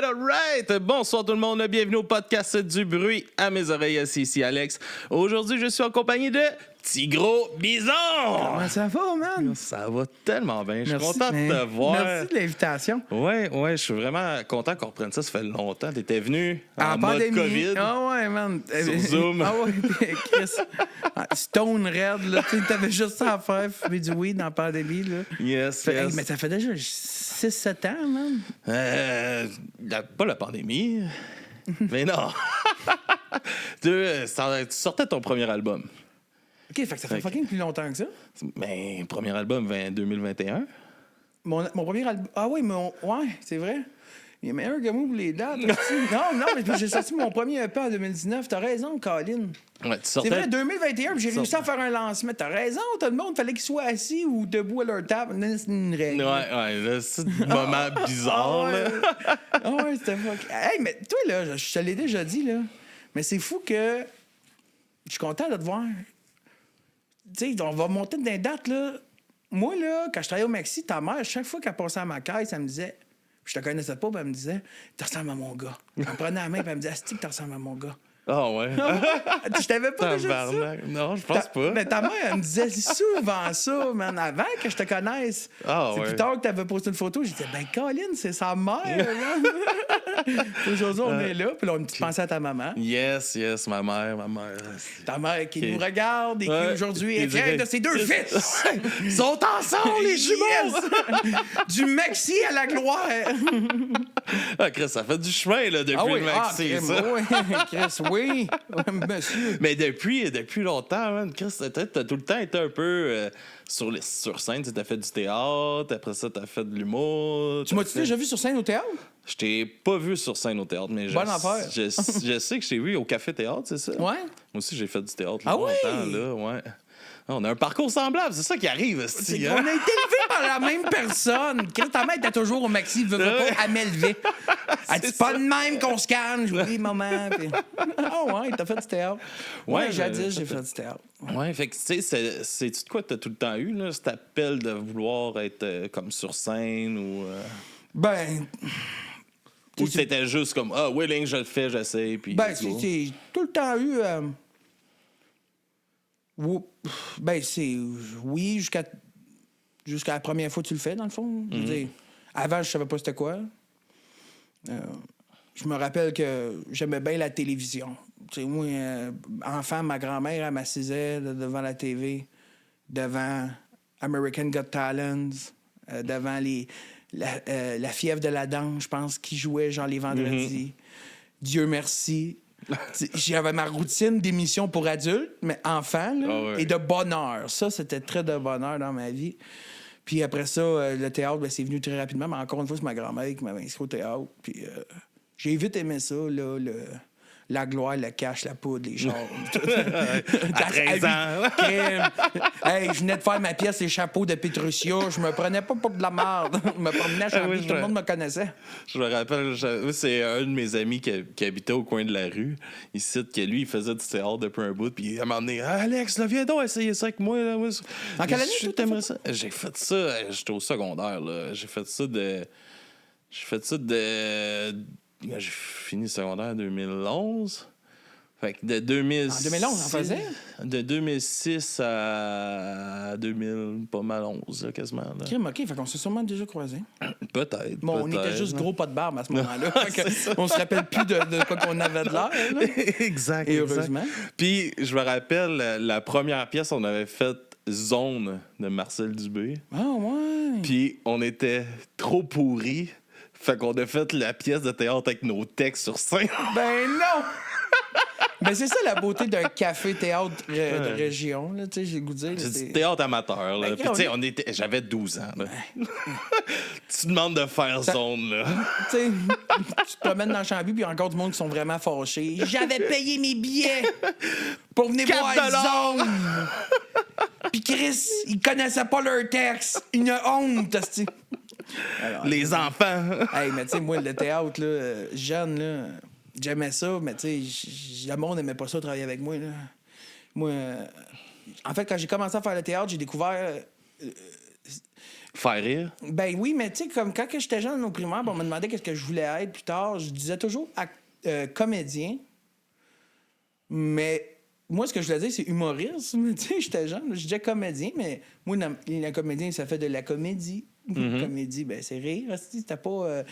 all right. Bonsoir tout le monde, bienvenue au podcast du bruit. À mes oreilles, ici Alex. Aujourd'hui, je suis en compagnie de Tigro Bison. Comment ça va, man? Ça va tellement bien. Je suis Merci, content de te voir. Merci de l'invitation. Ouais, je suis vraiment content qu'on reprenne ça. Ça fait longtemps. T'étais venu en mode pandémie. COVID. Ah ouais, man. Sur Zoom. Ah ouais, Chris. Stone Red, là. Tu t'avais juste ça à faire, fumer du weed dans la pandémie, là. Yes. Hey, mais ça fait déjà 6-7 ans, man. Pas la pandémie. Mais non. Tu sortais ton premier album. OK, fait que ça fait fucking plus longtemps que ça. Mais premier album 2021. Mon premier album. Ah oui, mais ouais, c'est vrai. Il est meilleur que moi pour les dates. non, mais j'ai sorti mon premier EP en 2019. T'as raison, Colin. Ouais, tu sortais... C'est vrai, 2021, puis j'ai réussi à faire un lancement. T'as raison, tout le monde, fallait qu'ils soient assis ou debout à leur table. C'est une règle. Ouais, là, c'est un moment bizarre, là. Ah ouais, c'était fuck. Hey, mais toi, là, je te l'ai déjà dit, là, mais c'est fou que je suis content de te voir. Tu sais, on va monter dans les dates, là. Moi, là, quand je travaillais au Maxi, ta mère, chaque fois qu'elle passait à ma caisse, elle me disait... Je te connaissais pas, puis elle me disait « Tu ressembles à mon gars. » Elle me prenait la main, puis elle me disait « Asti que tu ressembles à mon gars. » Ah ouais? Je t'avais pas déjà dit ça? Non, je pense pas. Mais ta mère, elle me disait souvent ça, man, avant que je te connaisse. Ah c'est ouais. plus tard que tu avais posté une photo, j'ai dit, ben, Colin, c'est sa mère, man. Aujourd'hui, on est là, puis là, on a une petite pensée à ta maman. Yes, ma mère. Ta mère qui nous regarde et qui aujourd'hui est fière de ses deux fils. Ils sont ensemble, les jumeaux! Yes! Du Maxi à la gloire. Ah, Chris, ça fait du chemin, là, depuis le Maxi, ça. Oui, Chris, oui, monsieur. Mais depuis longtemps, man, Chris, t'as tout le temps été un peu sur scène. Tu as fait du théâtre, après ça, t'as fait de l'humour. Tu m'as-tu déjà vu sur scène au théâtre? Je t'ai pas vu sur scène au théâtre, mais bonne affaire. Je sais que je t'ai vu au Café Théâtre, c'est ça? Ouais. Moi aussi, j'ai fait du théâtre Ah longtemps, oui? là, ouais. On a un parcours semblable, c'est ça qui arrive, On esti, a hein? été élevés par la même personne. Chris, ta mère était toujours au Maxi, veut pas, elle m'élevait. Elle dit pas de même qu'on se calme. Je dis, maman. Puis... Ah ouais, t'as fait du théâtre. Ouais, jadis, j'ai fait du théâtre. Ouais, fait que, tu sais, c'est-tu de quoi t'as tout le temps eu, là, cet appel de vouloir être comme sur scène ou... Ben... Ou c'était juste comme, willing, je le fais, j'essaie, puis... Ben, c'est tout le temps eu... Ben, c'est... Oui, jusqu'à la première fois que tu le fais, dans le fond. Je veux dire, avant, je savais pas c'était quoi. Je me rappelle que j'aimais bien la télévision. Tu sais, moi, enfant, ma grand-mère, elle m'assisait devant la TV, devant American Got Talent, devant la fièvre de la danse, je pense, qui jouait genre les vendredis. Dieu merci. J'avais ma routine d'émission pour adultes, mais enfants, là, et de bonheur. Ça, c'était très de bonheur dans ma vie. Puis après ça, le théâtre, ben, c'est venu très rapidement. Mais encore une fois, c'est ma grand-mère qui m'avait inscrit au théâtre. Puis j'ai vite aimé ça, là, la gloire, le cash, la poudre, les chars. À 13 ans. Hey, je venais de faire ma pièce Les Chapeaux de Pétrucia. Je me prenais pas pour de la merde. Je me promenais à Chambly, tout le monde me connaissait. Je me rappelle, c'est un de mes amis qui habitait au coin de la rue. Il cite que lui, il faisait du théâtre depuis un bout. Puis il m'a emmené, Alex, là, viens donc essayer ça avec moi. Là. En quelle année tu t'aimerais ça? J'ai fait ça, j'étais au secondaire. Là. J'ai fait ça de. J'ai fini le secondaire en 2011. Fait que de 2006... En 2011, on faisait? De 2006 à 2000, pas mal 11, là, quasiment. Là. OK, fait qu'on s'est sûrement déjà croisés. Peut-être. Bon, on était juste gros pas de barbe à ce moment-là. On se rappelle plus de quoi qu'on avait de l'air. Là. Exact. Et heureusement. Puis, je me rappelle, la première pièce, on avait fait Zone de Marcel Dubé. Ah, ouais. Puis, on était trop pourris. Fait qu'on a fait la pièce de théâtre avec nos textes sur scène. Ben non! Mais c'est ça la beauté d'un café-théâtre de région, là, tu sais, j'ai le goût de dire. C'est du théâtre amateur, là. Ben, Puis, tu sais, j'avais 12 ans, là. Tu demandes de faire Zone, là. Tu sais, tu te promènes dans Chambly, puis il y a encore du monde qui sont vraiment fâchés. J'avais payé mes billets pour venir voir Zone! Puis Chris, ils connaissaient pas leur texte. Une honte, c'ti. Alors, les enfants. Hey, mais tu sais, moi, le théâtre, là, jeune, là, j'aimais ça, mais tu sais, le monde n'aimait pas ça, travailler avec moi, là. Moi, en fait, quand j'ai commencé à faire le théâtre, j'ai découvert Faire rire? Ben oui, mais tu sais, comme quand que j'étais jeune au primaire, on me demandait qu'est-ce que je voulais être plus tard. Je disais toujours comédien. Mais moi, ce que je voulais dire, c'est humoriste. Tu sais, j'étais jeune, je disais comédien, mais moi, la comédien, ça fait de la comédie. Comédie, ben c'est rire. C'était pas...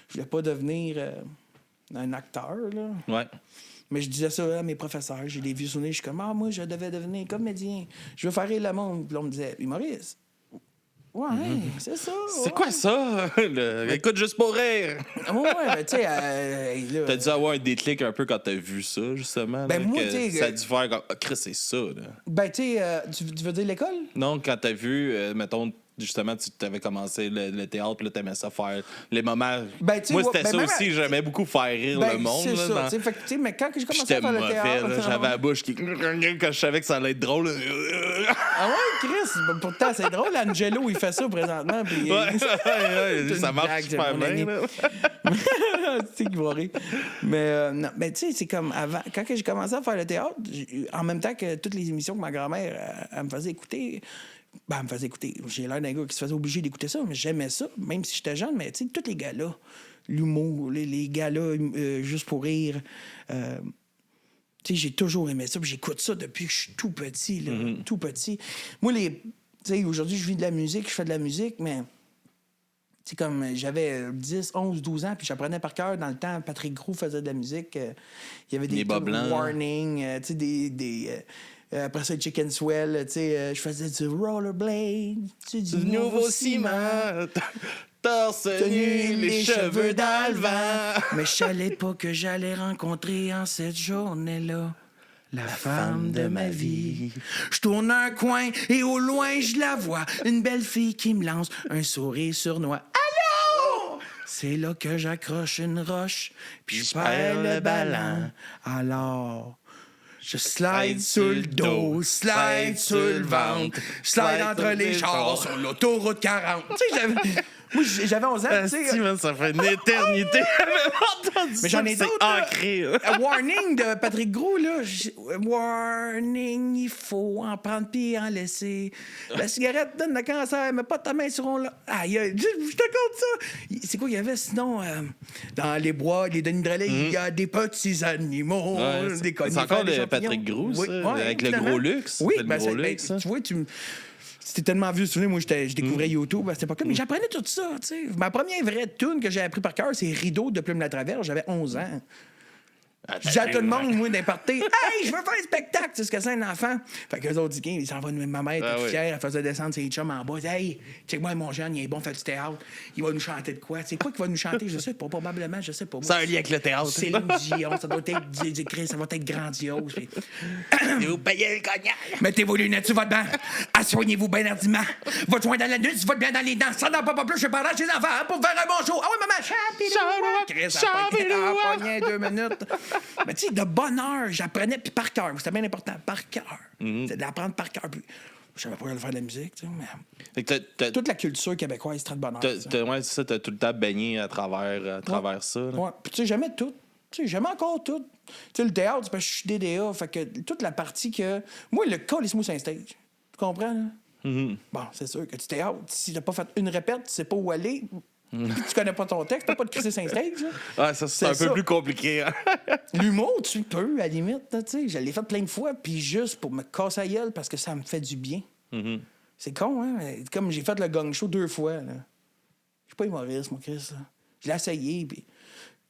je voulais pas devenir un acteur, là. Ouais. Mais je disais ça à mes professeurs. J'ai des vieux souvenirs. Je suis comme, moi, je devais devenir comédien. Je veux faire rire le monde. Puis là, on me disait, humoriste. Ouais, c'est ça. C'est quoi ça? Écoute juste pour rire. Ouais, ben, tu sais, là, T'as dû avoir un déclic un peu quand t'as vu ça, justement. Ben, là, moi, que tu sais, ça a dû faire comme, Chris, c'est ça, là. ben, tu sais, tu veux dire l'école? Non, quand t'as vu, mettons, justement, tu t'avais commencé le théâtre, puis là, t'aimais ça faire les moments. Ben, tu sais, moi, c'était ben, ça même aussi, j'aimais beaucoup faire rire le monde. c'est là, ça. dans- Tu sais, fait que, tu sais, mais quand j'ai commencé J'étais à faire le mauvais, théâtre... là, j'avais la bouche qui. Quand je savais que ça allait être drôle. Ah ouais, Chris? Ben, pourtant, c'est drôle. Angelo, il fait ça présentement. Puis, Ouais, C'est ça une marche blague, super c'est mon bien. ami. Là. tu sais qu'il va rire. Mais, non, mais tu sais, c'est comme avant. Quand que j'ai commencé à faire le théâtre, en même temps que toutes les émissions que ma grand-mère elle me faisait écouter, ben, elle me faisait écouter. J'ai l'air d'un gars qui se faisait obligé d'écouter ça, mais j'aimais ça, même si j'étais jeune. Mais tu sais, tous les gars-là, l'humour, les gars-là, juste pour rire. Tu sais, j'ai toujours aimé ça, puis j'écoute ça depuis que je suis tout petit, là, tout petit. Moi, tu sais, aujourd'hui, je vis de la musique, je fais de la musique, mais... Tu sais, comme j'avais 10, 11, 12 ans, puis j'apprenais par cœur. Dans le temps, Patrick Groux faisait de la musique. Il y avait des Les bas tunes blancs. Warning, tu sais, après ça, Chicken Swell, tu sais, je faisais du rollerblade, tu sais, du Nouveau ciment, torse nu, les cheveux dans le vent. Mais je savais pas que j'allais rencontrer en cette journée-là la femme de ma vie. Je tourne un coin et au loin, je la vois. Une belle fille qui me lance un sourire sournois. Allô? C'est là que j'accroche une roche, puis je perds le ballon. Alors... je slide sur le dos, slide sur le ventre, slide entre les chars sur l'autoroute 40. Tu sais, j'avais 11 ans, tu sais. Steven, ça fait une éternité. J'avais entendu Mais ça, j'en ai c'est d'autres, là. ancré. là. Warning de Patrick Groux, là. Warning, il faut en prendre puis en laisser. La cigarette donne le cancer, mais pas ta main sur on là. Aïe, je te compte ça. C'est quoi qu'il y avait sinon dans les bois, les Denis Drolet, il y a des petits animaux, Ouais, des c'est conifères, encore des de champignons. Patrick Groux, Oui, ça, ouais, avec le finalement. gros luxe. Oui, Le ben, gros luxe, ça. tu vois, c'était tellement vieux souvenir. Moi, je découvrais YouTube à cette époque-là, mais j'apprenais tout ça, tu sais. Ma première vraie tune que j'ai appris par cœur, c'est Rideau de Plume la Traverse. J'avais 11 ans. Je disais à tout le monde, moi, d'importer, hey, je veux faire un spectacle, c'est ce que c'est un enfant. Fait que les autres disaient, ils s'en vont de ma mère, Ah toute oui. fière, elle faisait descendre ses chums en bas. Hey, check-moi, mon jeune, il est bon, fait du théâtre. Il va nous chanter de quoi? C'est quoi qu'il va nous chanter? Je sais pas, probablement, je sais pas. Ça a un lien avec le théâtre. Céline Dion, ça doit être, ça va être grandiose. Puis, Et vous payez le cognac. mettez vos lunettes sur votre banc. Assoignez-vous bien hardiment. Votre joint dans la nuit, votre bien dans les dents. Ça n'a pas plus, je parle chez les enfants pour faire un bon show. Ah oui, maman, chapirouette. Chris, elle pognait 2 minutes. Mais tu sais, de bonne heure, j'apprenais, puis par cœur. C'était bien important, par cœur. C'était d'apprendre par cœur. Puis, je savais pas comment faire de la musique, tu sais, mais Fait que toute la culture québécoise, c'est très de bonne heure. ouais, c'est ça, t'as tout le temps baigné à travers ça. là. Ouais. Puis tu sais, j'aimais tout. Tu sais, j'aimais encore tout. Tu sais, le théâtre, c'est parce que je suis DDA. Fait que toute la partie que... Moi, le call, c'est un stage. Tu comprends, là? Bon, c'est sûr que du théâtre, si t'as pas fait une répète, tu sais pas où aller, puis tu connais pas ton texte, t'as pas de crisser un stage. Là. Ah, ça, c'est un peu ça. plus compliqué. hein. L'humour, tu peux, à la limite. Tu sais, je l'ai fait plein de fois, puis juste pour me casser la gueule parce que ça me fait du bien. C'est con, hein? Mais comme j'ai fait le gang show 2 fois, là. Je suis pas humoriste, moi, Chris. Là. Je l'ai essayé, puis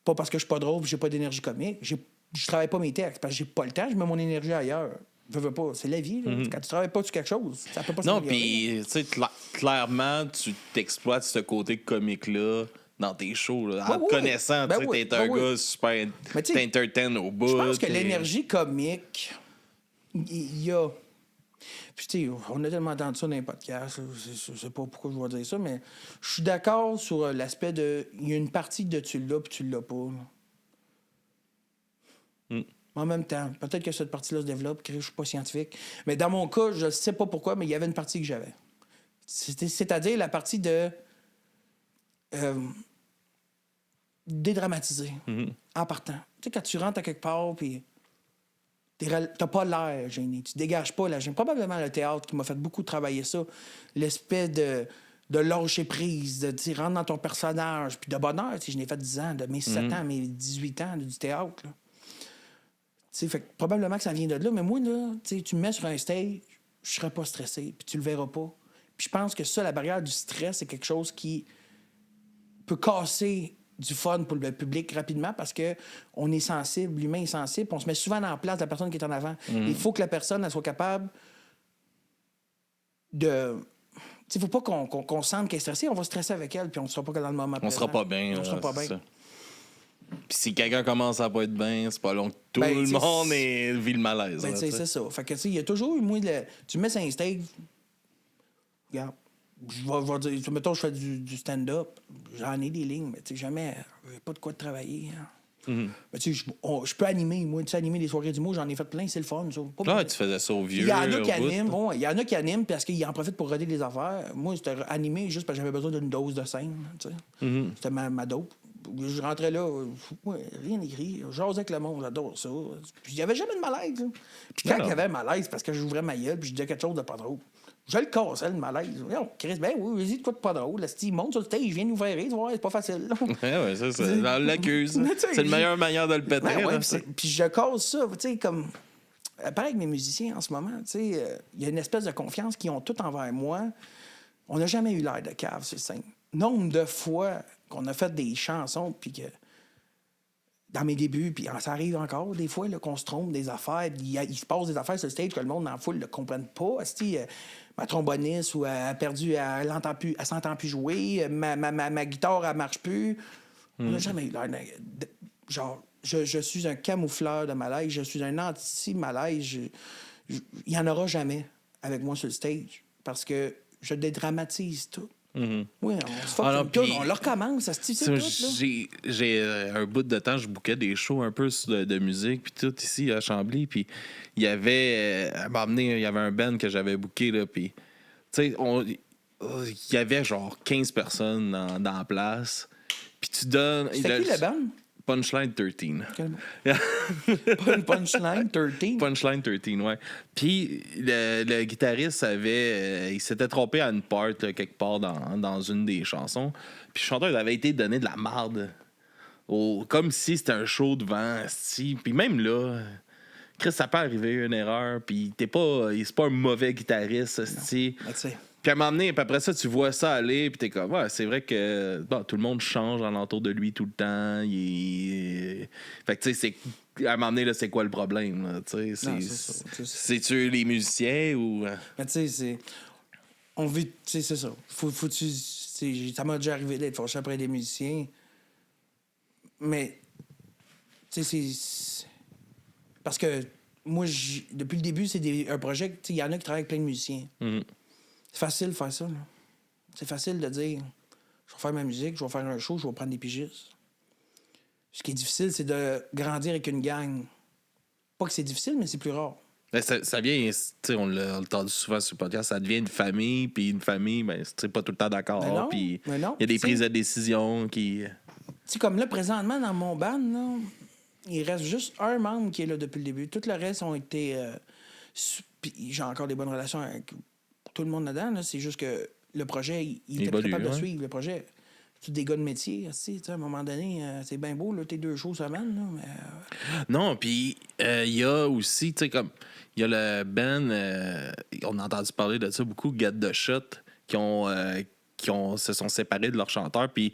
pas parce que je suis pas drôle, puis j'ai pas d'énergie comique. Je travaille pas mes textes parce que j'ai pas le temps, je mets mon énergie ailleurs. Je veux pas, c'est la vie. Là. Quand tu travailles pas sur quelque chose, ça peut pas Non, s'améliorer. puis, tu sais, clairement, tu t'exploites ce côté comique-là dans tes shows. Là, en Ben te oui. connaissant, Ben tu sais, oui. t'es un Ben oui. gars super. Mais tu sais, T'entertaines au bout. Je pense que t'es- l'énergie comique, il y a. Puis, tu sais, on a tellement entendu ça dans les podcasts, là, je sais pas pourquoi je vais dire ça, mais je suis d'accord sur l'aspect de. Il y a une partie de tu l'as puis tu l'as pas. Là. En même temps, peut-être que cette partie-là se développe, que je suis pas scientifique. Mais dans mon cas, je sais pas pourquoi, mais il y avait une partie que j'avais. C'est-à-dire la partie de. Dédramatiser en partant. Tu sais, quand tu rentres à quelque part, puis T'as pas l'air gêné. Tu dégages pas la gêne. Probablement le théâtre qui m'a fait beaucoup travailler ça. L'espèce de lâcher prise, de rentrer dans ton personnage. Puis de bonheur, je n'ai fait 10 ans, de mes 7 ans à mes 18 ans du théâtre. Là. Fait que probablement que ça vient de là. Mais moi, là, tu me mets sur un stage, je serais pas stressé. Puis tu le verras pas. Puis je pense que ça, la barrière du stress, c'est quelque chose qui peut casser du fun pour le public rapidement parce que on est sensible, l'humain est sensible, on se met souvent dans la place de la personne qui est en avant. Il faut que la personne elle soit capable de... Il ne faut pas qu'on sente qu'elle est stressée, on va stresser avec elle, puis on ne sera pas dans le moment présent. On sera pas bien. On sera pas bien. Puis si quelqu'un commence à pas être bien, c'est pas long que tout le monde vit le malaise. Ben, c'est ça. Fait que, il y a toujours eu, moi, tu me mets sur un stage, regarde, je vais dire, mettons, je fais du stand-up, j'en ai des lignes, mais jamais, j'ai pas de quoi de travailler. Hein. Mm-hmm. Mais je peux animer, moi, animer des soirées d'humour, j'en ai fait plein, c'est le fun. Ça. Tu faisais ça au vieux. Il y en a qui animent, il y en a qui animent parce qu'ils en profitent pour roder des affaires. Moi, c'était animé juste parce que j'avais besoin d'une dose de scène. Mm-hmm. C'était ma dope. Je rentrais là, rien écrit, j'osais avec le monde, j'adore ça. Puis il n'y avait jamais de malaise. Là. Puis quand il y avait un malaise, parce que j'ouvrais ma gueule puis je disais quelque chose de pas drôle. Je le cassais, le malaise. Non, Chris, ben oui, vas-y, de quoi de pas drôle. Là, il monte sur le stage, il vient nous faire rire, tu vois, c'est pas facile. Ouais, ça, c'est dans l'accuse. C'est la meilleure manière de le péter. Puis je casse ça, tu sais, comme... Pareil avec mes musiciens en ce moment, tu sais, il y a une espèce de confiance qu'ils ont tout envers moi. On n'a jamais eu l'air de cave sur scène. Nombre de fois qu'on a fait des chansons, puis que dans mes débuts, puis ça arrive encore des fois là, qu'on se trompe des affaires, il se passe des affaires sur le stage que le monde dans la foule ne comprenne pas. Ma tromboniste, ou elle a perdu, elle s'entend plus jouer, ma guitare, elle marche plus. On n'a jamais eu l'air genre, je suis un camoufleur de malaise, je suis un anti-malaise. Il n'y en aura jamais avec moi sur le stage, parce que je dédramatise tout. Mm-hmm. Oui, on le recommence, ça se tisse tout. J'ai un bout de temps, je bouquais des shows un peu de musique, puis tout ici à Chambly, puis il y avait, à m'emmener, il y avait un band que j'avais booké, là, puis, tu sais, il y avait genre 15 personnes dans la place, puis tu donnes... C'était qui le band? Punchline 13. Punchline 13? Punchline 13, ouais. Puis le guitariste il s'était trompé à une part quelque part dans une des chansons. Puis le chanteur avait été donné de la marde. Comme si c'était un show devant. Puis même là, Chris, ça peut arriver une erreur. Puis c'est pas un mauvais guitariste. Puis à un moment donné, puis après ça, tu vois ça aller, puis t'es comme, ouais, c'est vrai que tout le monde change alentour de lui tout le temps. Fait que, tu sais, à un moment donné, là, c'est quoi le problème? C'est-tu les musiciens ou. Mais tu sais, c'est. On vit. Tu sais, c'est ça. Ça m'a déjà arrivé d'être fâché après des musiciens. Mais. Tu sais, c'est. Parce que moi, depuis le début, c'est un projet. Tu sais, il y en a qui travaillent avec plein de musiciens. Mm-hmm. C'est facile de faire ça. Là. C'est facile de dire je vais faire ma musique, je vais faire un show, je vais prendre des pigistes. Ce qui est difficile, c'est de grandir avec une gang. Pas que c'est difficile, mais c'est plus rare. Ben, ça vient, on l'a entendu souvent sur le podcast, ça devient une famille, puis une famille, ben, c'est pas tout le temps d'accord. Puis il y a des prises de décision qui. Tu comme là, présentement, dans mon band, là, il reste juste un membre qui est là depuis le début. Tout le reste ont été. J'ai encore des bonnes relations avec tout le monde là-dedans, là, c'est juste que le projet, il était capable de suivre. Le projet, c'est tous des gars de métier. À un moment donné, c'est bien beau, là, tes 2 shows semaine. Là, mais, Non, puis il y a aussi, tu sais, comme, il y a le band, on a entendu parler de ça beaucoup, Get the Shot, qui se sont séparés de leur chanteur, puis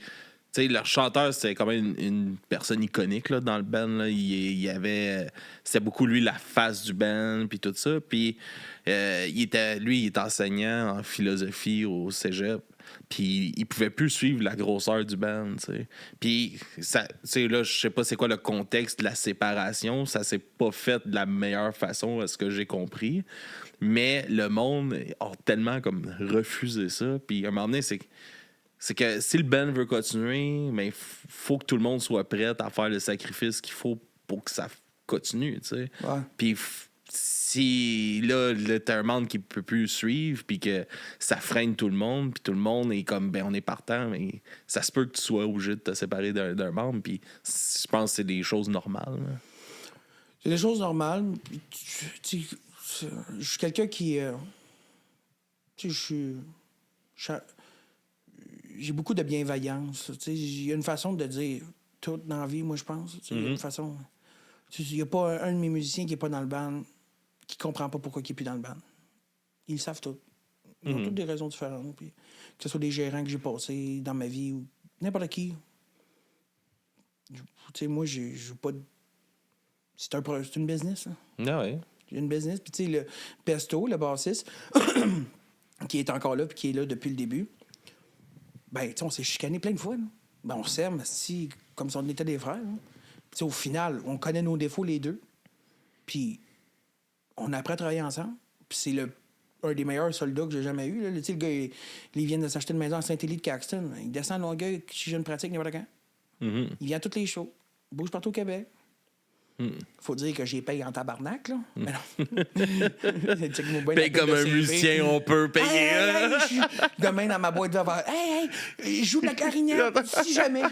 tu sais, leur chanteur, c'était quand même une personne iconique là, dans le band. Là. Il avait... C'était beaucoup, lui, la face du band, puis tout ça. Puis il est enseignant en philosophie au cégep. Puis il pouvait plus suivre la grosseur du band, tu sais. Puis, là, je sais pas c'est quoi le contexte de la séparation. Ça s'est pas fait de la meilleure façon, à ce que j'ai compris. Mais le monde a tellement comme refusé ça. Puis à un moment donné, c'est que si le band veut continuer, mais il faut que tout le monde soit prêt à faire le sacrifice qu'il faut pour que ça continue, tu sais. Ouais. Puis si là t'as un membre qui peut plus suivre, puis que ça freine tout le monde, puis tout le monde est comme, ben on est partant, mais ça se peut que tu sois obligé de te séparer d'un membre, puis je pense que c'est des choses normales. Là. C'est des choses normales. Je suis quelqu'un qui... tu sais, j'ai beaucoup de bienveillance. Il y a une façon de dire tout dans la vie, moi, je pense. Il y a une façon... Il n'y a pas un de mes musiciens qui n'est pas dans le band qui ne comprend pas pourquoi il n'est plus dans le band. Ils le savent tous. Ils ont toutes des raisons différentes. Puis, que ce soit des gérants que j'ai passés dans ma vie ou n'importe qui. Moi, je joue pas... C'est une business. Hein. Ah ouais. J'ai une business. Puis, tu sais, le Pesto, le bassiste, qui est encore là puis qui est là depuis le début, ben, tu sais, on s'est chicané plein de fois. Là. Ben, on s'aime, comme si on était des frères. Au final, on connaît nos défauts les deux. Puis, on a appris à travailler ensemble. Puis, c'est un des meilleurs soldats que j'ai jamais eu. Là. Le gars, il vient de s'acheter une maison à Saint-Élie de Caxton. Il descend à Longueuil, si j'ai une pratique, n'importe quand. Il vient à toutes les shows. Il bouge partout au Québec. Faut dire que j'ai payé en tabarnak, là. Mais non. Paye comme un musicien, on peut payer. Hey, demain, dans ma boîte de verre. Hey, je joue de la clarinette, si jamais.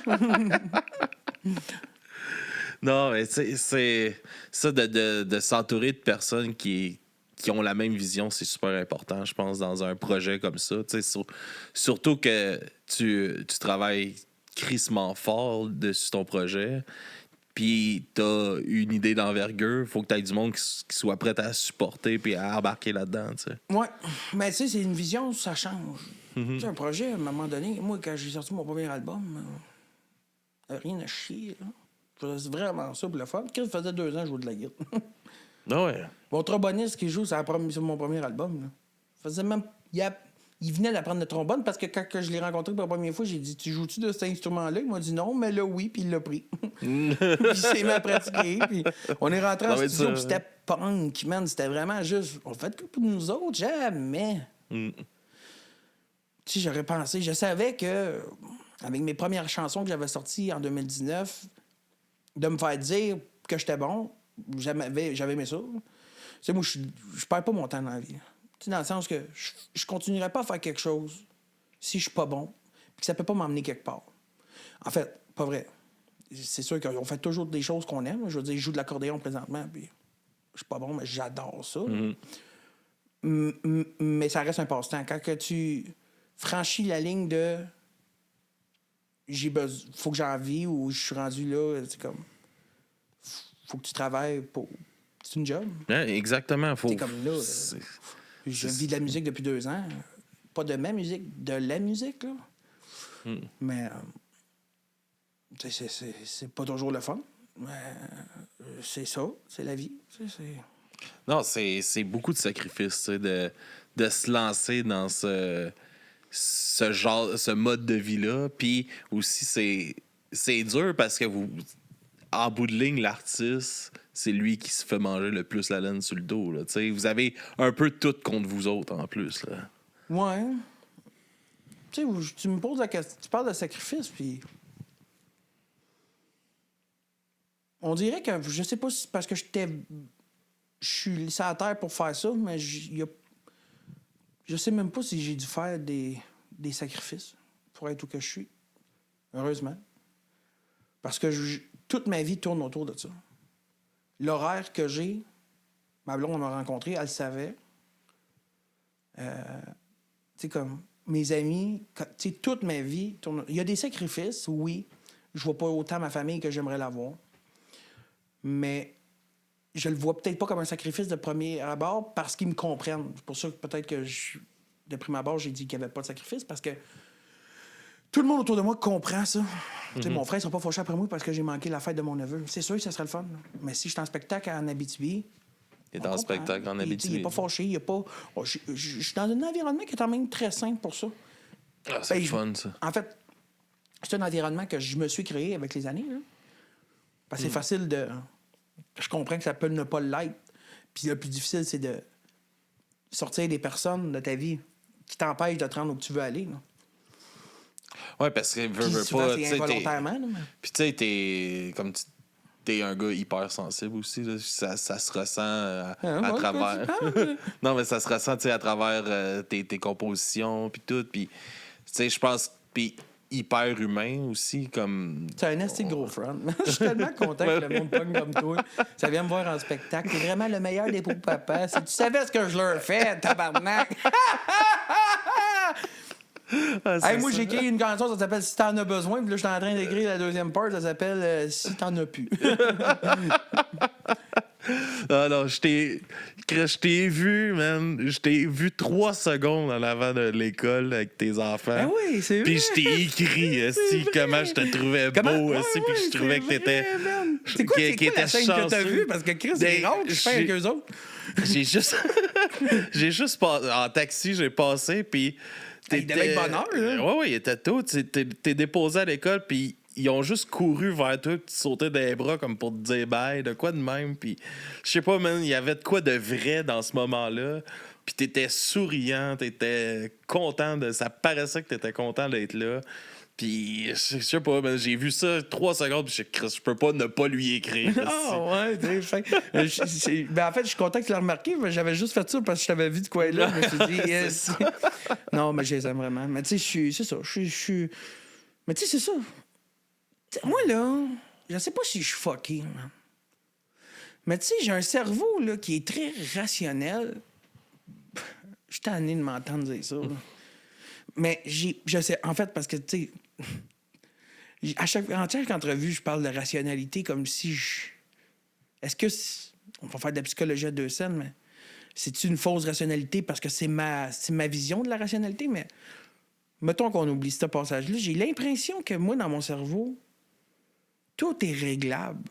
Non, mais c'est ça de s'entourer de personnes qui ont la même vision, c'est super important, je pense, dans un projet comme ça. Surtout que tu travailles crissement fort dessus ton projet, puis t'as une idée d'envergure, faut que t'aies du monde qui soit prêt à supporter puis à embarquer là-dedans, tu sais. Ouais, mais tu sais, c'est une vision, ça change. Tu sais, un projet, à un moment donné, moi, quand j'ai sorti mon premier album, rien à chier, là. Je faisais vraiment ça pour le fun. Quand ça faisait 2 ans que je jouais de la guitare. Ah ouais. Mon tromboniste qui joue sur mon premier album, là. Faisait même... Il venait d'apprendre le trombone parce que quand je l'ai rencontré pour la première fois, j'ai dit: tu joues-tu de cet instrument-là? Il m'a dit non, mais là, oui, puis il l'a pris. Puis il s'est mis à pratiquer. Puis on est rentré en studio, puis c'était punk, man. C'était vraiment juste. On fait que pour nous autres, jamais. Tu sais, j'aurais pensé, je savais que, avec mes premières chansons que j'avais sorties en 2019, de me faire dire que j'étais bon, j'avais aimé ça. Tu sais, moi, je perds pas mon temps dans la vie. Tu sais, dans le sens que je continuerai pas à faire quelque chose si je suis pas bon, puis que ça peut pas m'emmener quelque part. En fait, pas vrai. C'est sûr qu'on fait toujours des choses qu'on aime. Je veux dire, je joue de l'accordéon présentement, puis je suis pas bon, mais j'adore ça. Mais ça reste un passe-temps. Quand que tu franchis la ligne de faut que j'ai envie ou je suis rendu là, c'est comme faut que tu travailles pour... C'est une job. Ouais, exactement. C'est comme là... Je vis de la musique depuis 2 ans. Pas de ma musique, de la musique, là. Mais c'est pas toujours le fun. Mais c'est ça, c'est la vie. Non, c'est beaucoup de sacrifices, tu sais, de se lancer dans ce mode de vie-là. Puis aussi, c'est dur parce que en bout de ligne, l'artiste, c'est lui qui se fait manger le plus la laine sur le dos. Là, vous avez un peu tout contre vous autres en plus. Là. Ouais. Tu sais, tu me poses la question, tu parles de sacrifice, puis on dirait que, je sais pas si c'est parce que je suis sur la terre pour faire ça, mais je sais même pas si j'ai dû faire des sacrifices pour être où que je suis. Heureusement. Parce que toute ma vie tourne autour de ça. L'horaire que j'ai, ma blonde m'a rencontré, elle le savait. Tu sais, comme mes amis, tu sais, toute ma vie tourne... Il y a des sacrifices, oui. Je vois pas autant ma famille que j'aimerais l'avoir. Mais je le vois peut-être pas comme un sacrifice de premier abord parce qu'ils me comprennent. C'est pour ça que peut-être que de prime abord, j'ai dit qu'il n'y avait pas de sacrifice parce que tout le monde autour de moi comprend ça. Tu sais, mon frère ne sera pas fâché après moi parce que j'ai manqué la fête de mon neveu. C'est sûr que ça serait le fun. Là. Mais si je suis en spectacle en Abitibi... Il est en spectacle en Abitibi. Il n'est pas fâché. Il est pas... Je suis dans un environnement qui est quand même très simple pour ça. Ah, c'est fun, ça. En fait, c'est un environnement que je me suis créé avec les années. Là. Parce que c'est facile de... Je comprends que ça peut ne pas l'être. Puis le plus difficile, c'est de sortir des personnes de ta vie qui t'empêchent de te rendre où tu veux aller. Là. Ouais, parce que veux souvent, pas. C'est involontairement. Puis tu sais, t'es un gars hyper sensible aussi. Là. Ça se ressent à travers. Non, mais ça se ressent à travers tes compositions puis tout. Puis tu sais, je pense. Puis hyper humain aussi, comme... C'est un assez gros front. Je suis tellement content que le monde pogne comme toi. Ça vient me voir en spectacle. T'es vraiment le meilleur des pauvres papas. Si tu savais ce que je leur fais, tabarnak! Hey, moi, j'ai écrit une chanson, ça s'appelle Si t'en as besoin. Puis là, je suis en train d'écrire la deuxième part, ça s'appelle Si t'en as plus. Ah non, je t'ai vu, man. Je t'ai vu 3 secondes en avant de l'école avec tes enfants. Ben oui, c'est vrai. Puis je t'ai écrit comment je te trouvais beau, puis je trouvais que t'étais... C'est quoi la scène que t'as vue? Parce que Chris, c'est rare que je fais avec eux autres. J'ai juste... En taxi, j'ai passé, puis... Il devait être bonne heure, là. Oui, il était tôt. T'es déposé à l'école, puis ils ont juste couru vers toi, puis tu sautais des bras comme pour te dire bye, de quoi de même. Puis je sais pas, man, il y avait de quoi de vrai dans ce moment-là. Puis t'étais souriant, t'étais content de... Ça paraissait que t'étais content d'être là. Puis, je sais pas, ben, j'ai vu ça 3 secondes, puis je peux pas ne pas lui écrire. Ah, ouais, t'es fin. Ben, en fait, je suis content que tu l'aies remarqué, mais j'avais juste fait ça parce que je t'avais vu de quoi là. Je me suis dit, yes. Non, mais je les aime vraiment. Mais tu sais, c'est ça. Mais tu sais, c'est ça. T'sais, moi, là, je sais pas si je suis fucké, man. Mais tu sais, j'ai un cerveau, là, qui est très rationnel. Je suis tanné de m'entendre dire ça, là. Mais je sais, en fait, parce que, tu sais, en chaque entrevue, je parle de rationalité comme si Est-ce que... On va faire de la psychologie à 2 scènes, mais c'est une fausse rationalité parce que c'est ma vision de la rationalité, mais mettons qu'on oublie ce passage-là. J'ai l'impression que moi, dans mon cerveau, tout est réglable.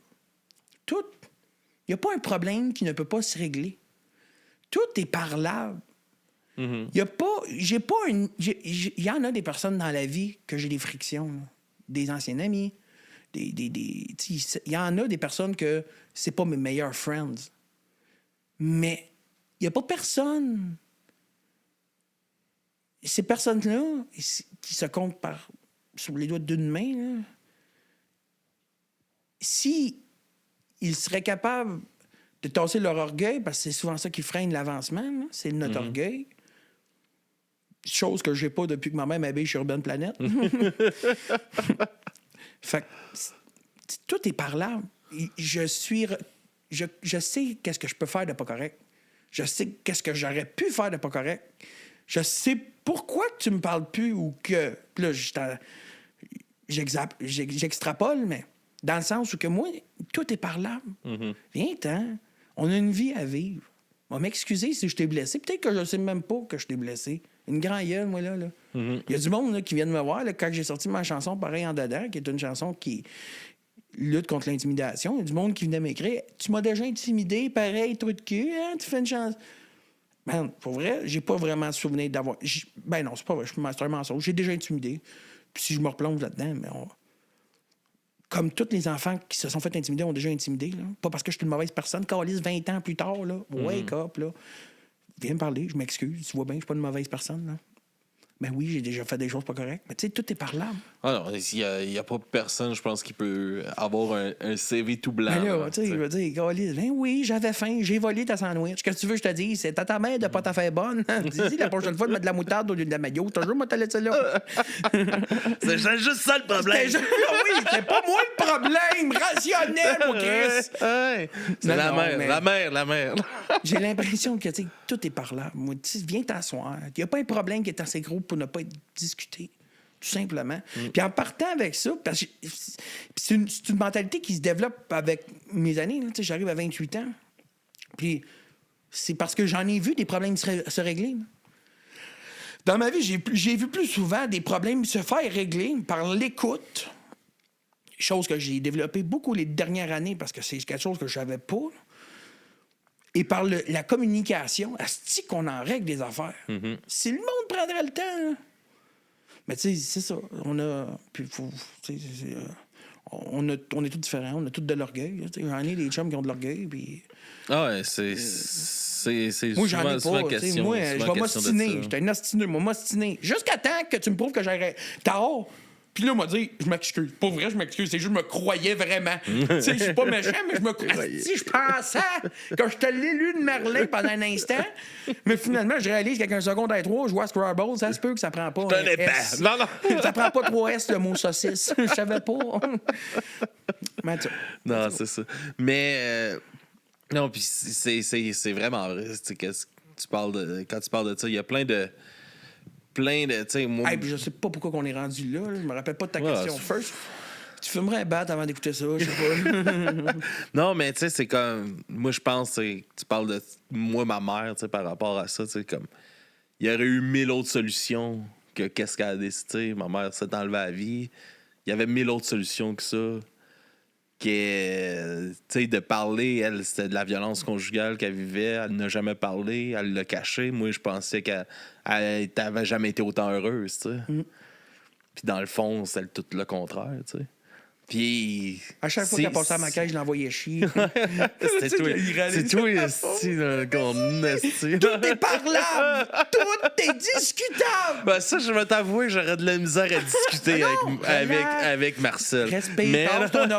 Tout... Il n'y a pas un problème qui ne peut pas se régler. Tout est parlable. Il y a pas... J'ai pas une... Il y en a des personnes dans la vie que j'ai des frictions, là. Des anciens amis, il y en a des personnes que c'est pas mes meilleurs friends. Mais il n'y a pas personne... Ces personnes-là, qui se comptent sur les doigts d'une main, là, si ils seraient capables de tasser leur orgueil, parce que c'est souvent ça qui freine l'avancement, là, c'est notre orgueil. Chose que j'ai pas depuis que ma mère m'habille sur Urban Planet. Fait que tout est parlable. Je sais qu'est-ce que je peux faire de pas correct. Je sais qu'est-ce que j'aurais pu faire de pas correct. Je sais pourquoi tu me parles plus ou que... Là, j'extrapole, mais dans le sens où que moi, tout est parlable. Viens-t'en. On a une vie à vivre. On va m'excuser si je t'ai blessé. Peut-être que je ne sais même pas que je t'ai blessé. Une grande gueule, moi, là. Il y a du monde là, qui vient de me voir là, quand j'ai sorti ma chanson « Pareil en dedans », qui est une chanson qui lutte contre l'intimidation. Il y a du monde qui venait m'écrire « Tu m'as déjà intimidé, pareil, trou de cul, hein, tu fais une chanson. » Ben, pour vrai, j'ai pas vraiment souvenir d'avoir... Ben non, c'est pas vrai, c'est un mensonge. J'ai déjà intimidé. Puis si je me replonge là-dedans, mais comme tous les enfants qui se sont fait intimider ont déjà intimidé, là. Pas parce que je suis une mauvaise personne. Calisse 20 ans plus tard, là. Wake up, là. Viens me parler, je m'excuse. Tu vois bien, je suis pas une mauvaise personne, là. Ben oui, j'ai déjà fait des choses pas correctes. Mais tu sais, tout est parlable. Ah non, il n'y a pas personne, je pense, qui peut avoir un CV tout blanc. Ben là, tu sais, je veux dire, Calisse, ben oui, j'avais faim, j'ai volé ta sandwich. Qu'est-ce que tu veux que je te dise? C'est à ta mère de pas ta faire bonne. Dis la prochaine fois de mettre de la moutarde au lieu de la mayo. Toujours, moi, t'as laissé là. C'est juste ça le problème. Oui, c'est pas moi le problème. Rationnel, mon Chris. Ouais. C'est la mère. J'ai l'impression que tout est parlable. Moi, viens t'asseoir. Il n'y a pas un problème qui est assez gros pour ne pas être discuté. Tout simplement. Puis en partant avec ça, parce que c'est une mentalité qui se développe avec mes années. Là. J'arrive à 28 ans. Puis c'est parce que j'en ai vu des problèmes se régler. Là. Dans ma vie, j'ai vu plus souvent des problèmes se faire régler par l'écoute. Chose que j'ai développée beaucoup les dernières années parce que c'est quelque chose que je savais pas. Là. Et par la communication, asti qu'on en règle des affaires. Si le monde prendrait le temps... Là. Mais tu sais, c'est ça. On a... Puis on est tous différents. On a tous de l'orgueil. J'en ai des chums qui ont de l'orgueil. Puis... Ah ouais, c'est moi, j'en ai souvent pas. question. Moi, je vais m'ostiner. J'étais un ostineux. Moi, m'ostiner. Jusqu'à temps que tu me prouves que j'aurais tort. Puis là, il m'a dit, je m'excuse. Pour vrai, je m'excuse. C'est juste, je me croyais vraiment. Tu sais, je suis pas méchant, mais je me croyais. Si je pensais que je te l'ai lu de Merlin pendant un instant, mais finalement, je réalise qu'avec un secondaire 3, je vois Scrabble, ça se peut que ça prend pas un S. Non, non. Ça prend pas 3 S, le mot saucisse. Je savais pas. Mais non, c'est ça. Mais, non, puis c'est vraiment vrai. Tu sais, quand tu parles de ça, il y a plein de. Tu sais, moi. Hey, puis je sais pas pourquoi on est rendu là. Je me rappelle pas de ta Ouais, question first. Tu fumerais un bat avant d'écouter ça, je sais pas. Non, mais tu sais, c'est comme. Moi, je pense, tu parles de moi, ma mère, tu sais, par rapport à ça, tu sais, comme. Il y aurait eu 1000 autres solutions que qu'est-ce qu'elle a décidé. Ma mère s'est enlevée la vie. Il y avait 1000 autres solutions que ça. Tu sais, de parler, elle, c'était de la violence conjugale qu'elle vivait. Elle n'a jamais parlé, elle l'a caché. Moi, je pensais qu'elle n'avait jamais été autant heureuse, tu sais. Puis dans le fond, c'est tout le contraire, tu sais. Puis. À chaque fois qu'elle passait à ma caisse, je l'envoyais chier. C'est toi, qu'on esti. Tout est parlable! Tout est discutable! Ben ça, je vais t'avouer, j'aurais de la misère à discuter avec Marcel. Respect, tasse ton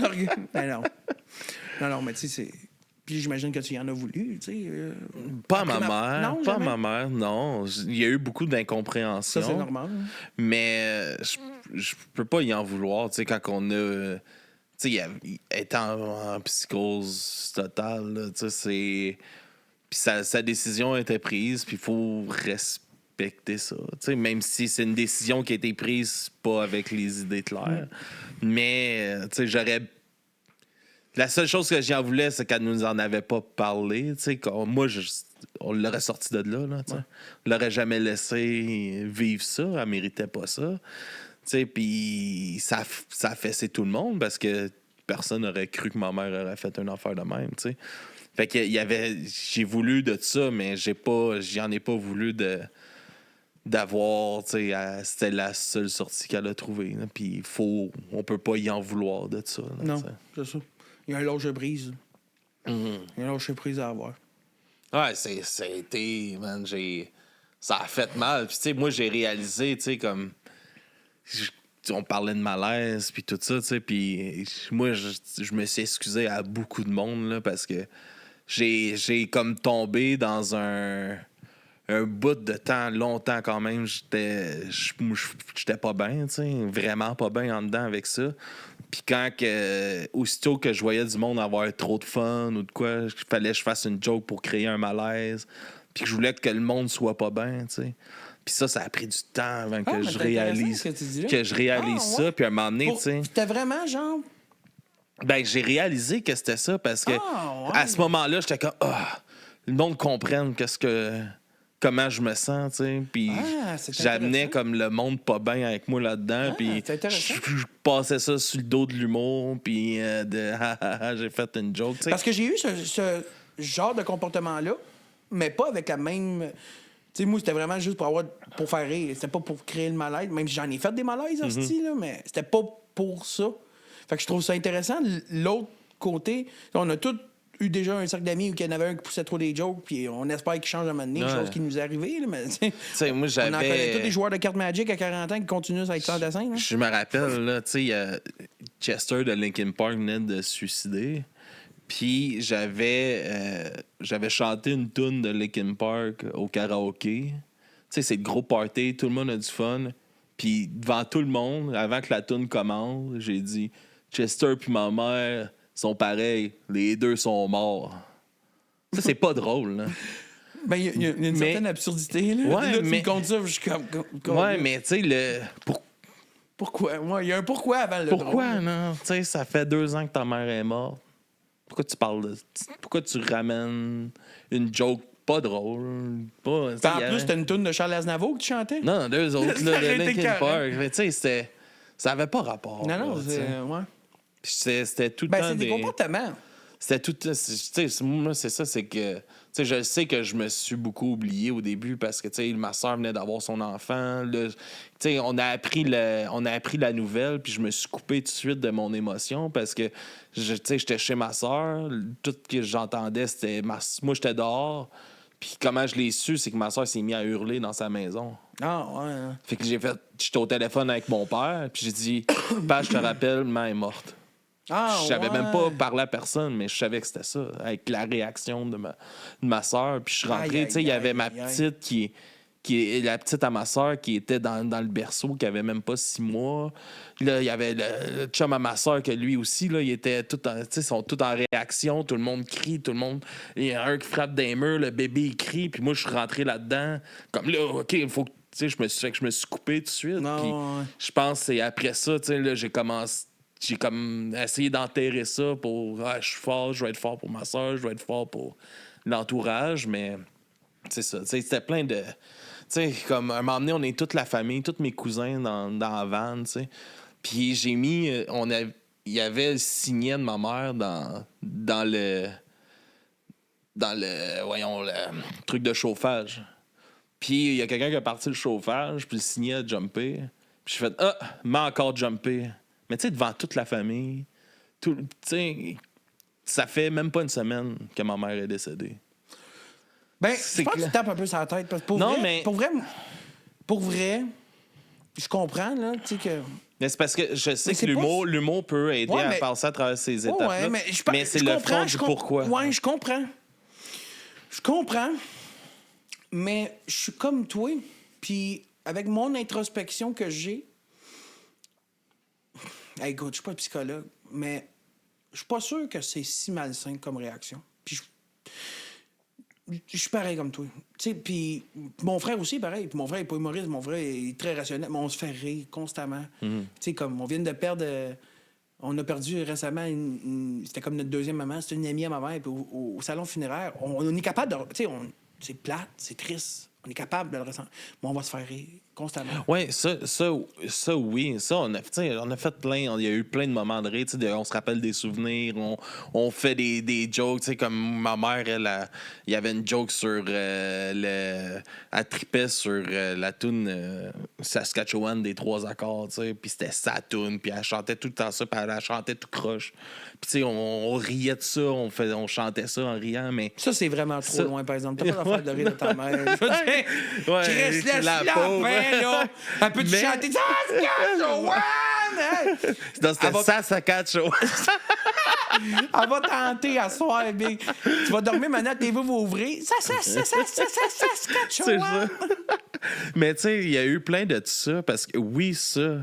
orgueil. Ben non. Non, mais tu sais, c'est... Puis j'imagine que tu y en as voulu, tu sais. Pas à ma mère. Non, pas jamais? à ma mère, non. Il y a eu beaucoup d'incompréhension. Ça, c'est normal. Mais je peux pas y en vouloir, tu sais, quand on a... Tu sais, étant en psychose totale, là, tu sais, c'est... Puis sa décision était prise, puis il faut respecter ça. Tu sais, même si c'est une décision qui a été prise pas avec les idées claires. Mais, tu sais, j'aurais... La seule chose que j'en voulais, c'est qu'elle nous en avait pas parlé. Tu sais, moi, on l'aurait sorti de là. Tu sais. On l'aurait jamais laissé vivre ça. Elle méritait pas ça. Tu sais, puis ça a fessé tout le monde parce que personne n'aurait cru que ma mère aurait fait une affaire de même. Tu sais. Fait que j'ai voulu de ça, mais j'en ai pas voulu d'avoir, tu sais, c'était la seule sortie qu'elle a trouvée. Puis on peut pas y en vouloir de ça. Là, non, t'sais. c'est ça. Il y a un lâcher-prise. Il y a un lâcher-prise à avoir. Ouais, ça a été, man, ça a fait mal. Puis, tu sais, moi, j'ai réalisé, tu sais, comme. On parlait de malaise, puis tout ça, tu sais. Puis, moi, je me suis excusé à beaucoup de monde, là, parce que j'ai comme tombé dans un bout de temps, longtemps quand même. J'étais pas bien, tu sais, vraiment pas bien en dedans avec ça. Puis quand aussitôt que je voyais du monde avoir trop de fun ou de quoi, il fallait que je fasse une joke pour créer un malaise. Puis que je voulais que le monde soit pas bien, tu sais. Puis ça a pris du temps avant que je réalise ça. Puis à un moment donné, tu sais... C'était vraiment genre... Ben, j'ai réalisé que c'était ça parce que à ce moment-là, j'étais comme... le monde comprenne comment je me sens, tu sais. Puis j'amenais comme le monde pas bien avec moi là-dedans. Puis je passais ça sur le dos de l'humour. Puis j'ai fait une joke, tu sais. Parce que j'ai eu ce genre de comportement-là, mais pas avec la même... Tu sais, moi, c'était vraiment juste pour faire rire. C'était pas pour créer le malaise. Même si j'en ai fait des malaises, hostie, là, mais c'était pas pour ça. Fait que je trouve ça intéressant. L'autre côté, on a tous eu déjà un cercle d'amis où il y en avait un qui poussait trop des jokes, puis on espère qu'il change à un moment donné, chose qui nous est arrivée. Là, mais, moi, on en connaît tous des joueurs de cartes Magic à 40 ans qui continuent à être sans dessin. Hein? Je me rappelle, là, tu sais, Chester de Linkin Park venait de se suicider. Puis j'avais chanté une toune de Linkin Park au karaoké. Tu sais, c'est le gros party, tout le monde a du fun. Puis devant tout le monde, avant que la toune commence, j'ai dit Chester puis ma mère sont pareils, les deux sont morts. Ça, c'est pas drôle, là. Ben, il y a une certaine absurdité, là. Ouais, là, tu mais... me comptes ça, je suis comme ouais, mais tu sais, Pourquoi? Ouais, il y a un pourquoi avant le pourquoi, drôle. non? Tu sais, ça fait 2 ans que ta mère est morte. Pourquoi tu parles de... Pourquoi tu ramènes une joke pas drôle? Pas, en plus, c'était une toune de Charles Aznavour que tu chantais? Non, 2 autres, là, de Linkin Park. Tu sais, ça avait pas rapport. Non, là, c'est... Ouais. C'était tout le Ben, temps c'est des comportements. C'était tout... Tu sais, moi, c'est ça, c'est que... Tu sais, je sais que je me suis beaucoup oublié au début parce que, tu sais, ma soeur venait d'avoir son enfant. Tu sais, on a appris la nouvelle, puis je me suis coupé tout de suite de mon émotion parce que, tu sais, j'étais chez ma soeur. Tout ce que j'entendais, c'était... Moi, j'étais dehors. Puis comment je l'ai su, c'est que ma soeur s'est mise à hurler dans sa maison. Ah, ouais. Hein. Fait que j'étais au téléphone avec mon père, puis j'ai dit, Père, je te rappelle, maman est morte. Ah, Je savais ouais. même pas parler à personne, mais je savais que c'était ça, avec la réaction de ma soeur. Puis je suis rentré, Aïe, tu sais, il y avait aïe, ma aïe, aïe. petite qui est la petite à ma soeur qui était dans le berceau, qui avait même pas 6 mois. Là, il y avait le chum à ma soeur que lui aussi, là, il était tout tu sais, ils sont tous en réaction, tout le monde crie, tout le monde. Il y a un qui frappe des murs, le bébé il crie, puis moi je suis rentré là-dedans. Comme là, OK, il faut que. Tu sais, je me suis coupé tout de suite. Non, Puis ouais. je pense que c'est après ça, tu sais, là, j'ai comme essayé d'enterrer ça pour je suis fort, je vais être fort pour ma soeur, je vais être fort pour l'entourage, mais c'est ça. C'était plein de. Tu sais, comme à un moment donné, on est toute la famille, tous mes cousins dans la van, tu sais. Puis j'ai mis. Il y avait le signet de ma mère dans le. Voyons, le truc de chauffage. Puis il y a quelqu'un qui a parti le chauffage, puis le signet a jumpé. Puis j'ai fait m'a encore jumpé. Mais tu sais, devant toute la famille, tu sais, ça fait même pas une semaine que ma mère est décédée. Ben, C'est je pense que clair. tu tapes un peu sur la tête. Parce que Non, mais- pour vrai, je comprends, là, tu sais que... Mais c'est parce que je sais Mais que c'est l'humour peut aider Ouais, à mais- passer à travers ces Ouais, étapes-là. ouais, mais c'est je le comprends, fond du pourquoi. Ouais, je comprends. Je comprends, mais je suis comme toi, puis avec mon introspection que j'ai... Hey, écoute, je suis pas psychologue, mais je suis pas sûr que c'est si malsain comme réaction. Puis je suis pareil comme toi. Tu sais, puis mon frère aussi, pareil. Puis mon frère est pas humoriste, mon frère est très rationnel, mais on se fait rire constamment. Tu sais, comme on vient de perdre... on a perdu récemment, c'était comme notre deuxième maman, c'était une amie à ma mère, puis au salon funéraire, on est capable de... Tu sais, c'est plate, c'est triste, on est capable de le ressentir, mais on va se faire rire constamment. Oui, ça, oui. Ça, on a fait plein. Il y a eu plein de moments de rire. On se rappelle des souvenirs. On fait des jokes. Comme ma mère, il y avait une joke sur elle tripait sur la toune Saskatchewan des 3 accords. Puis c'était sa toune. Puis elle chantait tout le temps ça. Puis elle chantait tout croche. Puis on riait de ça. On chantait ça en riant. Mais Ça, c'est vraiment trop Ça- loin, par exemple. T'as pas d'affaire de rire de ta mère. Je veux dire, Ouais, Chris, laisse la la pauvre. fin, là. Elle peut-tu Mais- chanter Saskatchewan? Hey! non, c'était Elle va- Saskatchewan. Elle va tenter à soir, big. Tu vas dormir maintenant, tes vous vont ouvrir. Saskatchewan. C'est ça. Mais tu sais, il y a eu plein de ça parce que oui, ça.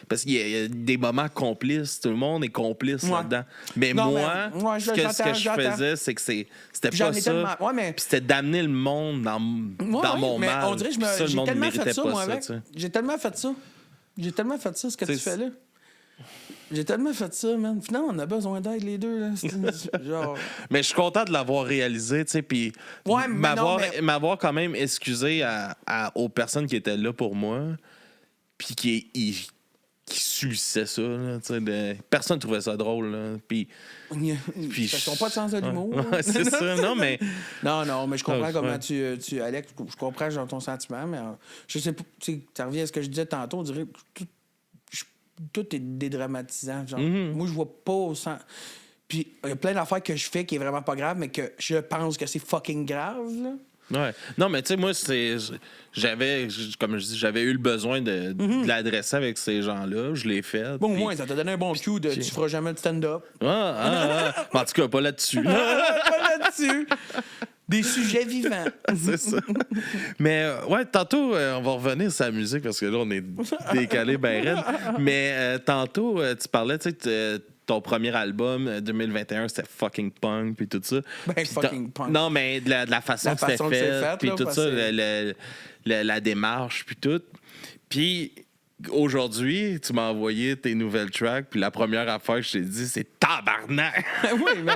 Parce qu'il y a des moments complices. Tout le monde est complice Ouais. là-dedans. Mais Non, moi, mais- ouais, ce que je j'entends. faisais, c'est que c'était J'en pas ai ça. tellement- ouais, mais- Puis c'était d'amener le monde dans mon mais mal. on dirait que Puis ça, le j'ai monde tellement méritait fait ça, pas moi, ça, avec. tu sais. J'ai tellement fait ça. J'ai tellement fait ça, ce que tu C'est- fais là. J'ai tellement fait ça, man. Finalement, on a besoin d'aide, les deux, là. Genre... Mais je suis content de l'avoir réalisé, tu sais, puis Ouais, mais non, m'avoir quand même excusé aux personnes qui étaient là pour moi, puis qui subissaient ça, là, tu sais. Personne trouvait ça drôle, là, puis... Ils n'ont pas de sens de l'humour. là. Ouais, c'est ça, non, mais... Non, mais je comprends Ouais. comment tu Alex, je comprends genre, ton sentiment, mais je sais pas, tu sais, ça revient à ce que je disais tantôt, on dirait que tout est dédramatisant. Genre. Moi, je vois pas au sens. Puis, il y a plein d'affaires que je fais qui est vraiment pas grave, mais que je pense que c'est fucking grave, là. Ouais. Non, mais tu sais, moi, comme je dis, j'avais eu le besoin de l'adresser avec ces gens-là. Je l'ai fait. Bon, au puis- moins, ça t'a donné un bon cue de tu feras jamais de stand-up. Mais en tout cas, pas là-dessus. Pas là-dessus. Des sujets vivants. C'est ça. Mais ouais, tantôt, on va revenir sur la musique parce que là, on est décalé ben raide. Mais tantôt, tu parlais, tu sais, ton premier album, 2021, c'était fucking punk, puis tout ça. Ben, Puis fucking punk. Non, mais de la façon La que c'était façon que c'est fait, fait, puis là, tout parce ça, que- la démarche, puis tout. Puis aujourd'hui, tu m'as envoyé tes nouvelles tracks, puis la première affaire que je t'ai dit, c'est tabarnak! Oui, mais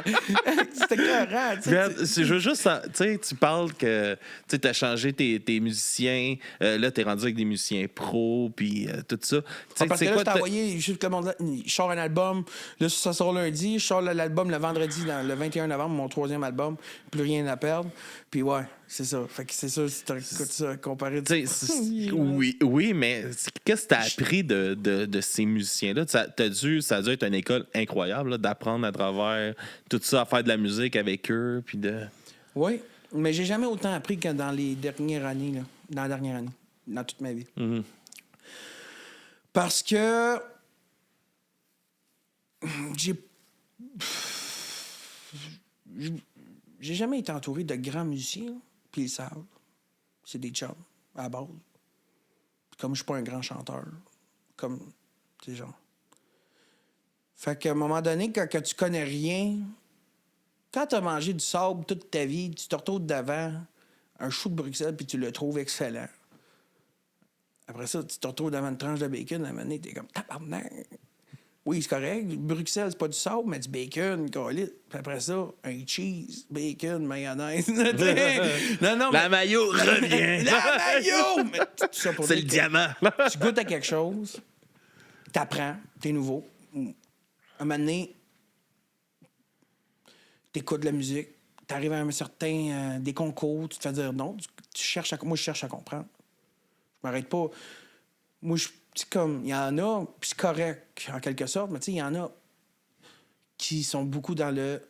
c'était écœurant, tu sais. Regarde, je veux juste, tu sais, tu parles que tu as changé tes musiciens, là, t'es rendu avec des musiciens pros, puis tout ça. Tu sais, Parce c'est que là, quoi je t'ai ta- envoyé, juste le monde, je sors un album, là, ça sort lundi, je sors l'album le vendredi, le 21 novembre, mon 3e album, plus rien à perdre. Puis ouais, c'est ça. Fait que c'est ça, si tu écoutes ça, comparé Tu sais, oui, mais qu'est-ce que t'as appris de ces musiciens-là? Ça a dû être une école incroyable là, d'apprendre à travers tout ça, à faire de la musique avec eux, puis de... Oui, Mais j'ai jamais autant appris que dans les dernières années, là. Dans la dernière année. Dans toute ma vie. Mhm. Parce que j'ai jamais été entouré de grands musiciens, puis ils savent. C'est des chums, à la base. Comme je suis pas un grand chanteur, comme ces gens. Fait qu'à un moment donné, quand tu connais rien, quand tu as mangé du sable toute ta vie, tu te retrouves devant un chou de Bruxelles puis tu le trouves excellent. Après ça, tu te retrouves devant une tranche de bacon, à un moment donné, t'es comme tabarnak. Oui, c'est correct. Bruxelles, c'est pas du sable, mais du bacon, colis. Puis après ça, un cheese, bacon, mayonnaise. Non, La maillot revient. La maillot! Mais tout ça pour C'est dire le que diamant. tu goûtes à quelque chose, t'apprends, t'es nouveau. À un moment donné, t'écoutes de la musique, t'arrives à un certain... des concours, tu te fais dire non, tu cherches à... Moi, je cherche à comprendre. Je m'arrête pas... Moi, c'est comme... Il y en a, puis c'est correct, en quelque sorte, mais tu sais, il y en a qui sont beaucoup dans le...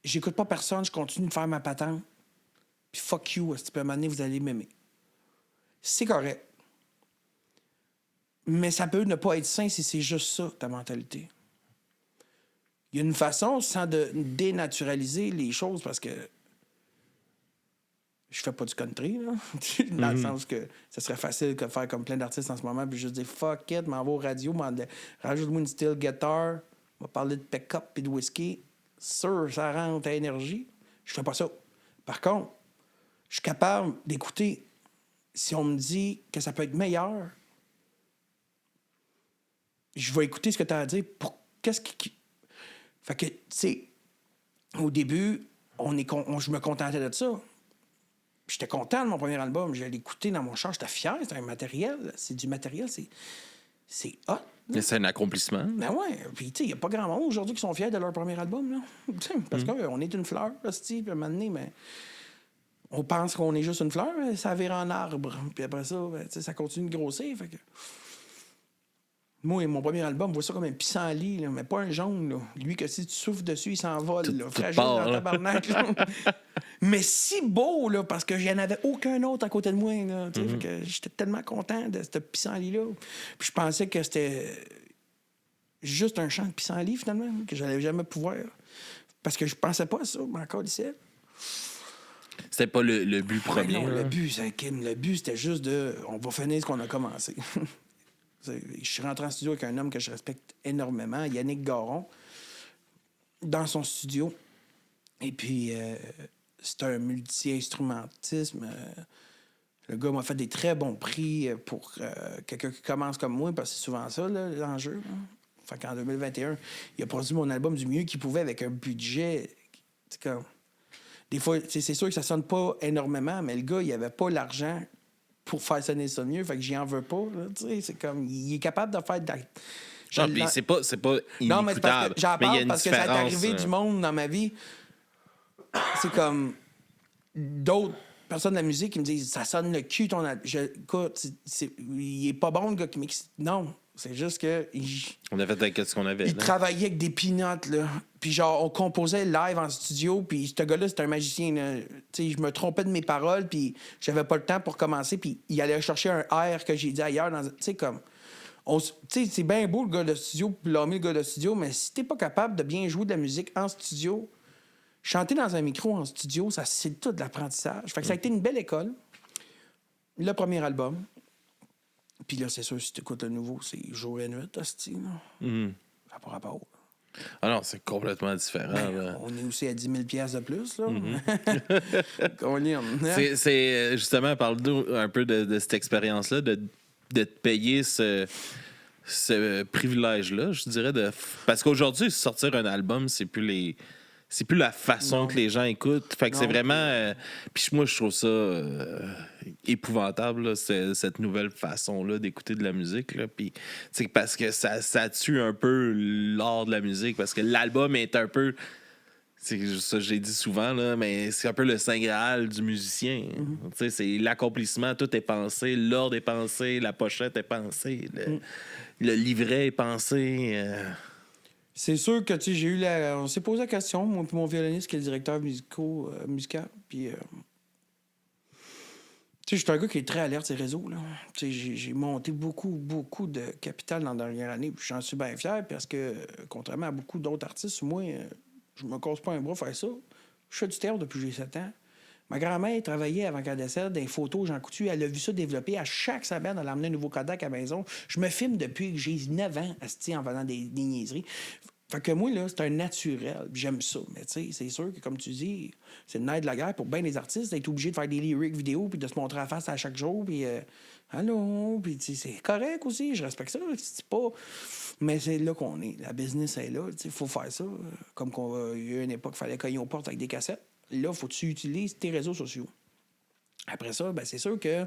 J'écoute pas personne, je continue de faire ma patente, puis fuck you, à un moment donné, vous allez m'aimer. C'est correct. Mais ça peut ne pas être sain si c'est juste ça, ta mentalité. Il y a une façon, sans dénaturaliser les choses, parce que je fais pas du country, là. Dans le sens que ça serait facile de faire comme plein d'artistes en ce moment, puis juste dire fuck it, m'en va aux radios, rajoute-moi une steel guitar, on va parler de pick-up et de whisky. Sûr, ça rentre à énergie. Je fais pas ça. Par contre, je suis capable d'écouter. Si on me dit que ça peut être meilleur, je vais écouter ce que tu as à dire. Qu'est-ce qui. Fait que, tu sais, au début, je me contentais de ça. J'étais content de mon premier album. Je l'ai écouté dans mon char. J'étais fier. C'est un matériel. C'est du matériel. C'est hot. Mais c'est un accomplissement. Ben ouais. Puis, tu sais, il n'y a pas grand monde aujourd'hui qui sont fiers de leur premier album, là. Parce qu'on est une fleur, puis à un moment donné, mais on pense qu'on est juste une fleur, mais ça vire en arbre. Puis après ça, ben, ça continue de grossir. Fait que... Moi, mon premier album, je vois ça comme un pissenlit, là, mais pas un jaune. Là. Lui, que si tu souffles dessus, il s'envole. Fragile part, dans tabarnak. Mais si beau, là, parce que j'en avais aucun autre à côté de moi. Là, fait que j'étais tellement content de ce pissenlit-là. Puis je pensais que c'était juste un chant de pissenlit, finalement, que j'allais jamais pouvoir. Parce que je pensais pas à ça, mais encore ici. C'était pas le but premier. Non, le but, c'était juste de... On va finir ce qu'on a commencé. Je suis rentré en studio avec un homme que je respecte énormément, Yannick Garon, dans son studio. Et puis, c'est un multi-instrumentisme. Le gars m'a fait des très bons prix pour quelqu'un qui commence comme moi, parce que c'est souvent ça, là, l'enjeu. Là. Fait qu'en 2021, il a produit mon album du mieux qu'il pouvait avec un budget... C'est comme... Des fois, c'est sûr que ça sonne pas énormément, mais le gars, il avait pas l'argent pour faire sonner ça mieux, fait que j'y en veux pas. C'est comme, il est capable de faire de la... Non, puis c'est pas inécoutable. Non, mais j'en parle parce que ça est arrivé du du monde dans ma vie. C'est comme d'autres personnes de la musique qui me disent ça sonne le cul ton écoute, il est pas bon le gars qui mixe. Non, c'est juste que on a fait avec ce qu'on avait. Il travaillait avec des peanuts, là. Puis genre, on composait live en studio, puis ce gars-là, c'était un magicien, là. Tu sais, je me trompais de mes paroles, puis j'avais pas le temps pour commencer, puis il allait chercher un air que j'ai dit ailleurs. Tu sais, comme... Tu sais, c'est bien beau, le gars de studio, puis l'homme, le gars de studio, mais si t'es pas capable de bien jouer de la musique en studio, chanter dans un micro en studio, ça, c'est tout de l'apprentissage. Fait que ça a été une belle école. Le premier album. Puis là, c'est sûr, si tu écoutes le nouveau, c'est jour et nuit, hostie, là. Ça n'a pas rapport. Ah non, c'est complètement différent. Là. On est aussi à 10 000 $ de plus, là. C'est justement, parle-nous un peu de cette expérience-là, de te payer ce privilège-là, je dirais. Parce qu'aujourd'hui, sortir un album, c'est plus la façon que les gens écoutent. Fait que c'est vraiment... Puis moi, je trouve ça épouvantable, là, cette nouvelle façon-là d'écouter de la musique. Là. Puis, parce que ça tue un peu l'art de la musique. Parce que l'album est un peu... C'est ça j'ai dit souvent, là, mais c'est un peu le Saint Graal du musicien. C'est l'accomplissement, tout est pensé, l'ordre est pensé, la pochette est pensée, le livret est pensé... C'est sûr que, tu sais, j'ai eu la... On s'est posé la question, moi et mon violoniste, qui est le directeur musical, puis... Tu sais, je suis un gars qui est très alerte sur les réseaux, là. Tu sais, j'ai monté beaucoup de capital dans la dernière année, puis j'en suis bien fier, parce que, contrairement à beaucoup d'autres artistes, moi, je me casse pas un bras faire ça. Je fais du théâtre depuis que j'ai 7 ans. Ma grand-mère travaillait avant qu'elle décède des photos Jean Coutu. Elle a vu ça développer. À chaque semaine, elle a amené un nouveau Kodak à la maison. Je me filme depuis que j'ai 9 ans en faisant des niaiseries. Fait que moi, là, c'est un naturel. J'aime ça. Mais tu sais, c'est sûr que, comme tu dis, c'est le nerf de la guerre pour bien des artistes d'être obligé de faire des lyrics vidéo puis de se montrer à face à chaque jour. Puis, allô, puis c'est correct aussi. Je respecte ça. C'est pas... Mais c'est là qu'on est. La business est là. Il faut faire ça. Comme il y a une époque, il fallait cogner aux portes avec des cassettes. Là, il faut que tu utilises tes réseaux sociaux. Après ça, ben, c'est sûr que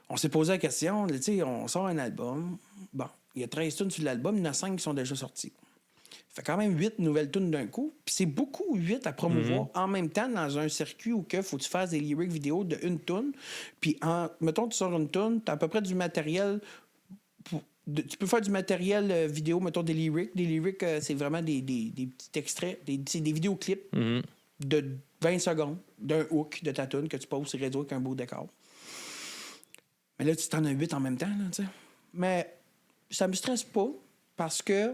on s'est posé la question, tu sais, on sort un album. Bon, il y a 13 tunes sur l'album, il y en a 5 qui sont déjà sortis. Ça fait quand même 8 nouvelles tunes d'un coup. Puis c'est beaucoup 8 à promouvoir en même temps dans un circuit où il faut que tu fasses des lyrics vidéo de une tune. Puis, mettons, tu sors une tune, tu as à peu près du matériel... tu peux faire du matériel vidéo, mettons des lyrics. Des lyrics, c'est vraiment des petits extraits, c'est des vidéoclips de 20 secondes d'un hook de ta tune que tu poses sur les réseaux avec un beau décor. Mais là, tu t'en as 8 en même temps, là, tu sais. Mais ça me stresse pas parce que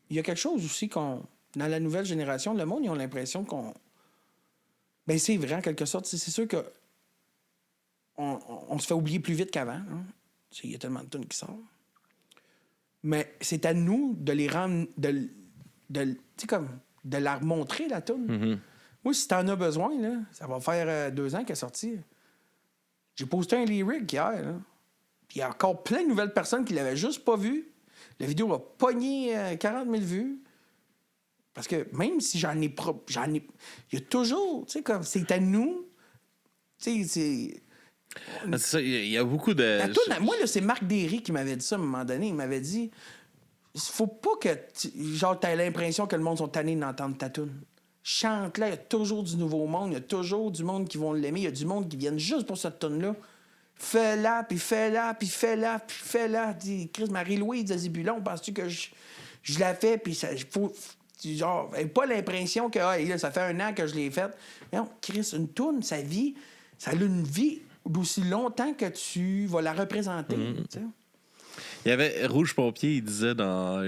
il y a quelque chose aussi dans la nouvelle génération, le monde, ils ont l'impression qu'on... Ben c'est vrai, en quelque sorte. C'est sûr que on se fait oublier plus vite qu'avant. Hein. Il y a tellement de tunes qui sortent. Mais c'est à nous de les rendre... tu sais, comme... de la remontrer, la tune. Moi, si t'en as besoin, là, ça va faire 2 ans qu'elle est sortie. J'ai posté un lyric hier, là. Puis il y a encore plein de nouvelles personnes qui l'avaient juste pas vu. La vidéo a pogné 40 000 vues. Parce que même si j'en ai... Il y a toujours... Tu sais, comme... C'est à nous... Tu sais, c'est... C'est ça, il y a beaucoup de... Moi, là, c'est Marc Derry qui m'avait dit ça à un moment donné. Il m'avait dit... Faut pas que... Genre, t'aies l'impression que le monde sont tannés d'entendre ta toune. Chante là, il y a toujours du nouveau monde, il y a toujours du monde qui vont l'aimer, il y a du monde qui viennent juste pour cette toune-là. Fais-la, puis fais-la, puis fais-la, puis fais-la. Dis, Chris, Marie-Louise de Zébulon, penses-tu que je la fais, puis ça... Faut, genre, pas l'impression que là, ça fait 1 an que je l'ai faite. Non, Chris, une toune, ça a une vie d'aussi longtemps que tu vas la représenter. Tu sais. Il y avait Rouge Pompier, il disait dans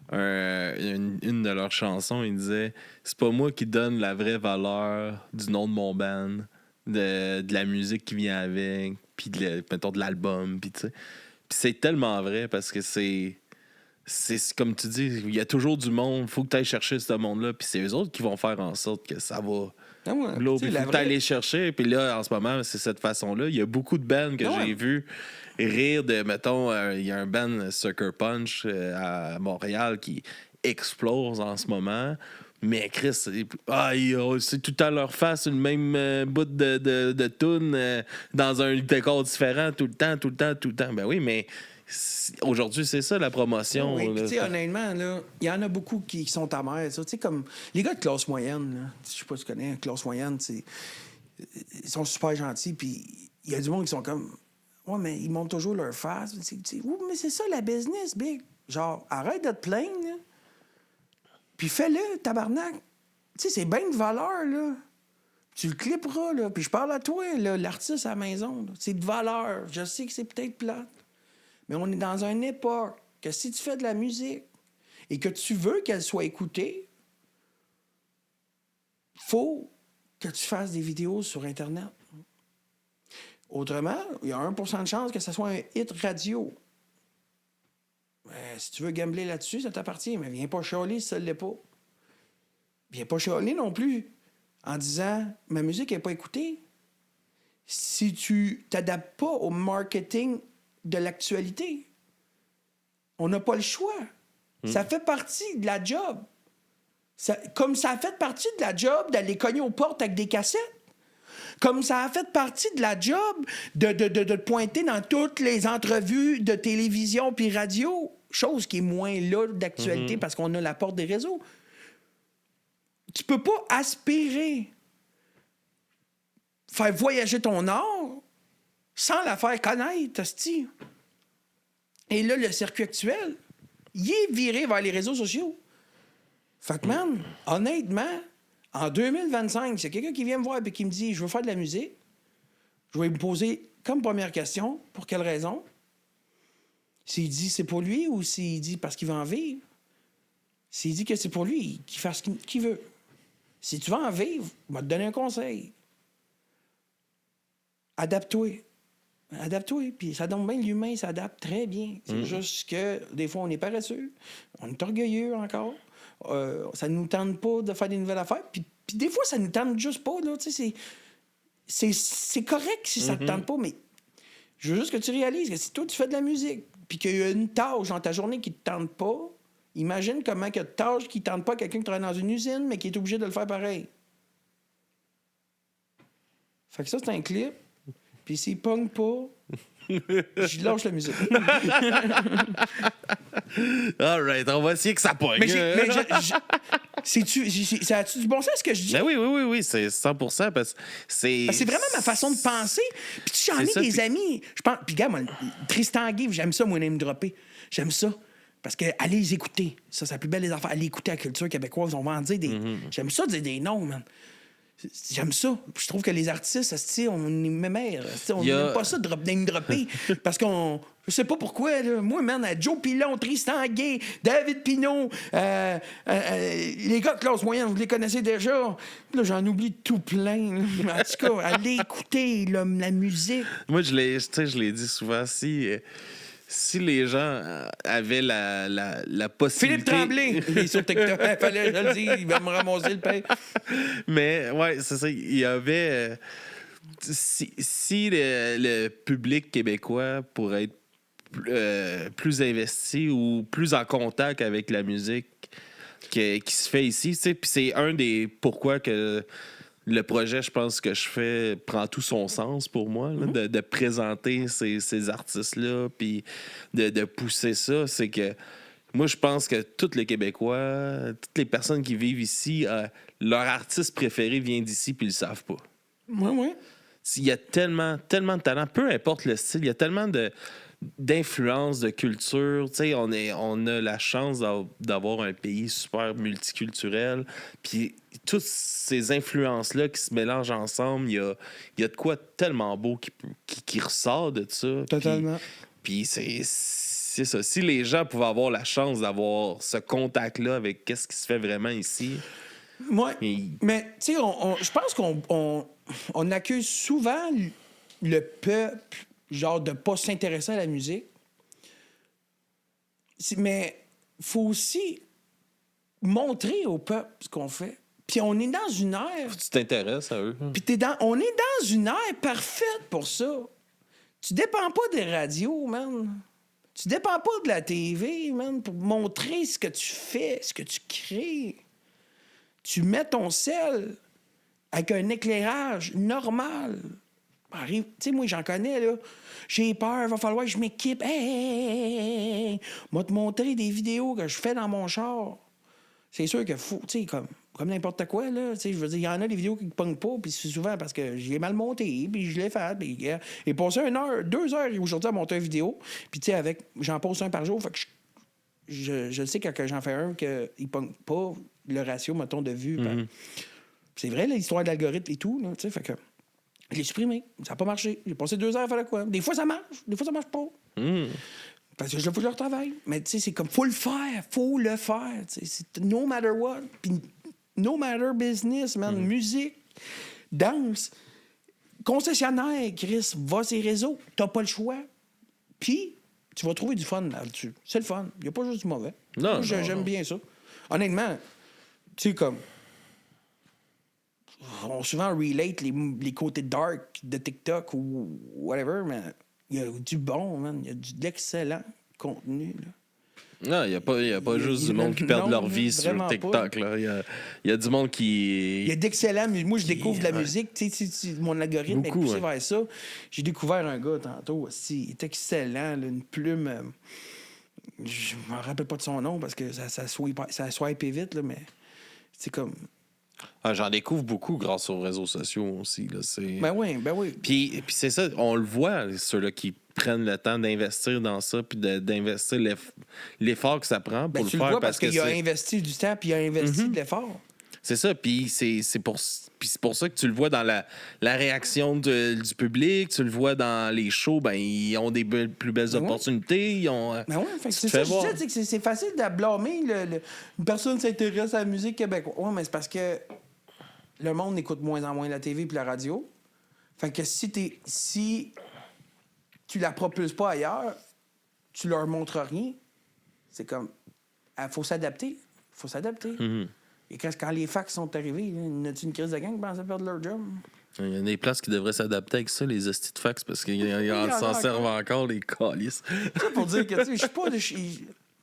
une de leurs chansons, il disait « C'est pas moi qui donne la vraie valeur du nom de mon band, de la musique qui vient avec, puis mettons de l'album, puis tu sais. » Puis c'est tellement vrai parce que c'est comme tu dis, il y a toujours du monde, faut que tu ailles chercher ce monde-là, puis c'est eux autres qui vont faire en sorte que ça va... Ah ouais, il faut que tu ailles les chercher, puis là, en ce moment, c'est cette façon-là. Il y a beaucoup de bands que j'ai vu rire de, mettons, il y a un band, Sucker Punch, à Montréal, qui explose en ce moment. Mais Chris, c'est tout à leur face une même bout de toune dans un décor différent tout le temps. Ben oui, mais aujourd'hui, c'est ça la promotion. Oui, tu sais, honnêtement, là, il y en a beaucoup qui sont amers. Tu sais, comme les gars de classe moyenne, je sais pas si tu connais, classe moyenne, ils sont super gentils, puis il y a du monde qui sont comme... Ouais, mais ils montent toujours leur face. Oui, mais c'est ça, la business, big. Genre, arrête de te plaindre, là. Puis fais-le, tabarnak. Tu sais, c'est bien de valeur, là. Tu le clipperas, là. Puis je parle à toi, là, l'artiste à la maison. Là. C'est de valeur. Je sais que c'est peut-être plate. Mais on est dans une époque que si tu fais de la musique et que tu veux qu'elle soit écoutée, faut que tu fasses des vidéos sur Internet. Autrement, il y a 1% de chance que ce soit un hit radio. Si tu veux gambler là-dessus, ça t'appartient, mais viens pas chialer si ça ne l'est pas. Viens pas chialer non plus en disant « ma musique n'est pas écoutée ». Si tu t'adaptes pas au marketing de l'actualité, on n'a pas le choix. Ça fait partie de la job. Comme ça a fait partie de la job d'aller cogner aux portes avec des cassettes. Comme ça a fait partie de la job de te pointer dans toutes les entrevues de télévision puis radio, chose qui est moins là d'actualité parce qu'on a la porte des réseaux. Tu peux pas aspirer faire voyager ton art sans la faire connaître, hostie. Et là, le circuit actuel, il est viré vers les réseaux sociaux. Fait que, man, honnêtement, en 2025, c'est quelqu'un qui vient me voir et qui me dit « Je veux faire de la musique », je vais me poser comme première question, pour quelle raison? S'il dit c'est pour lui ou s'il dit parce qu'il veut en vivre. S'il dit que c'est pour lui, qu'il fasse ce qu'il veut. Si tu veux en vivre, je vais te donner un conseil. Adapte-toi. Adapte-toi. Puis ça donne bien, l'humain s'adapte très bien. C'est juste que des fois, on est paresseux, on est orgueilleux encore. Ça ne nous tente pas de faire des nouvelles affaires. Puis des fois, ça ne nous tente juste pas. Là, c'est correct si ça ne te tente pas, mais je veux juste que tu réalises que si toi, tu fais de la musique, puis qu'il y a une tâche dans ta journée qui ne te tente pas, imagine comment il y a de tâches qui ne tentent pas quelqu'un qui travaille dans une usine, mais qui est obligé de le faire pareil. Fait que ça, c'est un clip. Puis s'il pogne pas, je lâche la musique. All right, on va essayer que ça pogne. Ça a-tu du bon sens ce que je dis? Ben oui, c'est 100%. Parce que c'est vraiment ma façon de penser. Puis j'en ai des amis. Je pense. Puis gars, moi, Tristan Guy, j'aime ça, moi, name dropper. J'aime ça. Parce que allez les écouter. Ça, c'est la plus belle des affaires. Allez écouter la culture québécoise. On va en dire des. J'aime ça dire des noms, man. J'aime ça. Je trouve que les artistes, on est mémères. On n'aime pas ça de name dropper. Parce qu'on. Je sais pas pourquoi, là. Moi, man, Joe Pilon, Tristan Gay, David Pinault, les gars de classe moyenne, vous les connaissez déjà. Puis là, j'en oublie tout plein. En tout cas, allez écouter la musique. Moi, je l'ai dit souvent, si les gens avaient la possibilité... Philippe Tremblay, il est sur TikTok. Fallait que je le dise, il va me ramasser le pain. Mais, ouais, c'est ça. Il y avait... si le public québécois pourrait être plus investi ou plus en contact avec la musique qui se fait ici, tu sais, puis c'est un des pourquoi que le projet, je pense que je fais, prend tout son sens pour moi, là, de présenter ces artistes-là, puis de pousser ça. C'est que moi, je pense que tous les Québécois, toutes les personnes qui vivent ici, leur artiste préféré vient d'ici, puis ils le savent pas. Oui. Il y a tellement de talent, peu importe le style, il y a tellement d'influence, de culture. Tu sais, on a la chance d'avoir un pays super multiculturel. Puis toutes ces influences-là qui se mélangent ensemble, il y a de quoi tellement beau qui ressort de ça. Totalement. Puis c'est ça. Si les gens pouvaient avoir la chance d'avoir ce contact-là avec qu'est-ce qui se fait vraiment ici... Oui, mais tu sais, je pense qu'on accuse souvent le peuple, genre, de pas s'intéresser à la musique. Mais il faut aussi montrer au peuple ce qu'on fait. Puis on est dans une ère... Tu t'intéresses à eux. Puis on est dans une ère parfaite pour ça. Tu dépends pas des radios, man. Tu dépends pas de la TV, man, pour montrer ce que tu fais, ce que tu crées. Tu mets ton sel avec un éclairage normal. Tu sais, moi, j'en connais, là. J'ai peur, va falloir que je m'équipe. Hey. Moi, te montrer des vidéos que je fais dans mon char. C'est sûr que faut, tu sais, comme n'importe quoi, là. Tu sais, je veux dire, il y en a des vidéos qui ne pognent pas, puis c'est souvent parce que j'ai mal monté, puis je l'ai fait. Puis j'ai passé 1 heure, 2 heures aujourd'hui à monter une vidéo. Puis, tu sais, j'en pose un par jour, fait que je sais que quand j'en fais un, qu'il ne pogne pas le ratio, mettons, de vues. C'est vrai, l'histoire de l'algorithme et tout, là, tu sais, fait que je l'ai supprimé. Ça n'a pas marché. J'ai passé 2 heures à faire quoi. Des fois, ça marche. Des fois, ça marche pas. Parce que faut que je retravaille. Mais tu sais, c'est comme, faut le faire. C'est no matter what. Puis no matter business, man. Musique, danse, concessionnaire, Chris, va sur les réseaux. T'as pas le choix. Puis, tu vas trouver du fun là-dessus. C'est le fun. Il n'y a pas juste du mauvais. Non, j'aime bien ça. Honnêtement, tu sais, comme... On souvent relate les côtés dark de TikTok ou whatever, mais il y a du bon, man. Il y a de l'excellent contenu, là. Non, il n'y a pas juste du monde qui perd leur vie sur TikTok. Là. Il y a du monde qui... Il y a d'excellents... Moi, je découvre de la musique. Mon algorithme est poussé vers ça. J'ai découvert un gars tantôt aussi. Il est excellent. Là, une plume... je ne me rappelle pas de son nom parce que ça swipe vite, là, mais c'est comme... J'en découvre beaucoup grâce aux réseaux sociaux aussi. Là. Ben oui. Puis c'est ça, on le voit, ceux-là qui prennent le temps d'investir dans ça, puis d'investir l'effort que ça prend pour le tu faire. le vois parce qu'il a c'est... investi du temps puis il a investi de l'effort. C'est ça, puis c'est pour ça que tu le vois dans la réaction du public, tu le vois dans les shows, ben ils ont des plus belles opportunités, ils ont... Ben ouais, c'est ça, je disais, que c'est facile de blâmer une personne qui s'intéresse à la musique québécoise. Ouais, mais c'est parce que le monde écoute moins en moins la TV puis la radio. Fait que si tu la propulses pas ailleurs, tu leur montres rien. C'est comme, il faut s'adapter. Et quand les fax sont arrivés, y a-tu une crise de gang qui pensait perdre leur job? Il y a des places qui devraient s'adapter avec ça, les hosties de fax, parce qu'ils s'en servent encore, les calices. Ça pour dire que, tu sais, je suis pas de...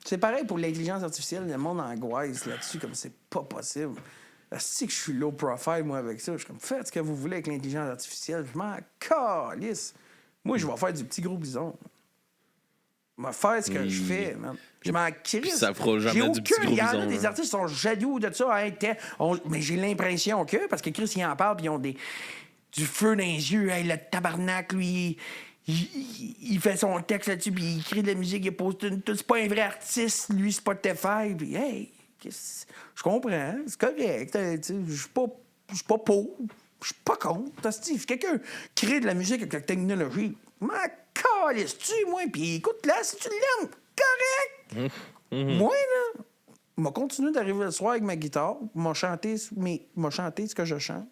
C'est pareil pour l'intelligence artificielle. Le monde angoisse là-dessus, comme c'est pas possible. Si que je suis low profile, moi, avec ça, je suis comme, faites ce que vous voulez avec l'intelligence artificielle. Je m'en calisse. Moi, je vais faire du petit gros bison. Je vais faire ce que je fais, man. Je m'en crisse. Ça fera jamais du petit gros bison. Il y en a des artistes qui sont jaloux de ça. Hein, mais j'ai l'impression que, parce que Chris, il en parle, puis ils ont du feu dans les yeux. Hey, le tabarnak, lui, il fait son texte là-dessus, puis il écrit de la musique, il pose c'est pas un vrai artiste, lui, Spotify. Puis, hey, je comprends, c'est correct. Je suis pas pauvre, je suis pas contre. Si quelqu'un crée de la musique avec la technologie, calisse-tu, moi, puis écoute-la si tu l'aimes. Correct! Moi, là, m'a continué d'arriver le soir avec ma guitare, m'a chanté ce que je chante.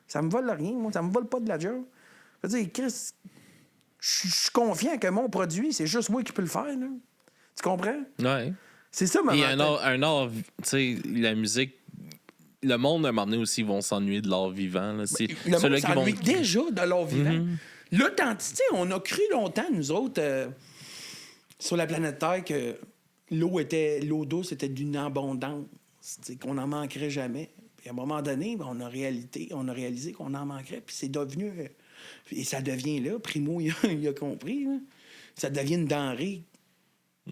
Ça me vole rien, moi, ça me vole pas de la job. Je veux dire, Chris, je suis confiant que mon produit, c'est juste moi qui peux le faire, là. Tu comprends? Ouais. C'est ça, ma Et un art, tu sais, la musique, le monde, à un moment donné aussi, vont s'ennuyer de l'art vivant. Là. Le monde s'ennuie déjà de l'art vivant. L'authenticité, on a cru longtemps, nous autres, sur la planète Terre, que l'eau douce était d'une abondance, qu'on n'en manquerait jamais. Puis à un moment donné, on a réalisé qu'on en manquerait, puis c'est devenu... et ça devient là, Primo, il a compris, là. Ça devient une denrée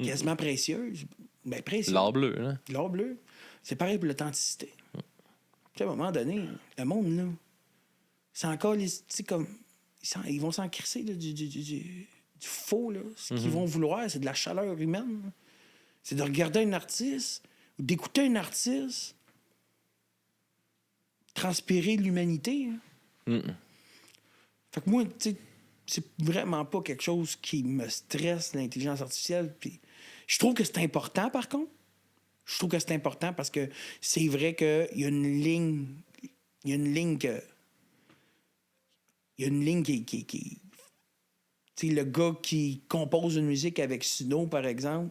quasiment précieuse. Ben, précieuse. L'or bleu, hein? L'or bleu. C'est pareil pour l'authenticité. Tu sais, à un moment donné, le monde, là, c'est encore les... Tu sais, comme... Ils vont s'en crisser, là, du faux, là. Ce qu'ils vont vouloir, c'est de la chaleur humaine. Là. C'est de regarder un artiste, ou d'écouter un artiste transpirer de l'humanité. Hein. Fait que moi, tu sais, c'est vraiment pas quelque chose qui me stresse, l'intelligence artificielle. Puis je trouve que c'est important, par contre. Je trouve que c'est important parce que c'est vrai qu'il y a une ligne... Il y a une ligne que... Il y a une ligne qui... Tu sais, le gars qui compose une musique avec Suno, par exemple,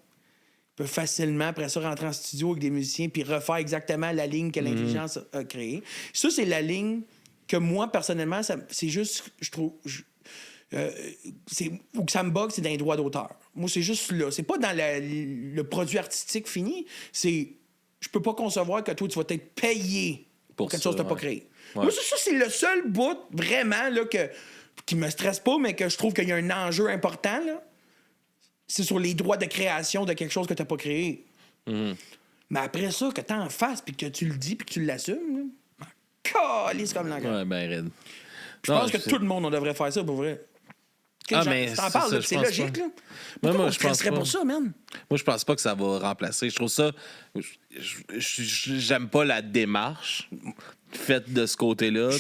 peut facilement, après ça, rentrer en studio avec des musiciens puis refaire exactement la ligne que l'intelligence a créée. Ça, c'est la ligne que moi, personnellement, c'est juste, je trouve... où que ça me bug, c'est dans les droits d'auteur. Moi, c'est juste là. C'est pas dans le produit artistique fini. C'est... Je peux pas concevoir que toi, tu vas être payé pour quelque chose que tu n'as pas créé. Ouais. Moi, ça, c'est le seul bout, vraiment, là, qui me stresse pas, mais que je trouve qu'il y a un enjeu important, là. C'est sur les droits de création de quelque chose que tu n'as pas créé. Mais après ça, que tu en fasses, puis que tu le dis, puis que tu l'assumes, là, calisse comme l'engrais. Ouais, ben raide. Je pense que tout le monde, on devrait faire ça, pour vrai. Mais t'en parles, c'est logique, là. Moi, je penserais pour ça, man. Moi, je pense pas que ça va remplacer. Je trouve ça... J'aime pas la démarche faite de ce côté-là.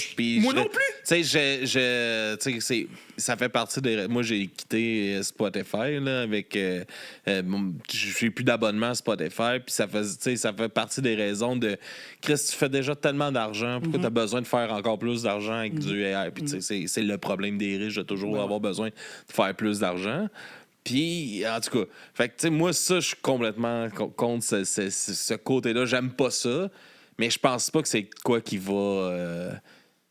Moi non plus! Tu sais, ça fait partie des... Moi, j'ai quitté Spotify, là, avec... j'ai plus d'abonnement à Spotify, puis ça fait partie des raisons de... Chris, tu fais déjà tellement d'argent, pourquoi tu as besoin de faire encore plus d'argent avec du AI? Puis, tu sais, c'est le problème des riches de toujours avoir besoin de faire plus d'argent. Puis, en tout cas, fait que, tu sais, moi, ça, je suis complètement contre ce côté-là. J'aime pas ça, mais je pense pas que c'est quoi qui va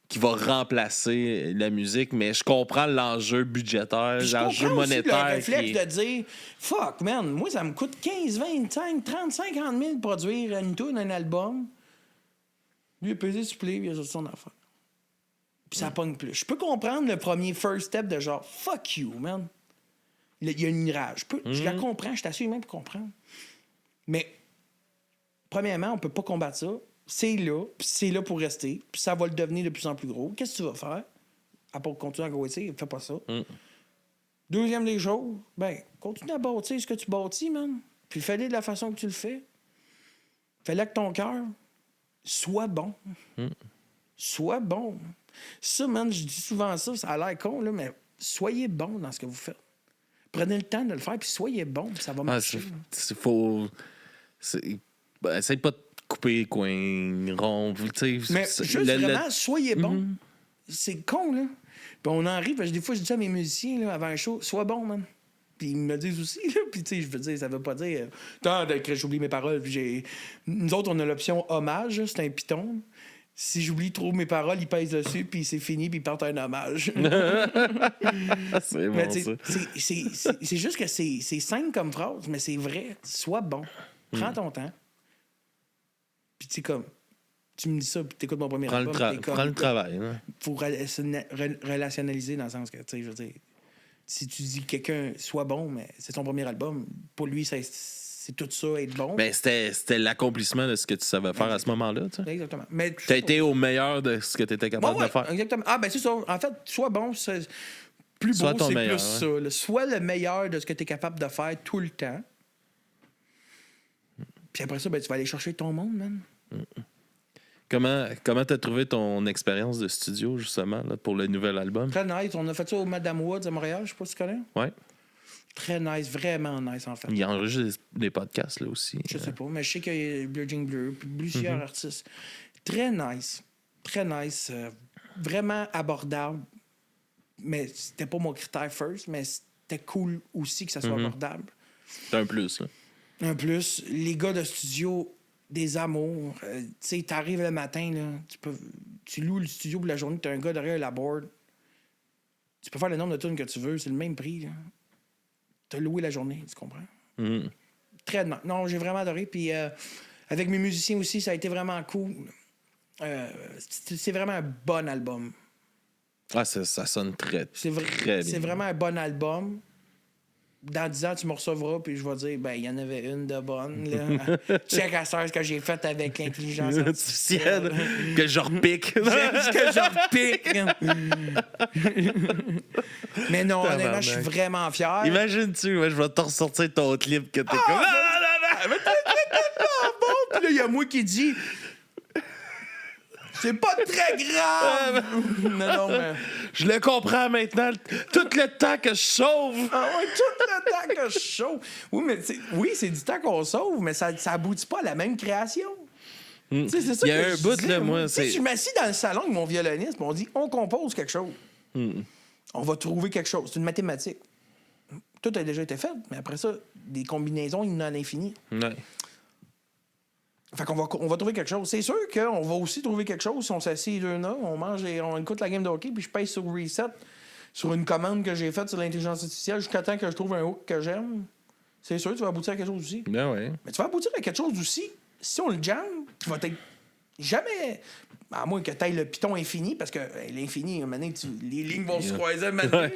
remplacer la musique, mais je comprends l'enjeu budgétaire, l'enjeu monétaire. Le réflexe de dire, fuck, man, moi, ça me coûte 15, 25, 30, 50 000 de produire une tune, un album. Lui, il a pesé sur play, il a sorti son affaire. Puis ça pogne plus. Je peux comprendre le premier first step de genre, fuck you, man. Il y a une rage. Je la comprends, je t'assure même pour comprendre. Mais, premièrement, on peut pas combattre ça. C'est là, puis c'est là pour rester, puis ça va le devenir de plus en plus gros. Qu'est-ce que tu vas faire? À part continuer à grossir, fais pas ça. Deuxième des choses, ben, continue à bâtir ce que tu bâtis, man. Puis fais-le de la façon que tu le fais. Fais-le avec ton cœur. Sois bon. Sois bon. Ça, man, je dis souvent ça, ça a l'air con, là, mais soyez bon dans ce que vous faites. Prenez le temps de le faire, puis soyez bon, puis ça va marcher. Essaye pas de couper coin rond. Mais juste vraiment, soyez bon. C'est con, là. Puis on en rit, parce que des fois, je dis ça à mes musiciens là, avant un show, sois bon, man. Puis ils me le disent aussi, là. Puis tu sais, je veux dire, ça veut pas dire tant que j'oublie mes paroles. Puis nous autres, on a l'option hommage, là, c'est un piton. Si j'oublie trop mes paroles, ils pèsent dessus, puis c'est fini, puis ils partent un hommage. C'est bon, mais ça. c'est juste que c'est simple comme phrase, mais c'est vrai. Sois bon. Prends ton temps. Puis tu sais, comme, tu me dis ça, puis t'écoutes mon premier album. Prends le travail. Hein. Faut relationnaliser dans le sens que, tu sais, je veux dire, si tu dis que quelqu'un soit bon, mais c'est son premier album, pour lui, c'est tout ça, être bon. Ben, c'était l'accomplissement de ce que tu savais faire à ce moment-là. Tu sais. Exactement. Mais t'as été au meilleur de ce que tu étais capable de faire. Exactement. Ah, ben c'est ça. En fait, sois bon, c'est plus beau, c'est meilleur, plus ça. Là. Sois le meilleur de ce que tu es capable de faire tout le temps. Puis après ça, ben, tu vas aller chercher ton monde, man. Comment t'as trouvé ton expérience de studio, justement, là, pour le nouvel album? Très nice. On a fait ça au Madame Woods à Montréal, je sais pas si tu connais. Ouais. Très nice, vraiment nice, en fait. Il enregistre des podcasts, là, aussi. Je sais pas, mais je sais qu'il y a Bleu Jean Bleu, puis plusieurs artistes. Très nice. Très nice. Vraiment abordable. Mais c'était pas mon critère first, mais c'était cool aussi que ça soit abordable. C'est un plus, là. Un plus. Les gars de studio, des amours. Tu sais, t'arrives le matin, là, tu loues le studio pour la journée, t'as un gars derrière la board. Tu peux faire le nombre de tunes que tu veux, c'est le même prix, là. T'as loué la journée, tu comprends? Très bien. Non, j'ai vraiment adoré. Puis avec mes musiciens aussi, ça a été vraiment cool. C'est vraiment un bon album. Ah, ça sonne très bien. C'est vraiment un bon album. Dans 10 ans, tu me recevras, puis je vais dire, ben, il y en avait une de bonne, là. Check à ça, ce que j'ai fait avec l'intelligence artificielle. Que je repique. Que je repique. Mais non, honnêtement, je suis vraiment fier. Imagine-tu, je vais te ressortir ton clip que t'es comme... Mais t'es bon! Puis là, il y a moi qui dit... C'est pas très grave! non, mais... Je le comprends maintenant. Tout le temps que je sauve. Ah ouais, tout le temps que je sauve. Oui, mais c'est du temps qu'on sauve, mais ça aboutit pas à la même création. C'est ça. Il y a un bout, là, moi. Je m'assis dans le salon avec mon violoniste, on dit on compose quelque chose. On va trouver quelque chose. C'est une mathématique. Tout a déjà été fait, mais après ça, des combinaisons, il y en a à l'infini. Ouais. Fait qu'on va trouver quelque chose. C'est sûr qu'on va aussi trouver quelque chose si on s'assied deux là, on mange et on écoute la game de hockey, puis je pèse sur reset sur une commande que j'ai faite sur l'intelligence artificielle jusqu'à temps que je trouve un hook que j'aime. C'est sûr, tu vas aboutir à quelque chose aussi. Ben ouais. Mais tu vas aboutir à quelque chose aussi. Si on le jamme, tu vas être jamais... À moins que tu ailles le piton infini, parce que l'infini, à un moment donné, les lignes vont se croiser à un moment donné.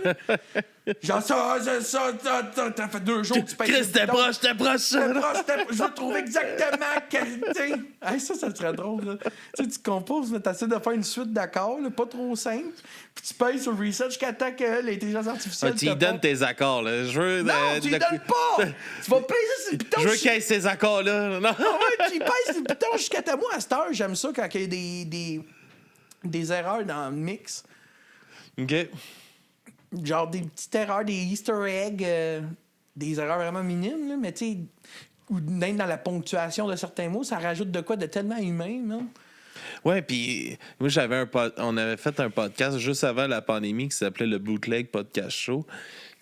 Genre ça, t'as fait 2 jours que tu payes. Chris, t'es proche. Je veux trouver exactement qualité. Hey, ça serait drôle. Là. Tu composes, tu essaies de faire une suite d'accords, là, pas trop simple, puis tu payes sur le reset jusqu'à temps que l'intelligence artificielle. Tu lui donnes tes accords, là. Non, tu lui donnes pas! Tu vas payer sur le piton. Je veux qu'il y ait ces accords-là. Non, ouais, tu payes sur le piton jusqu'à temps. Moi, à cette heure, j'aime ça quand il y a des erreurs dans le mix. OK. Genre des petites erreurs, des easter eggs, des erreurs vraiment minimes, là, mais tu sais, ou même dans la ponctuation de certains mots, ça rajoute de quoi de tellement humain, non? Ouais, puis moi, on avait fait un podcast juste avant la pandémie qui s'appelait le Bootleg Podcast Show,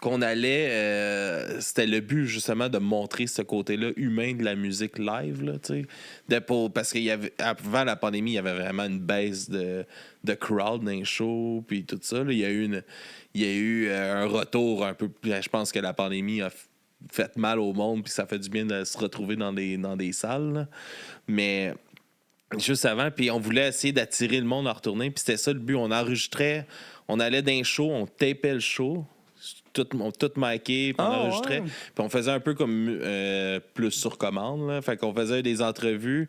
qu'on allait... c'était le but, justement, de montrer ce côté-là humain de la musique live, là, tu sais. Parce qu'avant la pandémie, il y avait vraiment une baisse de crowd dans les shows, puis tout ça. Là, il y a eu un retour un peu... Je pense que la pandémie a fait mal au monde, puis ça fait du bien de se retrouver dans des salles, là. Mais... Juste avant, puis on voulait essayer d'attirer le monde à retourner, puis c'était ça le but. On enregistrait, on allait dans un show, on tapait le show, tout miqué, puis on enregistrait. Ouais. Puis on faisait un peu comme plus sur commande. Là. Fait qu'on faisait des entrevues.